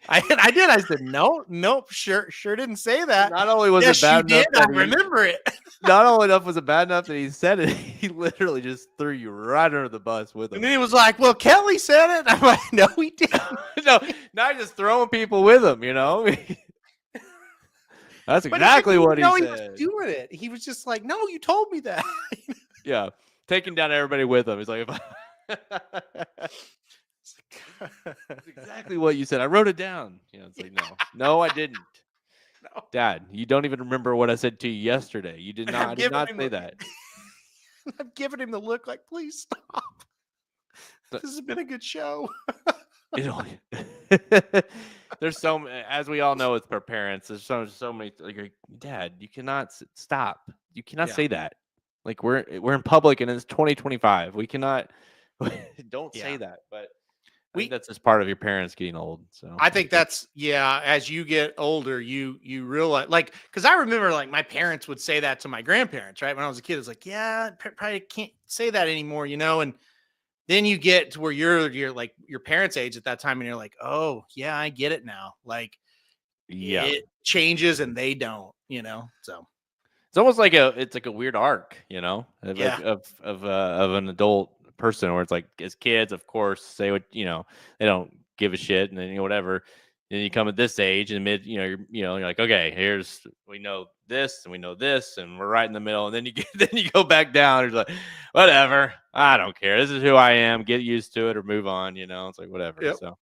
Speaker 3: I did. I said, no, nope. Sure didn't say that.
Speaker 2: Not only was it bad enough
Speaker 3: I remember it.
Speaker 2: Not only enough was it bad enough that he said it, he literally just threw you right under the bus with him.
Speaker 3: And then he was like, well, Kelly said it. I'm like, no, he didn't.
Speaker 2: No, not just throwing people with him, That's exactly what he said.
Speaker 3: He was doing it. He was just like, no, you told me that.
Speaker 2: Yeah. Taking down everybody with him. He's like, that's exactly what you said. I wrote it down. It's like, no, I didn't. No. Dad, you don't even remember what I said to you yesterday. You did not. I did not say that.
Speaker 3: I'm giving him the look like, please stop. This has been a good show.
Speaker 2: There's so, as we all know, it's for parents. There's so many. Like, Dad, you cannot stop. You cannot say that. Like we're in public and it's 2025. We cannot. Don't say that. But I think that's just part of your parents getting old. So
Speaker 3: I think that's as you get older, you realize, like, because I remember like my parents would say that to my grandparents, right? When I was a kid, it's like, probably can't say that anymore, and then you get to where you're like your parents' age at that time, and you're like, oh yeah, I get it now. Like, it changes and they don't, So
Speaker 2: it's almost like it's like a weird arc, of an adult person, where it's like as kids, of course, they would, they don't give a shit, and then whatever. Then you come at this age and you're like, okay, we know this and we know this, and we're right in the middle, and then you go back down. It's like, whatever, I don't care. This is who I am. Get used to it or move on. It's like whatever.
Speaker 3: Yep.
Speaker 2: So,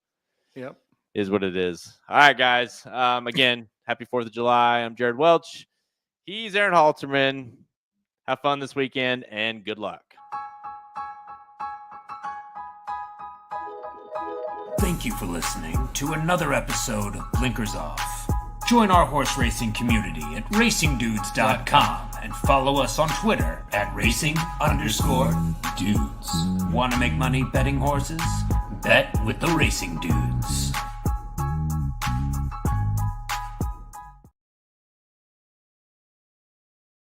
Speaker 3: is
Speaker 2: what it is. All right, guys. Again, happy 4th of July. I'm Jared Welch. He's Aaron Halterman. Have fun this weekend and good luck.
Speaker 1: Thank you for listening to another episode of Blinkers Off. Join our horse racing community at racingdudes.com and follow us on Twitter at racing_dudes. Want to make money betting horses? Bet with the Racing Dudes.